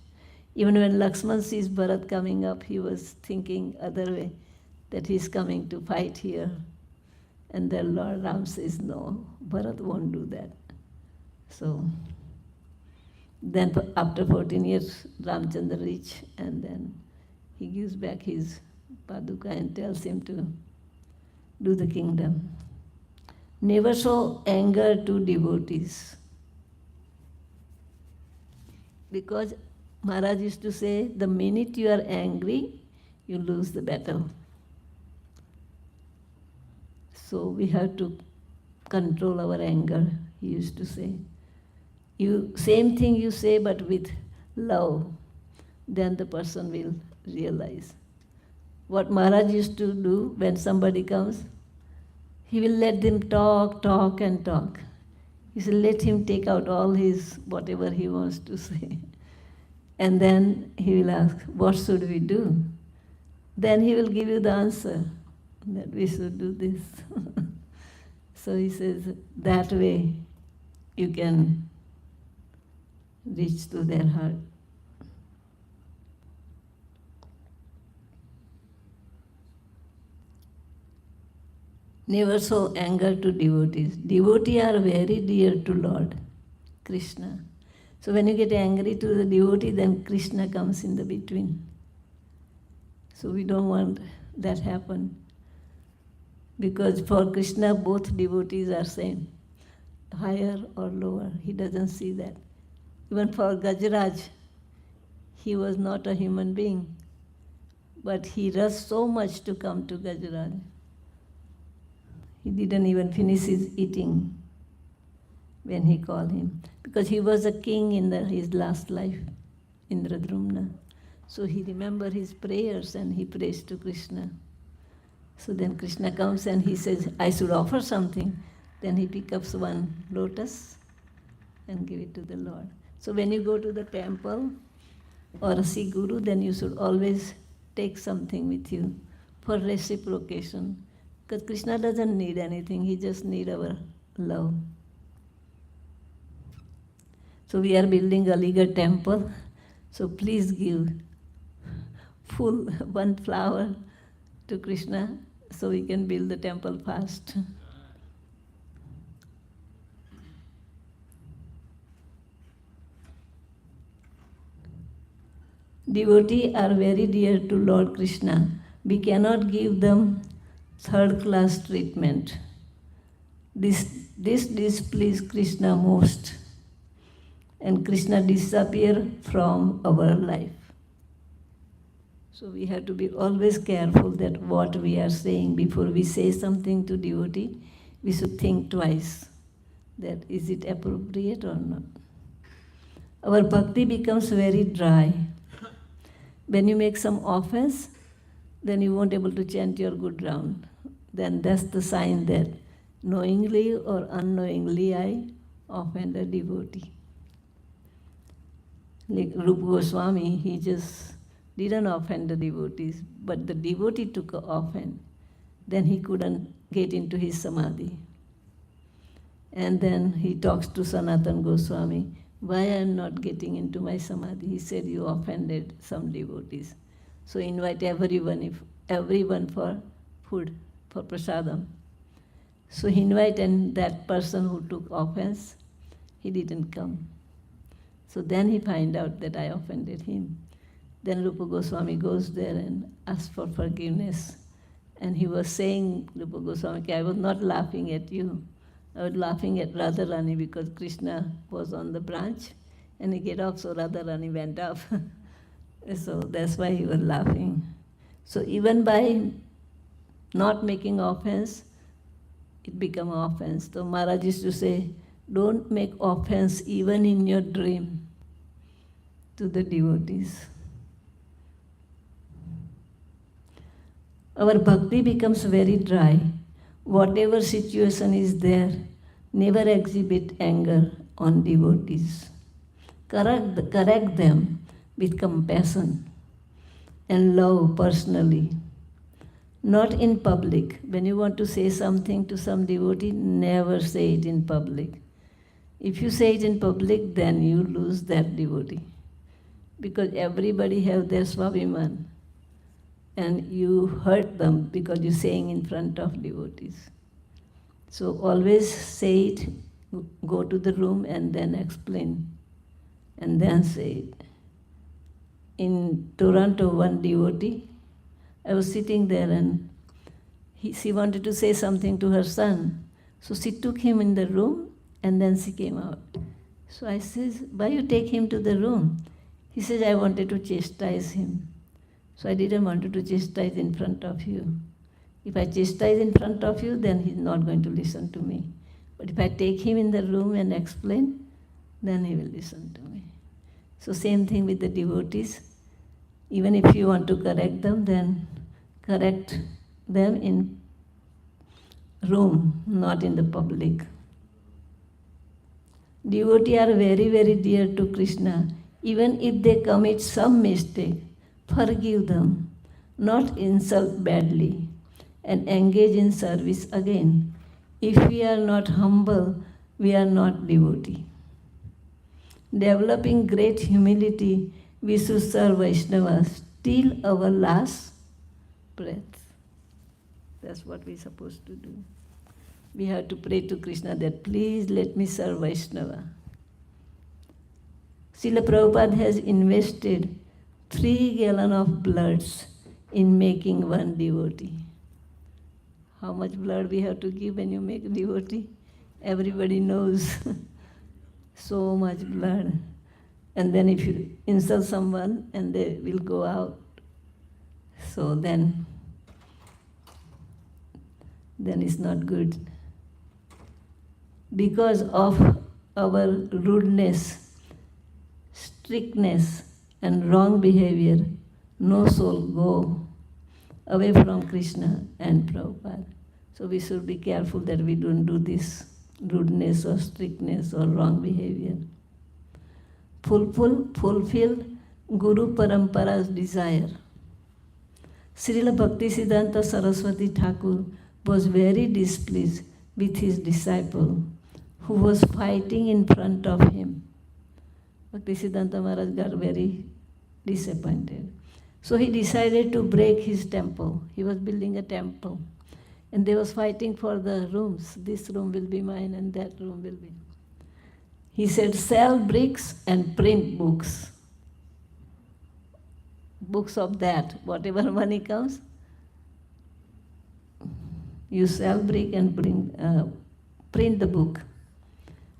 Even when Lakshman sees Bharat coming up, he was thinking other way, that he's coming to fight here. And then Lord Ram says, no, Bharat won't do that. So then after 14 years, Ramchandra reached, and then he gives back his paduka and tells him to do the kingdom. Never show anger to devotees. Because Maharaj used to say, the minute you are angry, you lose the battle. So we have to control our anger, he used to say. Same thing you say, but with love, then the person will realize. What Maharaj used to do when somebody comes, he will let them talk. He said, let him take out all his whatever he wants to say. And then he will ask, what should we do? Then he will give you the answer, that we should do this. So he says, that way you can reach to their heart. Never show anger to devotees. Devotees are very dear to Lord Krishna. So when you get angry to the devotee, then Krishna comes in the between. So we don't want that happen. Because for Krishna, both devotees are same, higher or lower. He doesn't see that. Even for Gajaraj, he was not a human being, but he rushed so much to come to Gajaraj. He didn't even finish his eating when he called him, because he was a king in his last life, Indradrumna. So he remembered his prayers and he prays to Krishna. So then Krishna comes and he says, I should offer something. Then he picks up one lotus and give it to the Lord. So when you go to the temple or see Guru, then you should always take something with you for reciprocation. Because Krishna doesn't need anything, he just needs our love. So we are building Aligarh temple. So please give full one flower to Krishna so we can build the temple fast. Devotees are very dear to Lord Krishna. We cannot give them third-class treatment. This displeases Krishna most, and Krishna disappears from our life. So we have to be always careful that what we are saying, before we say something to devotee, we should think twice, that is it appropriate or not. Our bhakti becomes very dry. When you make some offense, then you won't be able to chant your good round. Then that's the sign that knowingly or unknowingly I offend a devotee. Like Rupa Goswami, he just didn't offend the devotees, but the devotee took an offense. Then he couldn't get into his samadhi. And then he talks to Sanatana Goswami, why I am not getting into my samadhi? He said, you offended some devotees. So invite everyone for food, for prasadam. So he invited that person who took offense, he didn't come. So then he find out that I offended him. Then Rupa Goswami goes there and asks for forgiveness. And he was saying, Rupa Goswami, I was not laughing at you. I was laughing at Radharani because Krishna was on the branch and he get off, so Radharani went up. So that's why he was laughing. So even by not making offense, it become offense. So Maharaj used to say, don't make offense even in your dream to the devotees. Our bhakti becomes very dry. Whatever situation is there, never exhibit anger on devotees. Correct them with compassion and love personally. Not in public. When you want to say something to some devotee, never say it in public. If you say it in public, then you lose that devotee. Because everybody have their Swabhiman. And you hurt them because you're saying in front of devotees. So always say it, go to the room and then explain. And then say it. In Toronto, one devotee, I was sitting there and she wanted to say something to her son. So she took him in the room and then she came out. So I said, why you take him to the room? He says, I wanted to chastise him. So I didn't want to chastise in front of you. If I chastise in front of you, then he's not going to listen to me. But if I take him in the room and explain, then he will listen to me. So same thing with the devotees. Even if you want to correct them, then correct them in room, not in the public. Devotees are very, very dear to Krishna. Even if they commit some mistake, forgive them, not insult badly, and engage in service again. If we are not humble, we are not devotee. Developing great humility, we should serve Vaishnavas till our last breath. That's what we're supposed to do. We have to pray to Krishna that please let me serve Vaishnava. Srila Prabhupada has invested 3 gallons of blood in making one devotee. How much blood we have to give when you make a devotee? Everybody knows. So much blood. And then if you insult someone and they will go out, so then it's not good. Because of our rudeness, strictness, and wrong behavior, no soul go away from Krishna and Prabhupada. So we should be careful that we don't do this rudeness or strictness or wrong behavior. Fulfill Guru Parampara's desire. Srila Bhaktisiddhanta Saraswati Thakur was very displeased with his disciple who was fighting in front of him. Bhaktisiddhanta Maharaj got very disappointed. So he decided to break his temple. He was building a temple. And they was fighting for the rooms. This room will be mine and that room will be. He said, sell bricks and print books. Books of that. Whatever money comes, you sell brick and print the book.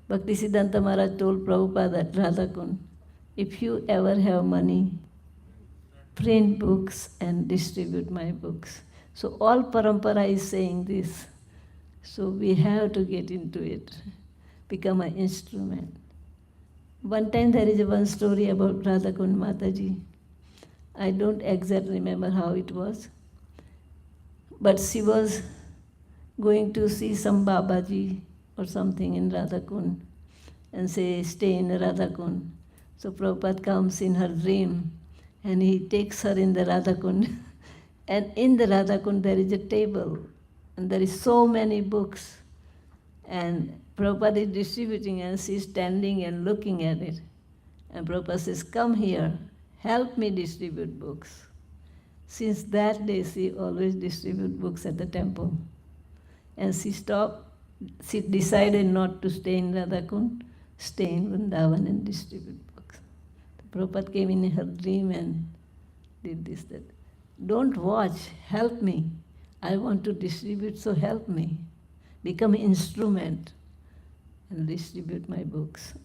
Bhaktisiddhanta Maharaj told Prabhupada at Radhakund, if you ever have money, print books and distribute my books. So all parampara is saying this. So we have to get into it, become an instrument. One time there is one story about Radhakund Mataji. I don't exactly remember how it was. But she was going to see some Babaji or something in Radhakund and say, stay in Radhakund. So Prabhupada comes in her dream and he takes her in the Radhakund. And in the Radhakund there is a table and there is so many books. And Prabhupada is distributing and she's standing and looking at it. And Prabhupada says, come here, help me distribute books. Since that day, she always distributes books at the temple. And she decided not to stay in Radhakund, stay in Vrindavan and distribute books. Prabhupada came in her dream and did this, that. Don't watch, help me. I want to distribute, so help me. Become an instrument and distribute my books.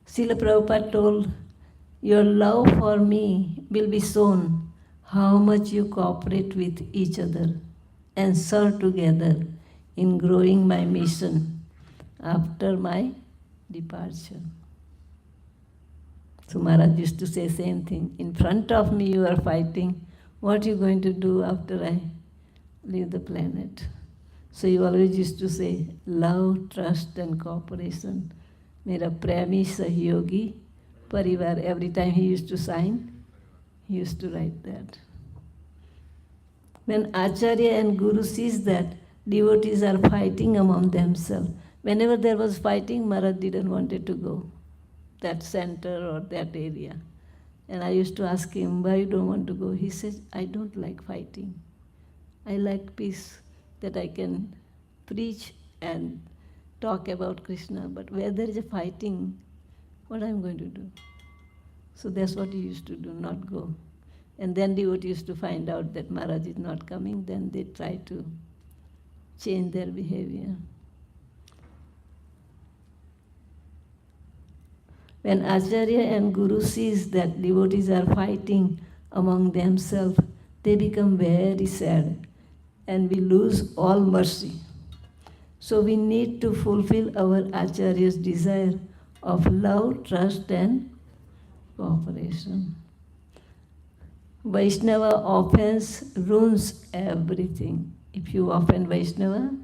Srila Prabhupada told, your love for me will be shown how much you cooperate with each other and serve together in growing my mission after my departure. So Maharaj used to say same thing. In front of me you are fighting. What are you going to do after I leave the planet? So he always used to say, love, trust and cooperation. Mera premi sahyogi parivar. Every time he used to sign, he used to write that. When Acharya and Guru sees that devotees are fighting among themselves, whenever there was fighting, Maharaj didn't want to go that center or that area. And I used to ask him, why you don't want to go? He says, I don't like fighting. I like peace, that I can preach and talk about Krishna. But where there is a fighting, what I'm going to do? So that's what he used to do, not go. And then devotees used to find out that Maharaj is not coming, then they try to change their behavior. When Acharya and Guru sees that devotees are fighting among themselves, they become very sad and we lose all mercy. So we need to fulfill our Acharya's desire of love, trust and cooperation. Vaishnava offense ruins everything. If you offend Vaishnava,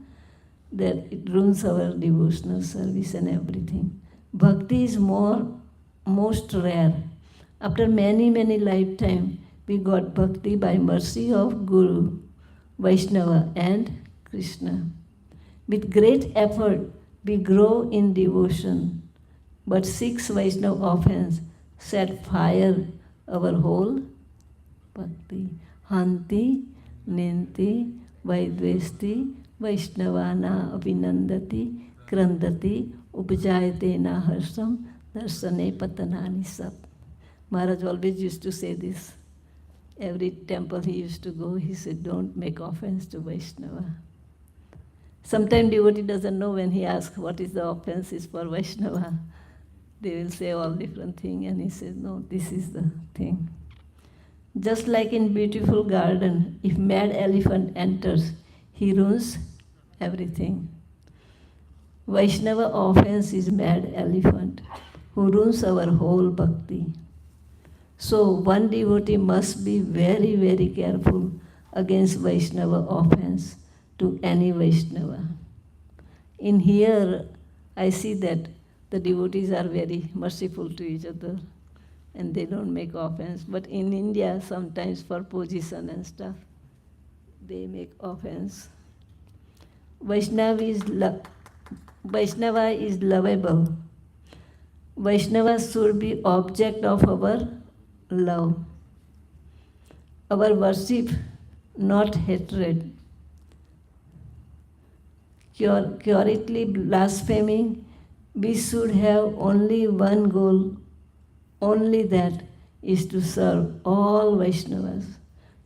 then it ruins our devotional service and everything. Bhakti is most rare. After many, many lifetimes, we got bhakti by mercy of Guru, Vaishnava and Krishna. With great effort, we grow in devotion. But 6 Vaishnava offense set fire our whole bhakti. Hanti, Ninti, Vaidvesti, Vaishnavana Abhinandati, Krandati, Upajayate Naharsam, Darsane Patanani Sap. Maharaj always used to say this. Every temple he used to go, he said, don't make offense to Vaishnava. Sometimes devotee doesn't know when he asks what is the offense is for Vaishnava. They will say all different things and he says, no, this is the thing. Just like in beautiful garden, if mad elephant enters, he ruins everything. Vaishnava offense is mad elephant who ruins our whole bhakti. So one devotee must be very, very careful against Vaishnava offense to any Vaishnava. In here, I see that the devotees are very merciful to each other and they don't make offense. But in India, sometimes for position and stuff, they make offense. Vaishnava is lovable. Vaishnava should be object of our love. Our worship, not hatred. Currently blaspheming, we should have only one goal, only that is to serve all Vaishnavas,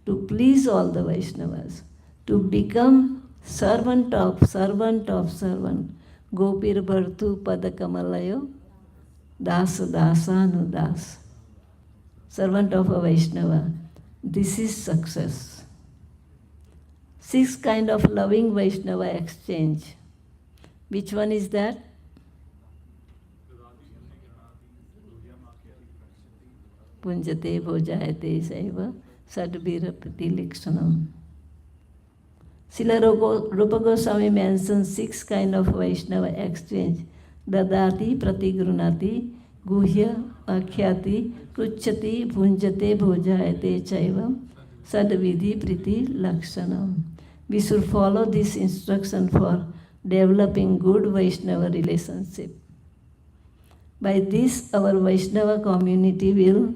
to please all the Vaishnavas, to become servant of servant. Gopir Bhartu Padakamalayo, Das Dasanu Das. Servant of a Vaishnava. This is success. 6 kind of loving Vaishnava exchange. Which one is that? Punjate bhojayate saiva sadbira pratilekshanam. Srila Rupa Goswami mentions 6 kind of Vaishnava exchange. Dadati pratigrunati guhya akhyati pruchati bhunjate bhojayate chaivam sadvidhi priti lakshanam. We should follow this instruction for developing good Vaishnava relationship. By this, our Vaishnava community will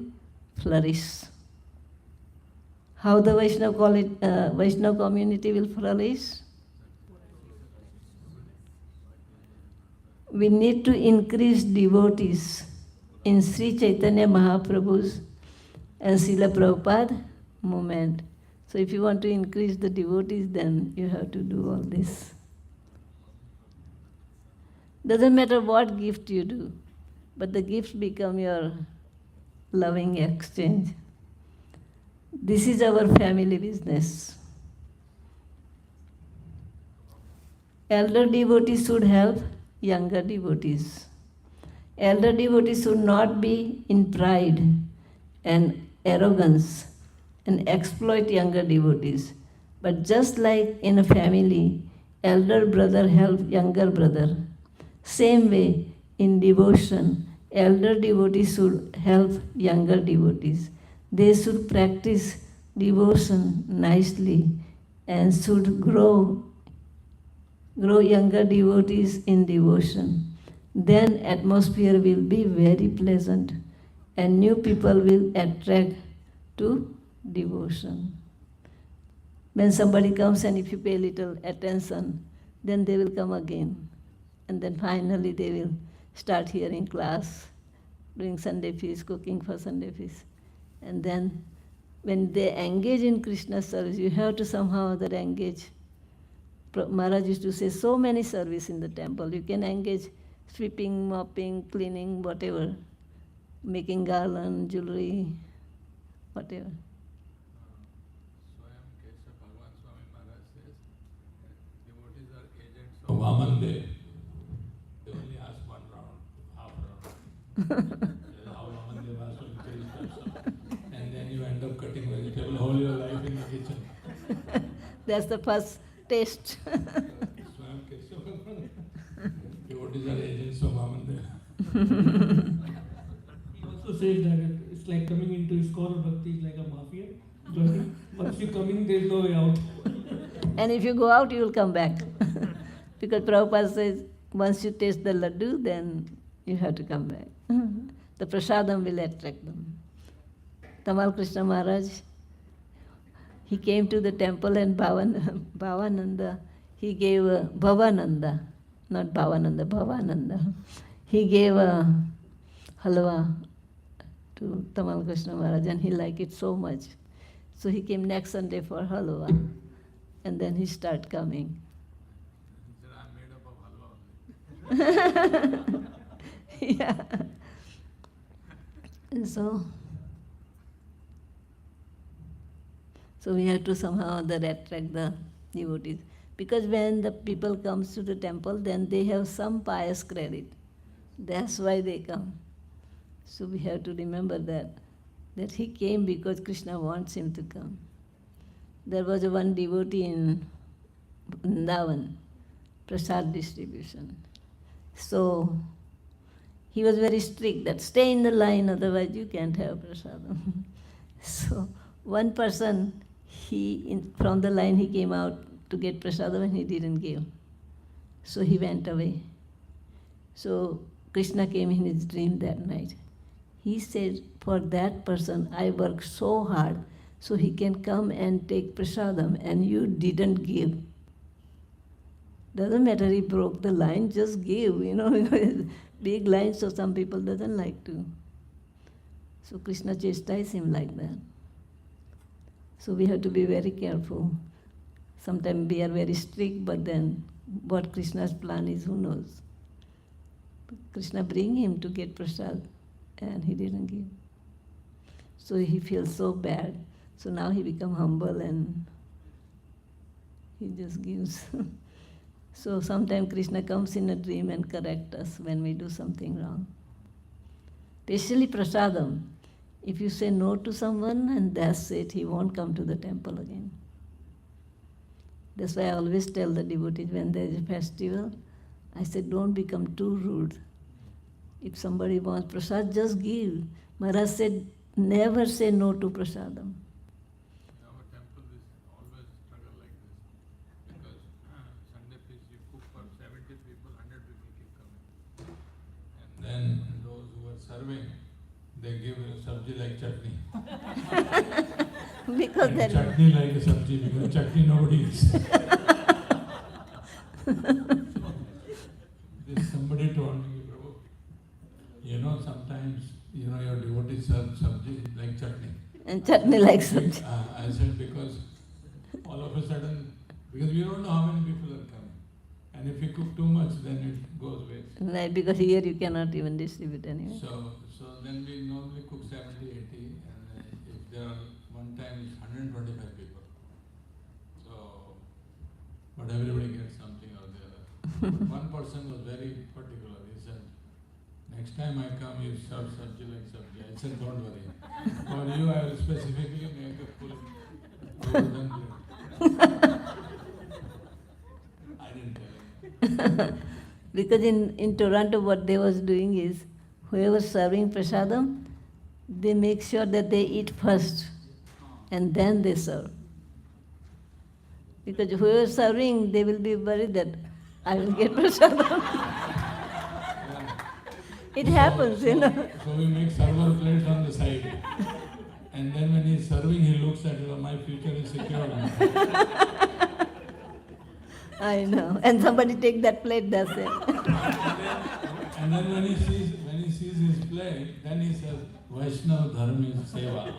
flourish. How the Vaishnava community will flourish? We need to increase devotees in Sri Chaitanya Mahaprabhu's and Srila Prabhupada movement. So if you want to increase the devotees, then you have to do all this. Doesn't matter what gift you do, but the gifts become your loving exchange. This is our family business. Elder devotees should help younger devotees. Elder devotees should not be in pride and arrogance and exploit younger devotees. But just like in a family, elder brother help younger brother. Same way, in devotion, elder devotees should help younger devotees. They should practice devotion nicely and should grow younger devotees in devotion. Then atmosphere will be very pleasant and new people will attract to devotion. When somebody comes and if you pay little attention, then they will come again. And then finally they will start hearing class, doing Sunday feast, cooking for Sunday feast. And then when they engage in Krishna service, you have to somehow other engage. Maharaj used to say so many service in the temple. You can engage sweeping, mopping, cleaning, whatever, making garland, jewelry, whatever. So Vaman Dev, they only ask one round, half round. How Vaman Dev asked to change stuff. And then you end up cutting vegetable whole your life in the kitchen. That's the first taste. Swam Keshav. Devotees are agents of Vaman Dev. He also says that it's like coming into his core bhakti is like a mafia. Once you come in, there's no way out. And if you go out, you will come back. Because Prabhupada says, once you taste the laddu, then you have to come back. The prasadam will attract them. Tamal Krishna Maharaj, he came to the temple and Bhavananda, he gave Bhavananda, not Bhavananda, Bhavananda. He gave a halwa to Tamal Krishna Maharaj and he liked it so much. So he came next Sunday for halwa and then he started coming. Yeah. And so we have to somehow attract the devotees. Because when the people comes to the temple, then they have some pious credit. That's why they come. So we have to remember that he came because Krishna wants him to come. There was one devotee in Vrindavan, prasad distribution. So he was very strict that stay in the line, otherwise you can't have prasadam. So one person, from the line he came out to get prasadam and he didn't give. So he went away. So Krishna came in his dream that night. He said, for that person I worked so hard so he can come and take prasadam and you didn't give. Doesn't matter he broke the line, just give, big line, so some people doesn't like to. So Krishna chastised him like that. So we have to be very careful. Sometimes we are very strict, but then what Krishna's plan is, who knows? Krishna bring him to get prasad, and he didn't give. So he feels so bad. So now he become humble and he just gives. So sometimes Krishna comes in a dream and corrects us when we do something wrong. Especially prasadam. If you say no to someone and that's it, he won't come to the temple again. That's why I always tell the devotees when there is a festival, I said don't become too rude. If somebody wants prasad, just give. Maharaj said never say no to prasadam. Then those who are serving, they give sabji like chutney. Because and chutney like a sabji, because chutney nobody eats. Somebody told me, Prabhu, sometimes, your devotees serve sabji like chutney. And chutney like sabji. I said because all of a sudden, because we don't know how many people are coming. And if you cook too much, then it goes waste. Right, because here you cannot even distribute anyway. So then we normally cook 70, 80, and if there are one time it's 125 people. So, but everybody gets something or the other. One person was very particular. He said, next time I come, you serve sabji like sabji. I said, don't worry. For you, I will specifically make a full golden plate. I Because in Toronto, what they was doing is, whoever serving prasadam, they make sure that they eat first, and then they serve. Because whoever serving, they will be worried that I will get prasadam. It happens, you know. So we make server plates on the side. And then when he's serving, he looks at it, my future is secure now. I know. And somebody take that plate, that's it. And then when he sees his plate, then he says, Vaishnava Dharma is seva.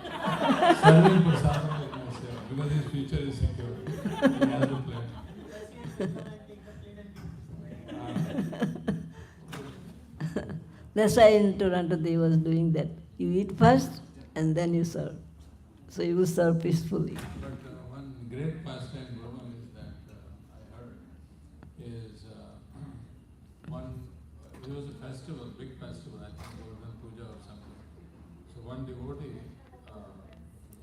Serving prasadam is my seva, because his future is secure. He has the plate. That's why in Toronto they was doing that. You eat first and then you serve. So you will serve peacefully. But one great pastime, Brahma, is that I heard is there was a festival, big festival, I think Govardhan Puja or something. So one devotee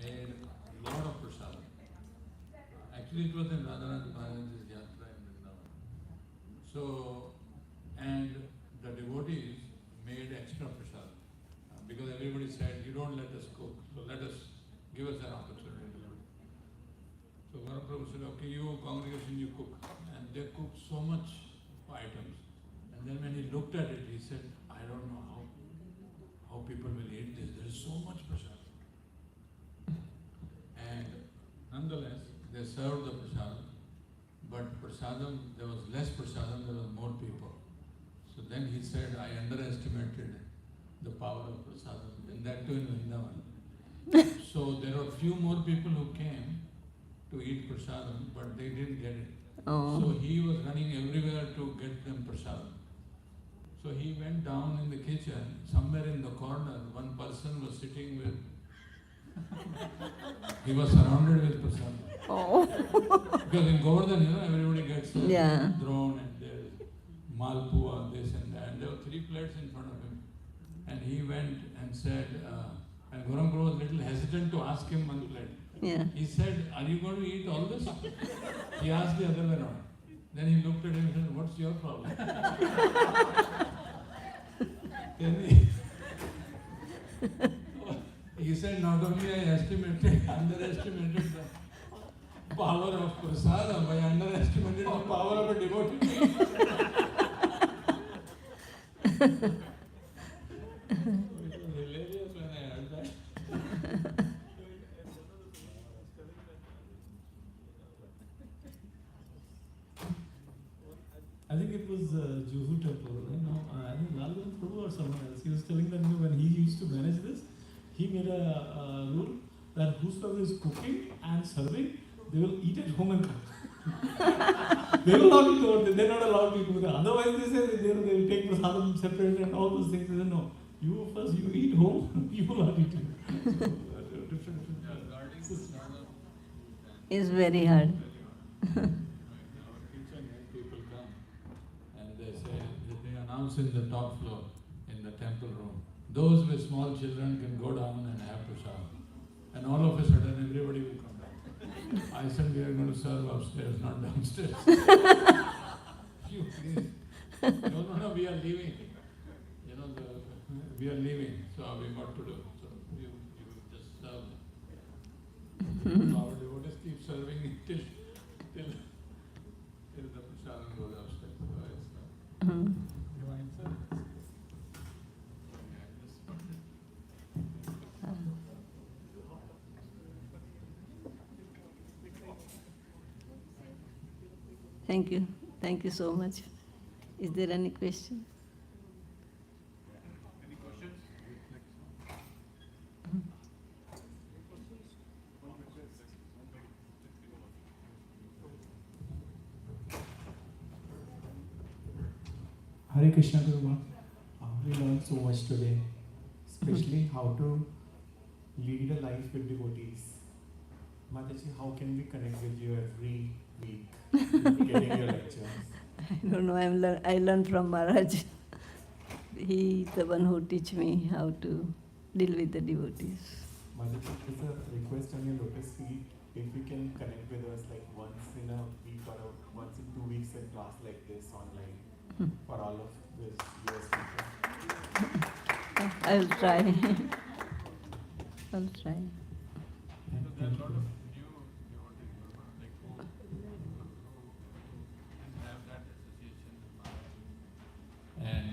made a lot of prasadam. Actually, it was in Radhanath Maharaj's yatra in Vrindavan. So, and the devotees made extra prasadam because everybody said, you don't let us cook, so give us an opportunity to do it. So Mahaprabhu said, okay, you congregation, you cook. And they cooked so much items. And then when he looked at it, he said, I don't know how people will eat this. There is so much prasadam. And nonetheless, they served the prasadam. But prasadam, there was less prasadam, there was more people. So then he said, I underestimated the power of prasadam, and that too in Vrindavan. So there were few more people who came to eat prasadam, but they didn't get it. Oh. So he was running everywhere to get them prasadam. So he went down in the kitchen, somewhere in the corner, one person was sitting with, he was surrounded with prasadam. Oh. Because in Govardhan, everybody gets Yeah. thrown and there's malpua, this and that. And there were 3 plates in front of him. And he went and said, and Goram Prabhu was a little hesitant to ask him one plate. Yeah. He said, are you going to eat all this? He asked the other way around. Then he looked at him and said, what's your problem? Then he said, not only I underestimated the power of prasadam, I underestimated the power of a devotee. It was hilarious when I heard that. I think it was Juhu temple, I think Lalguru Prabhu or someone else. He was telling that when he used to manage this, he made a rule that whosoever is cooking and serving, they will eat at home and come. They will not eat over there. They're not allowed to eat over there. Otherwise, they say they will take prasadam separate and all those things. They say, no, you first, you eat home, you will not eat it. So, different systems. It's very hard. People come and they say, they announce in the top floor, in the temple room, those with small children can go down and have prasadam. And all of a sudden, everybody will come down. I said, we are going to serve upstairs, not downstairs. You please. No, we are leaving. We are leaving, so we got to do. So you just serve. Our devotees keep serving it till the prasadam goes upstairs. So it's divine service. Thank you. Thank you so much. Is there any question? Any questions? Hare Krishna Guru. We learned so much today, especially how to lead a life with devotees. Mataji, how can we connect with you every week, getting your lectures? I don't know. I learned from Maharaj. He is the one who teach me how to deal with the devotees. Mataji, there's a request on your lotus feet. if you can connect with us like once in a week or once in 2 weeks in class like this online for all of this US people. I will try. I'll try. There are a lot of new devotees who have that association with Maharaj. And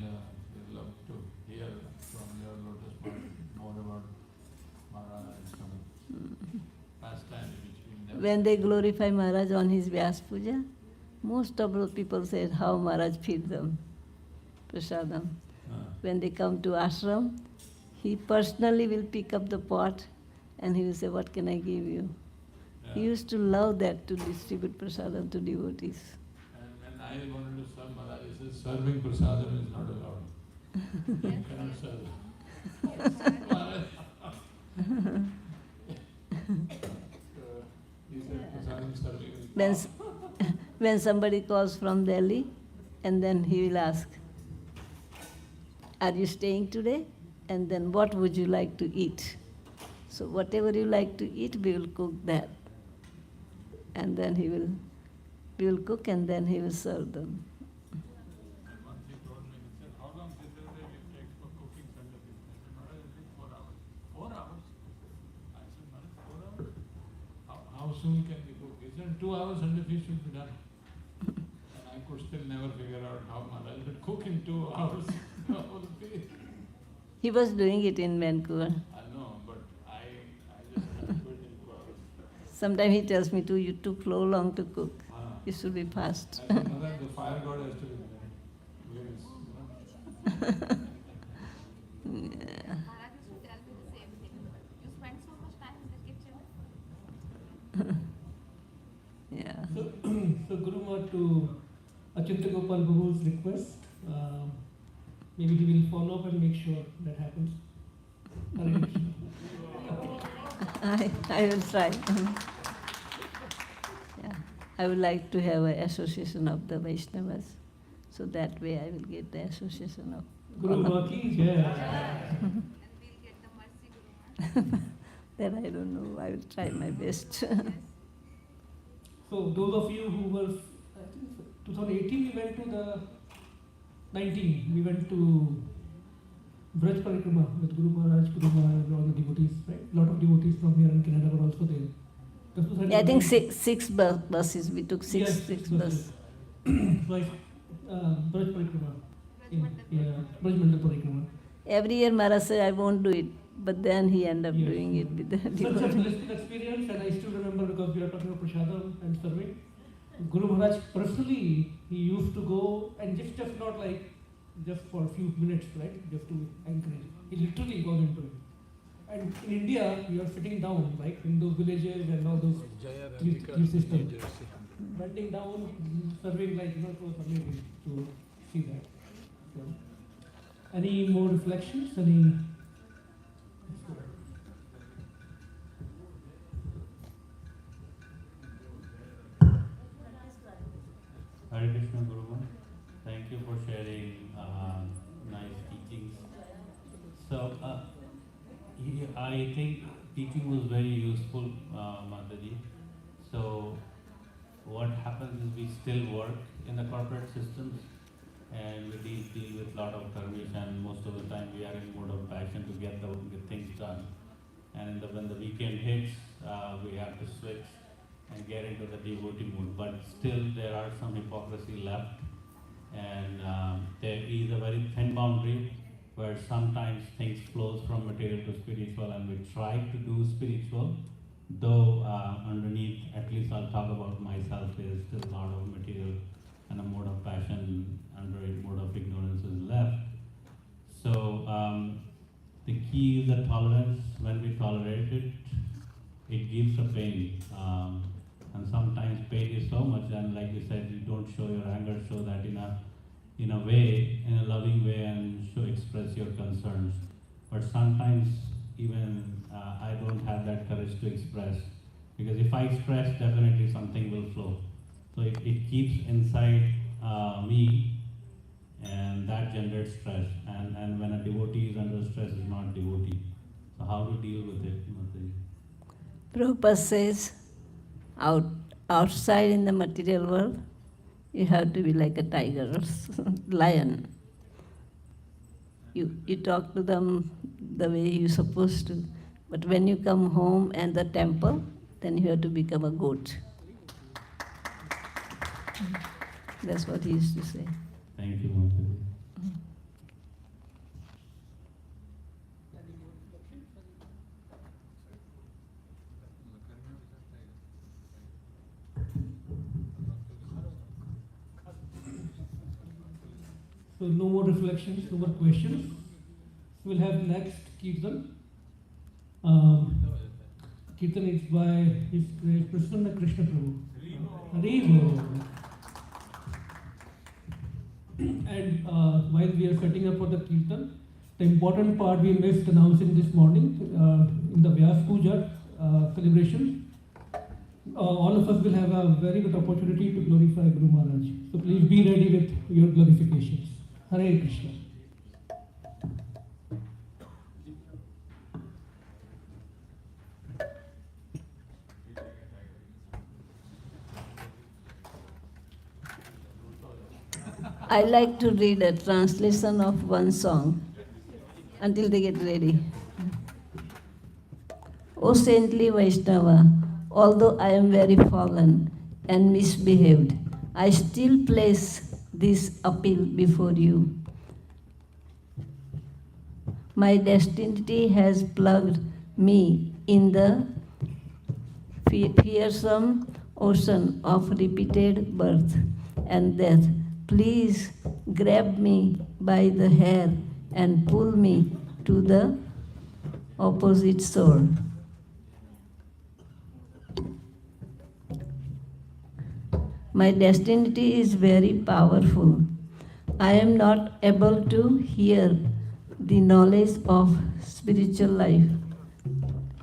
we love to hear from your lotus point more about Maharaj and some pastime which we never. When they glorify Maharaj on his Vyas Puja, most of the people say how Maharaj feeds them, prasadam. When they come to ashram, he personally will pick up the pot and he will say, what can I give you? He used to love that, to distribute prasadam to devotees. And when I wanted to serve Maharaj, he says, serving prasadam is not allowed. You cannot serve. Maharaj. He said, prasadam serving is When somebody calls from Delhi, and then he will ask, are you staying today? And then what would you like to eat? So whatever you like to eat, we will cook that. And then we will cook and then he will serve them. And once he told me, he said, how long this will take for cooking Sunday business? I said, Maharaj, it takes 4 hours. 4 hours? I said, Maharaj, 4 hours? How soon can we cook? He said, 2 hours Sunday feast should be done. And I could still never figure out how Maharaj would cook in 2 hours. He was doing it in Vancouver. I know, but I just can't do it in 2 hours. Sometimes he tells me, you took so long to cook. You should be fast. I said, Maharaj, the fire god has to be very, Yeah. Maharaj used to tell me the same thing. You spend so much time in the kitchen. Yeah. So Guru Ma, to Achyuta Gopal Babu's request, maybe he will follow up and make sure that happens. I will try. Yeah. I would like to have an association of the Vaishnavas, so that way I will get the association of Guru Ma ki jai. And we'll get the mercy Guru Ma. That I don't know. I will try my best. So those of you who were, I think 2018 we went to the 19, we went to Braj Parikrama with Guru Maharaj, Guru Maharaj and all the devotees, right? A lot of devotees from here in Canada were also there. Yeah, I think six buses. We took six buses. Like Braj Parikrama. Braj Mandal Parikrama. Every year Maharaj said, I won't do it. But then he ended up doing it with the Such a devotees. blissful experience, and I still remember because we are talking about prasadam and serving. Guru Maharaj personally, he used to go and just not like just for a few minutes, right? Just to encourage. He literally goes into it. And in India, we are sitting down, like in those villages and all those three systems. Bending down, serving like, it was amazing to see that. So, any more reflections? Any? Hare Krishna Guru Ma. Thank you for sharing nice teachings. So I think teaching was very useful, Mataji. So what happens is we still work in the corporate systems and we deal with a lot of karmish, and most of the time we are in mode of passion to get things done. And when the weekend hits, we have to switch and get into the devotee mood. But still there are some hypocrisy left, and there is a very thin boundary where sometimes things flows from material to spiritual, and we try to do spiritual, though underneath, at least I'll talk about myself, there is still a lot of material and a mode of passion, under a mode of ignorance is left. So the key is the tolerance. When we tolerate it, it gives a pain. And sometimes pain is so much, and like you said, you don't show your anger, show that in a way, in a loving way, and express your concerns. But sometimes even I don't have that courage to express, because if I express, definitely something will flow. So it keeps inside me, and that generates stress. And when a devotee is under stress, is not devotee. So how to deal with it, Mataji? Prabhupada says, outside in the material world, you have to be like a tiger or lion. You talk to them the way you're supposed to. But when you come home and the temple, then you have to become a goat. That's what he used to say. Thank you, Mataji. So no more reflections, no more questions. We'll have next Kirtan. Kirtan is by His Grace Prasanna Krishna Prabhu. Hari Bol. And while we are setting up for the Kirtan, the important part we missed announcing this morning in the Vyas Puja celebration. All of us will have a very good opportunity to glorify Guru Maharaj. So please be ready with your glorifications. Hare Krishna. I like to read a translation of one song until they get ready. O saintly Vaishnava, although I am very fallen and misbehaved, I still place this appeal before you. My destiny has plugged me in the fearsome ocean of repeated birth and death. Please grab me by the hair and pull me to the opposite shore. My destiny is very powerful. I am not able to hear the knowledge of spiritual life.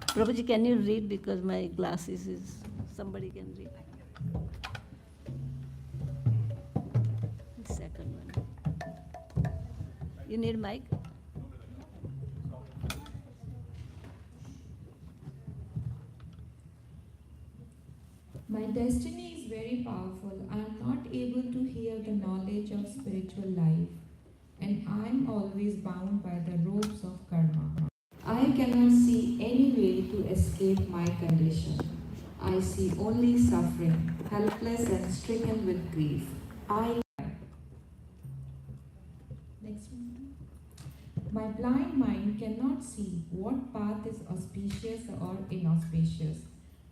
Prabhuji, can you read, because my glasses is, somebody can read. The second one. You need mic? My destiny is very powerful. I am not able to hear the knowledge of spiritual life, and I am always bound by the ropes of karma. I cannot see any way to escape my condition. I see only suffering, helpless and stricken with grief. Next one. My blind mind cannot see what path is auspicious or inauspicious.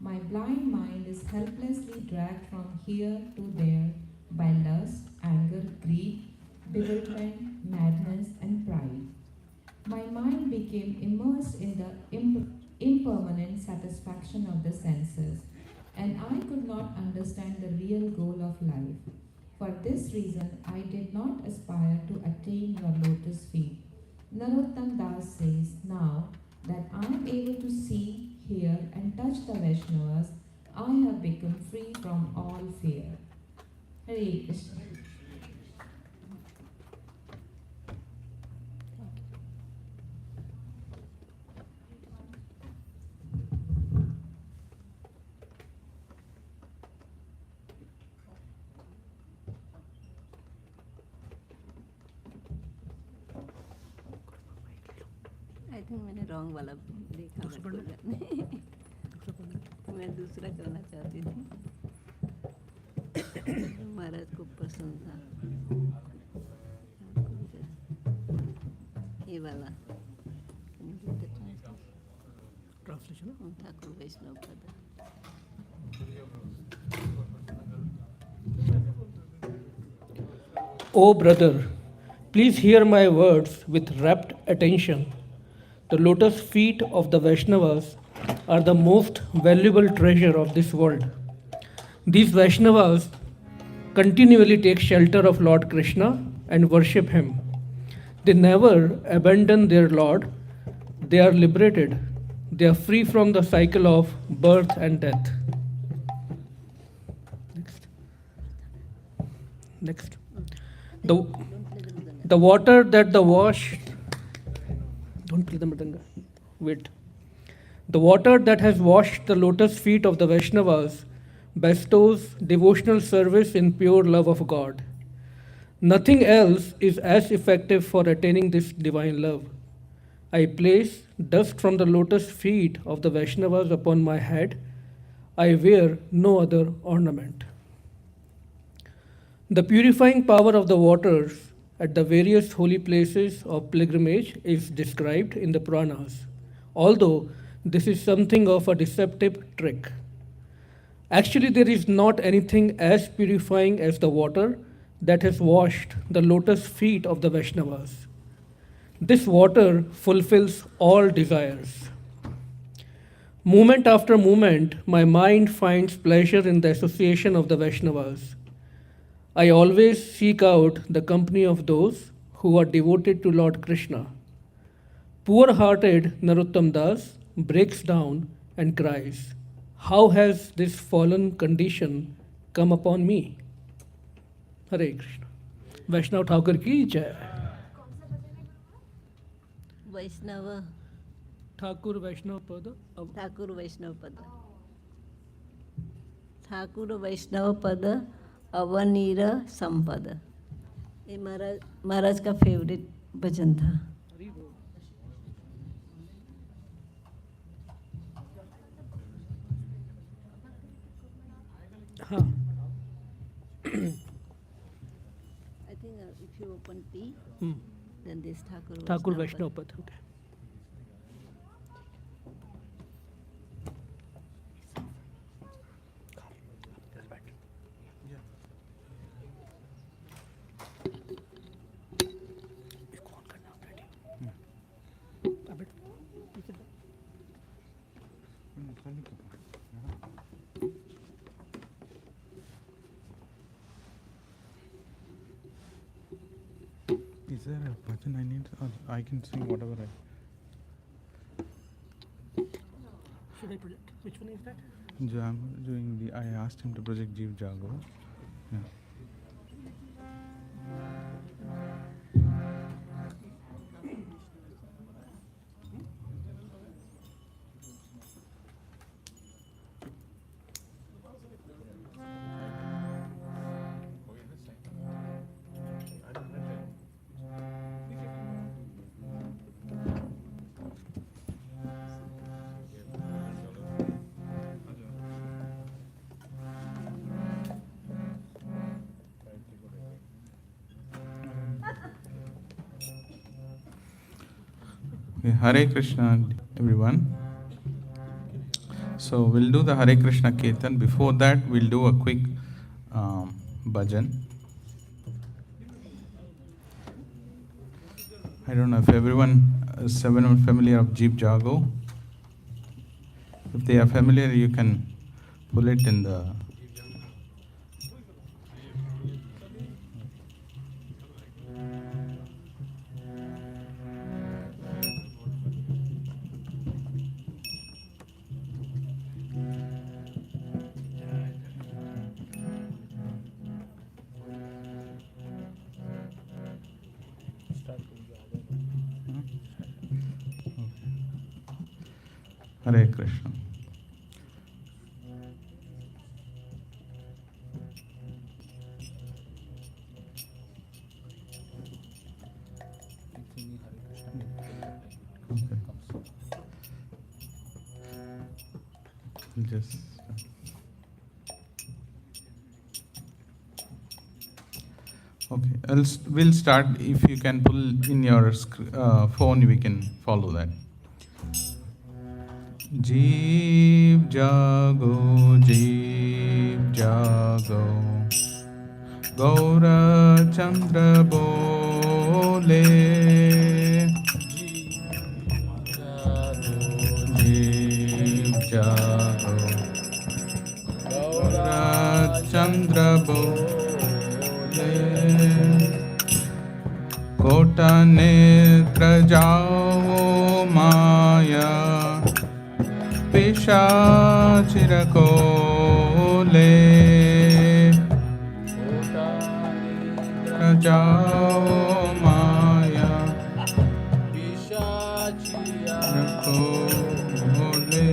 My blind mind is helplessly dragged from here to there by lust, anger, greed, bewilderment, madness, and pride. My mind became immersed in the impermanent satisfaction of the senses, and I could not understand the real goal of life. For this reason, I did not aspire to attain your lotus feet. Narottam Das says, now that I am able to see, hear, and touch the Vaishnavas, I have become free from all fear. Hare Krishna. I think मैंने wrong वाला देखा मैं दूसरा करना चाहती थी महाराज को पसंद था ये वाला ट्रांसलेशन ठाकुर वैष्णव पद O brother, please hear my words with rapt attention. The lotus feet of the Vaishnavas are the most valuable treasure of this world. These Vaishnavas continually take shelter of Lord Krishna and worship him. They never abandon their Lord. They are liberated. They are free from the cycle of birth and death. Next. The water that the washed, don't play the mridanga, wait. The water that has washed the lotus feet of the Vaishnavas bestows devotional service in pure love of God. Nothing else is as effective for attaining this divine love. I place dust from the lotus feet of the Vaishnavas upon my head. I wear no other ornament. The purifying power of the waters at the various holy places of pilgrimage is described in the Puranas, although this is something of a deceptive trick. Actually, there is not anything as purifying as the water that has washed the lotus feet of the Vaishnavas. This water fulfills all desires. Moment after moment, my mind finds pleasure in the association of the Vaishnavas. I always seek out the company of those who are devoted to Lord Krishna. Poor-hearted Narottam Das breaks down and cries, "How has this fallen condition come upon me?" Hare Krishna. Vaishnav Thakur ki jai. Vaishnava. Thakur Vaishnav Pada. Thakur Vaishnav Pada. Thakur Vaishnav Pada Avanira Sampada. ये महाराज का favourite भजन था. हाँ. I think if you open P, then this Thakur Vaishnav Pada. Okay. Is there a button I need? Or I can sing whatever I. Should I project? Which one is that? I'm doing the. I asked him to project Jeev Jago. Yeah. Okay, Hare Krishna, everyone. So we'll do the Hare Krishna Kirtan. Before that, we'll do a quick bhajan. I don't know if everyone is familiar of Jeev Jago. If they are familiar, you can pull it in the. Hare Krishna. Okay. Just. Okay, we'll start. If you can pull in your phone, we can follow that. Jeev Jago, Jeev Jago, Gaura Chandra Bole. Jeev Jago, Gaura Chandra Bole. Kota netra jao maya पिशाचिर कोले जाओ माया पिशाचिर कोले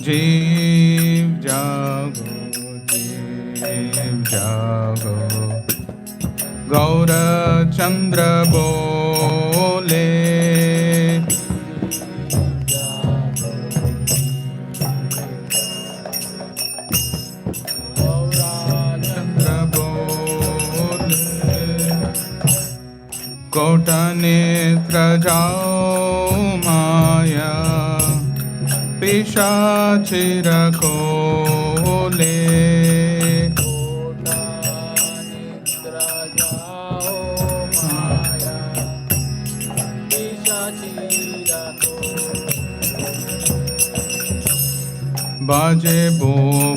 जीव जागो Chandra bole Chandra bole Kota netra jao maya Pishachira kole बाजे बो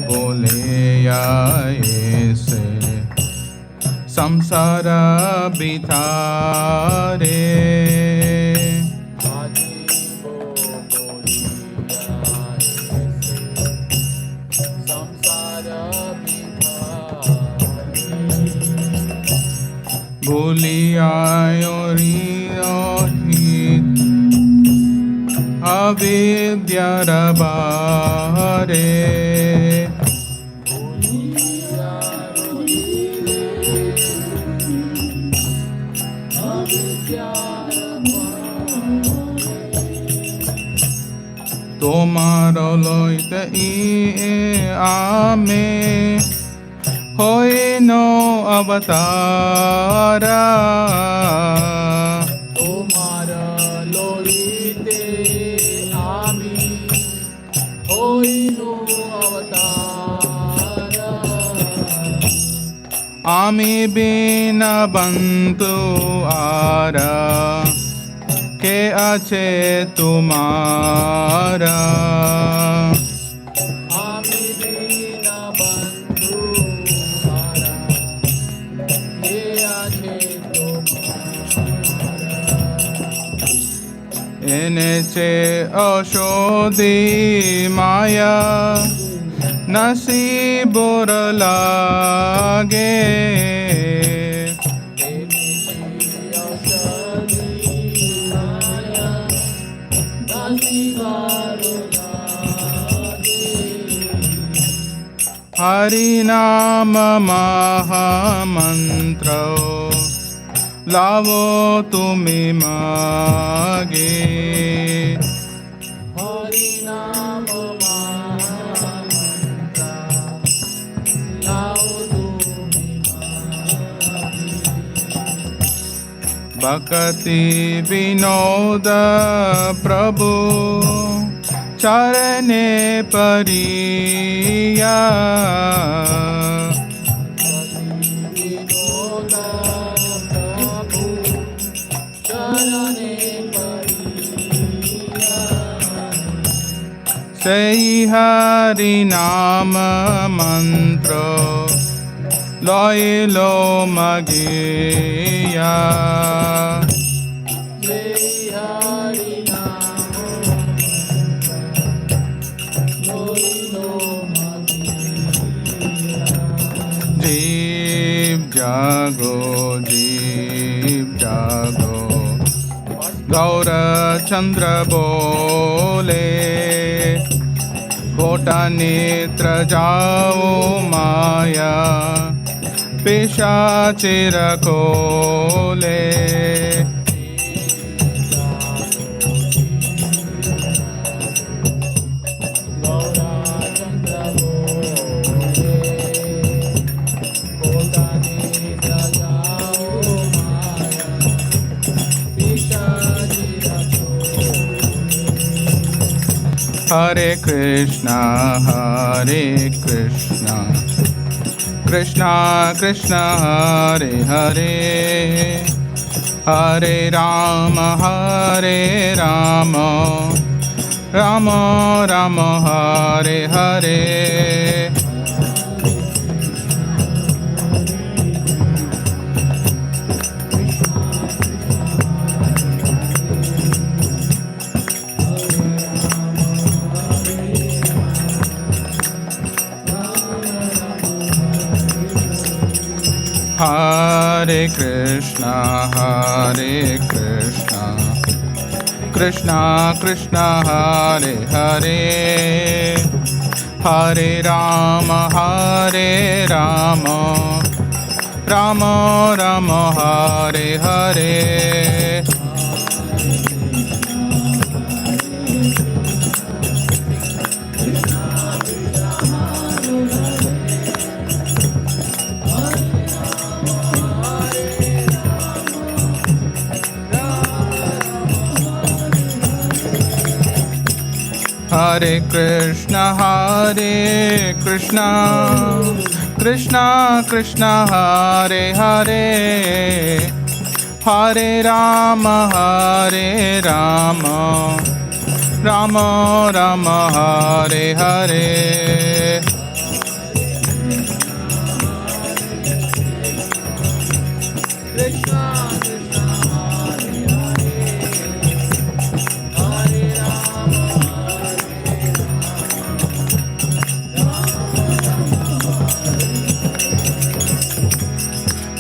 बोले ऐसे संसार बितारे भूलिया अविद्यारबारे তোমার লইতে আমে হইন অবতারা তোমার লইতে আমি হইন অবতারা আমি বিনা বন্ধু আরা কে আছে তোমারা আমি বিনা বন্ধু আরা কে আছে তোমারা এনেছে অসধি মায়া নসিবুর লাগে हरि नाम महामंत्र लावो तुम्हें मागे हरि नाम महामंत्र लावो तुम्हें मागे भक्ति विनोद प्रभु चरणे परिया सही हरि नाम मंत्र लइलो मगिया जागो जीव जागो गौर चंद्र बोले कोटा नेत्र जाओ माया पिशाचिर खोले Hare Krishna, Krishna Krishna, Hare Hare, Hare Rama, Rama Rama, Hare Hare. Hare Krishna, Krishna Krishna, Hare Hare, Hare Rama, Rama Rama Hare Hare. Hare Krishna Krishna Krishna Hare Hare, Hare Rama Rama Rama Hare Hare.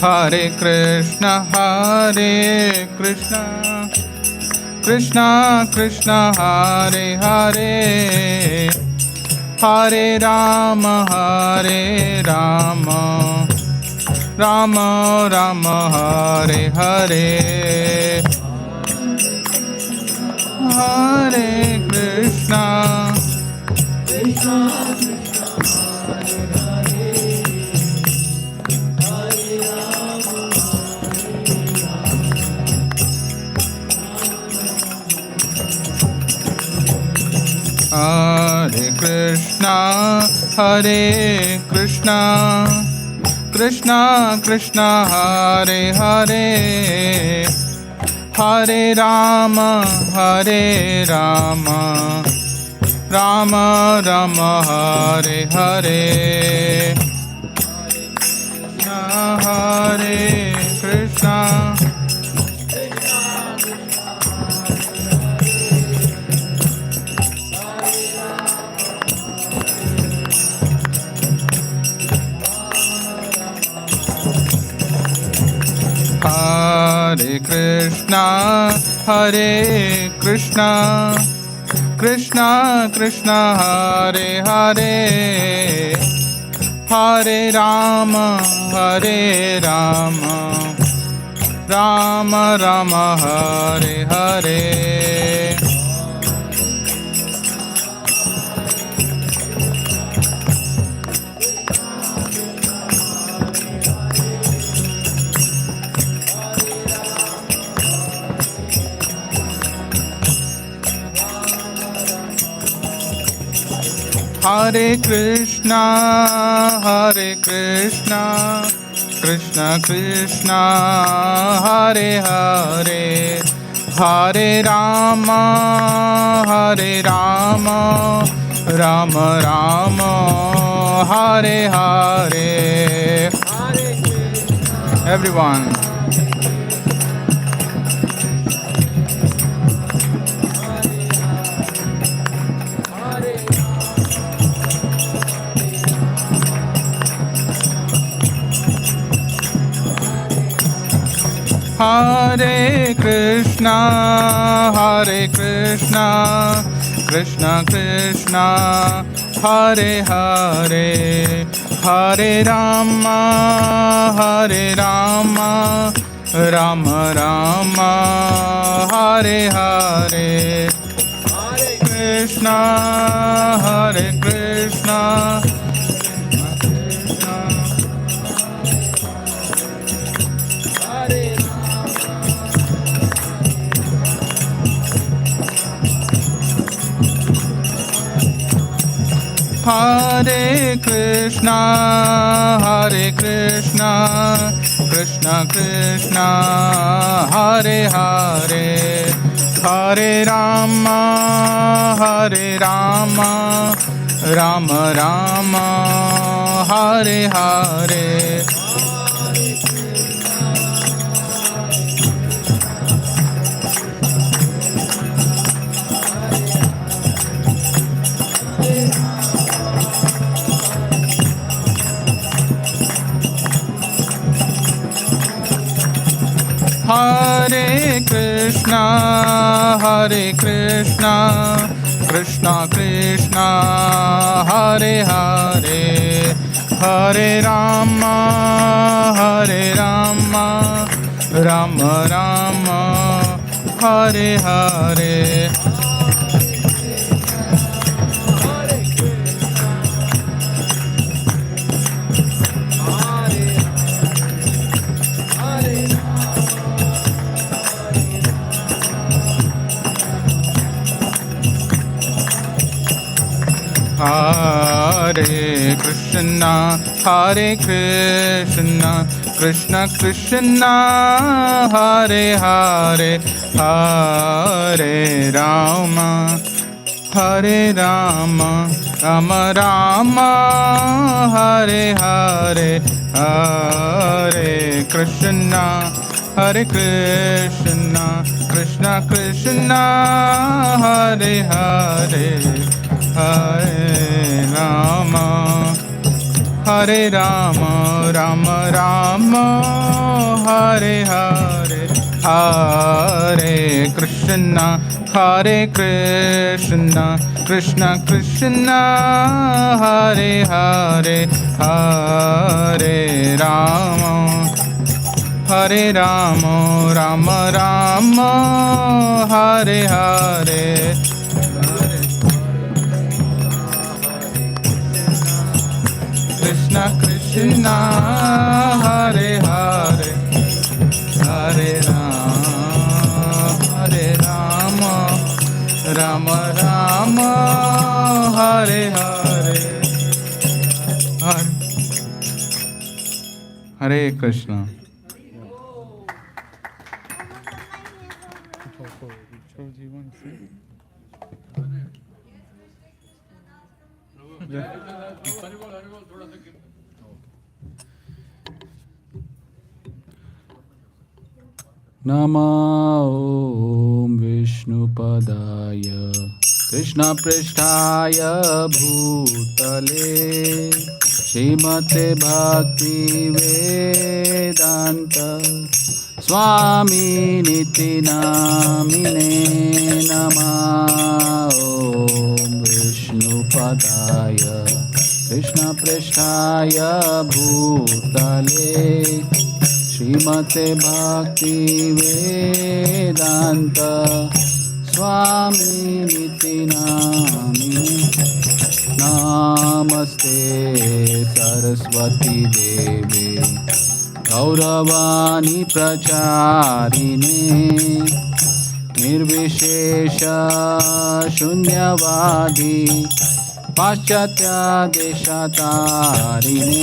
Hare Krishna Krishna Krishna Hare Hare, Hare Rama Rama Rama Hare Hare. Hare Krishna Krishna Hare Krishna Krishna Krishna Hare Hare, Hare Rama Rama Rama Hare Hare. Hare Krishna Hare Krishna Krishna Krishna Hare Hare, Hare Rama Rama Rama Hare Hare. Hare Krishna Krishna Krishna Hare Hare, Hare Rama Rama Rama Hare Hare. Everyone. Hare Krishna Krishna Krishna Hare Hare, Hare Rama Rama Rama Hare Hare. Hare Krishna Hare Krishna Krishna Krishna Hare Hare, Hare Rama Rama Rama Hare Hare. Hare Krishna Krishna Krishna Hare Hare, Hare Rama, Hare Rama, Rama Rama, Hare Hare. Hare Krishna, Hare Krishna, Krishna Krishna, Hare Hare, Hare Rama, Hare Rama, Rama Rama, Hare Hare, Hare Krishna, Hare Krishna, Krishna Krishna, Hare Hare, Hare Rama, Hare Rama, Rama Rama, Hare Hare, Hare Krishna, Hare Krishna, Krishna Krishna, Hare Hare, Hare Rama, Hare Rama, Rama Rama, Hare Hare. Krishna Krishna, Hare Hare, Hare Rama, Rama Rama, Hare Hare, Hare Krishna. Nama Om Vishnupadaya Krishna Pristhaya Bhutale Srimate Bhakti Vedanta Swami Niti Namine Nama Om Vishnupadaya Krishna Pristhaya Bhutale Srimate Bhakti Vedanta Swami Niti Namine Namaste Saraswati Devi Gauravani Pracharine Nirvishesha Shunyavadi Paschatya Deshatarine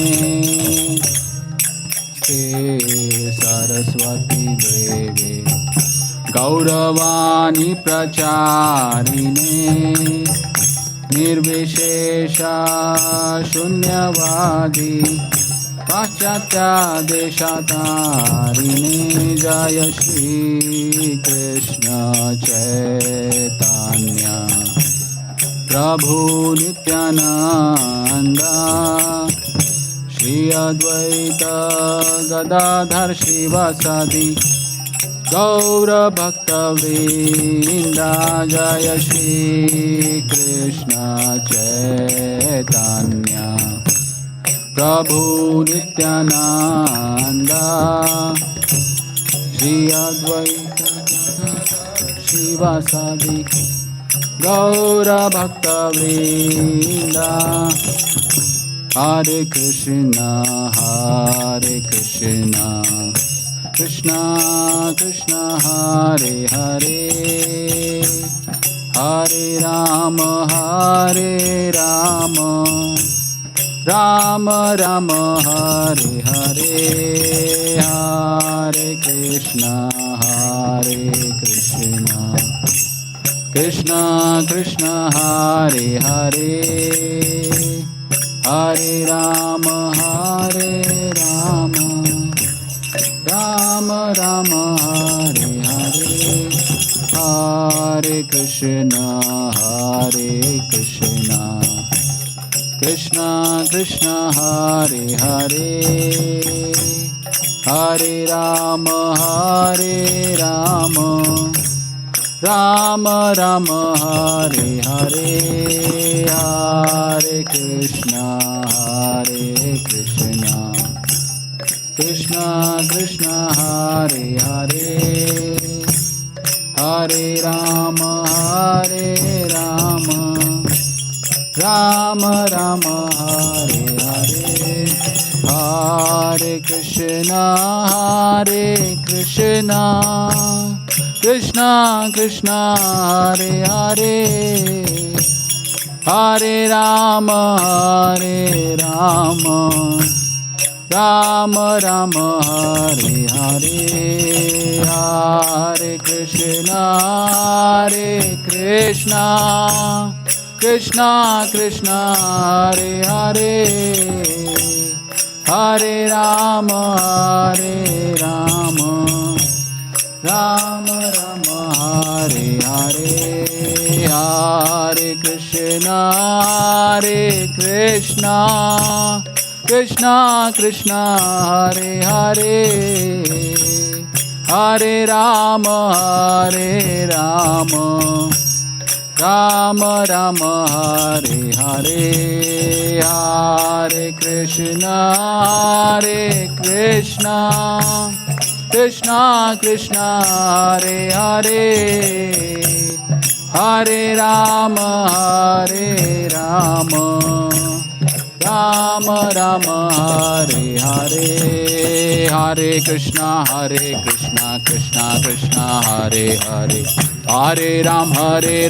Saraswati Devi Gauravani Pracharine Nirvishesha Shunyavadi Paschatya Deshatarine Jaya Shri Krishna Chaitanya Prabhu Nityananda Shri Advaita Gadadhar Shivasadi Gaura Bhakta Vrinda Jaya Shri Krishna Chaitanya Prabhu Nityananda Shri Advaita Shivasadi Gaura Bhakta Vrinda Hare Krishna, Krishna Krishna, Hare Hare, Hare Rama, Rama Rama, Hare Hare, Hare Krishna, Krishna Krishna, Hare Hare, Hare Rama, Rama Rama, Hare Hare, Hare Krishna, Krishna Krishna, Hare Hare, Hare Rama, Rama Rama, Hare Hare, Hare Krishna, Krishna Krishna Hare Hare Hare Rama Rama Rama Hare Hare Hare Krishna Krishna Krishna Hare Hare Hare Rama Rama Rama Hare Hare Hare Krishna Krishna Krishna Hare Hare Hare Rama Rama Rama Hare Hare Hare Krishna Krishna Krishna Hare Hare Hare Rama Rama Rama Hare Hare Hare Krishna Krishna Krishna Hare Hare Hare Rama Rama Rama Hare Hare Hare Krishna Krishna Krishna Hare Hare Hare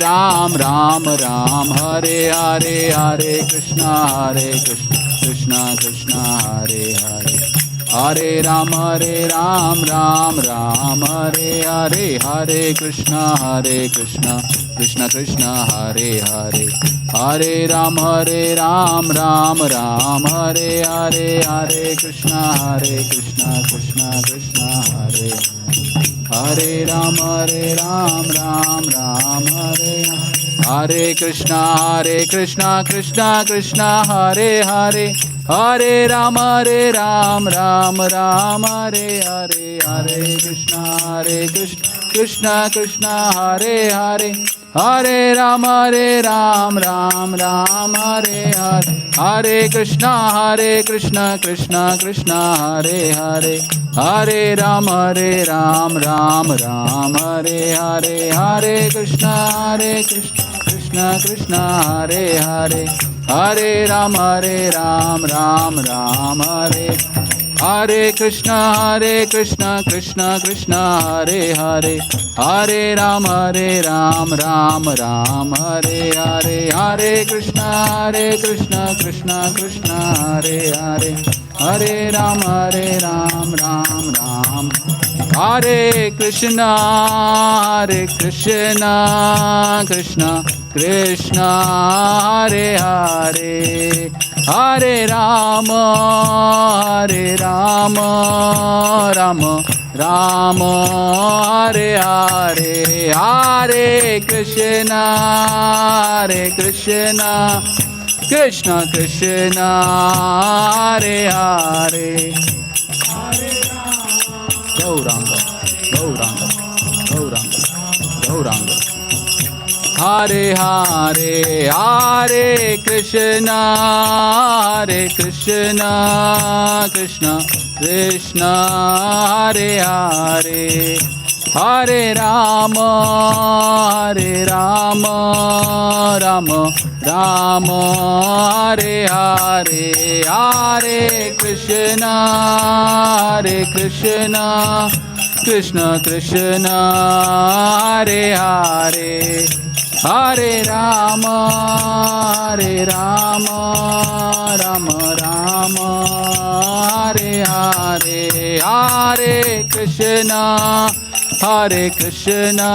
Ram Ram Ram Hare Hare Hare Krishna Krishna Krishna Hare Hare Hare Ram Ram Ram Hare Hare Hare Krishna Krishna Krishna Hare Hare Hare Ram Ram Ram Hare Hare Hare Krishna Krishna Krishna Hare Hare Ram Ram Hare Hare Krishna Krishna Krishna Hare Hare Hare Ram Ram Hare Hare Hare Krishna Krishna Krishna Hare Hare Hare Ram Ram Hare Hare Hare Krishna Krishna Krishna Hare Hare Hare Ram Ram Hare Hare Hare Krishna Krishna Krishna Hare Hare Hare Ram Ram Hare Hare Krishna Krishna Krishna Hare Hare Hare Ram Ram Hare Hare Hare Krishna Krishna Krishna Hare Hare Hare Ram Ram Hare Krishna Krishna Krishna Hare Hare Hare Rama Rama Hare Hare Hare Krishna Krishna Krishna Hare Hare Gauranga Hare Hare Hare Krishna Krishna Krishna Hare Hare Hare Rama Rama Hare Hare Hare Krishna Krishna Krishna Hare Hare Hare Rama Rama Hare Hare Hare Krishna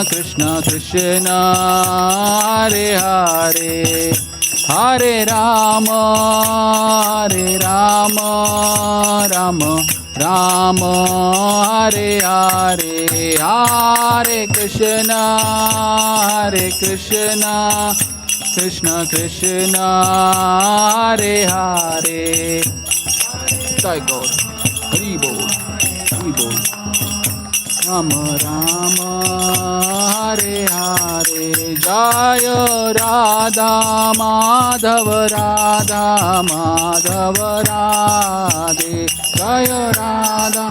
Krishna Krishna Hare Hare Hare Rama Rama Hare Hare Hare Krishna Krishna Krishna Hare Hare Jai God Hari Bol Rama Hare Hare Jaya Radha Madhava Radhe Jaya Radha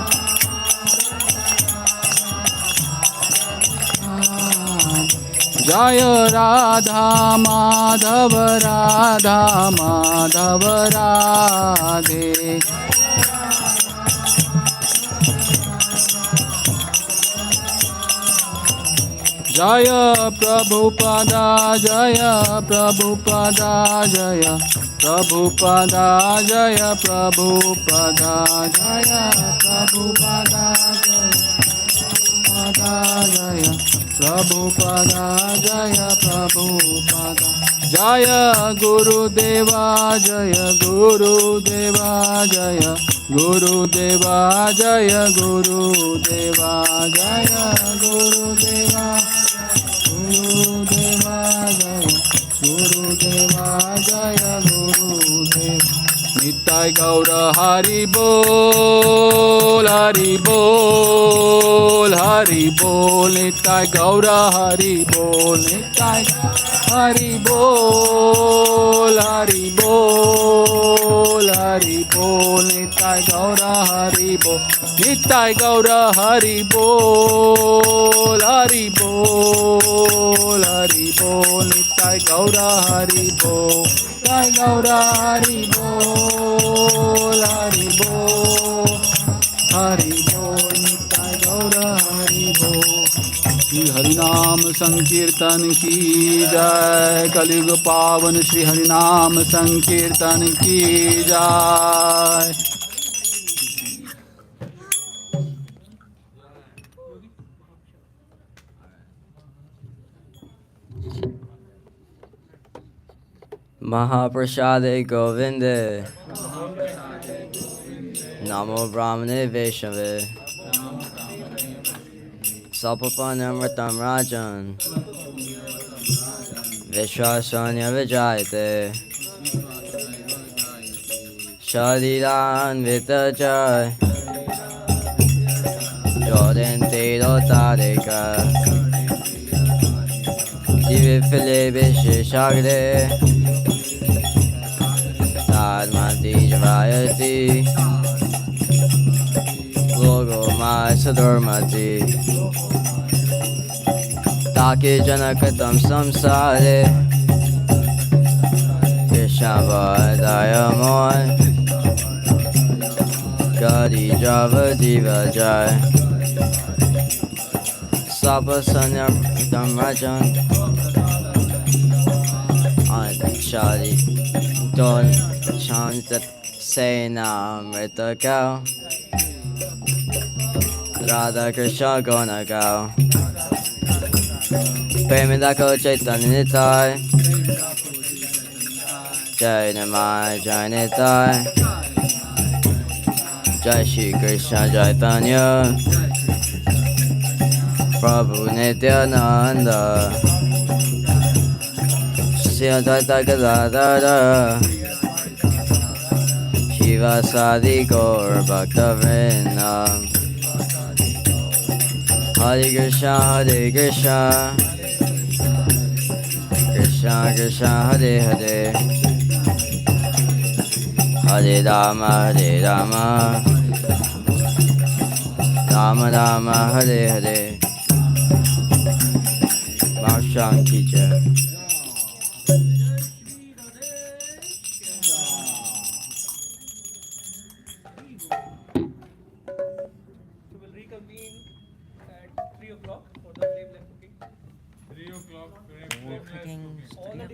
Jaya Radha Madhava Radha Madhava Radhe Jaya Prabhupada Jaya Prabhupada Jaya Prabhupada Jaya Prabhupada Jaya Prabhupada Jaya Prabhupada Jaya Prabhupada Jaya Guru Deva Jaya Guru Deva Jaya Guru Deva Jaya Guru Deva Jaya Guru Deva Guru Deva Jaya Guru Deva Jaya Guru Deva Nitai Gaura Hari Bol Hari Bol Hari Bol Nitai Gaura Hari Bol Nitai Hari Bol Hari Bol Hari Bol Nitai Gaura Hari Bol Nitai Gaura Hari Bol Hari Bol Hari Bol Nitai Gaura Hari Bol Nitai Gaura Hari Bol Hari Bol Hari Bol Nitai Gaura Hari Bol Shri Harinam Sankirtan ki jai Kalyug Pavan Shri Harinam Sankirtan ki jai Mahaprasade Govinde Namo Brahmane Vaishnave Sapapanamritam Rajan Vishwasanya Vijayate Shadidan Vitajay Jodente Dotadeka Divifile Vishishagde Sadmati Javayati Logo Mai Sadurmati Taki Janakatam Samsare Krishnavadaya Moy Gadi Java Diva Jai Sapasanya Rajan Shadi Don Chant Sena Mrita Gal Radha Krishna Gona Gal Premidako Chaitanya Nitai Jai Namai Jai Nitai Jai Shri Krishna Chaitanya Prabhu Nityananda Shri Advaita Gadadara Shiva Sadi Gaur Bhakta Vrinda Hare Krishna Krishna Krishna Hare Hare Hare Rama Rama Rama Hare Hare Marshang Teacher Reconvene at 3 o'clock for the flame left cooking. 3 o'clock. All the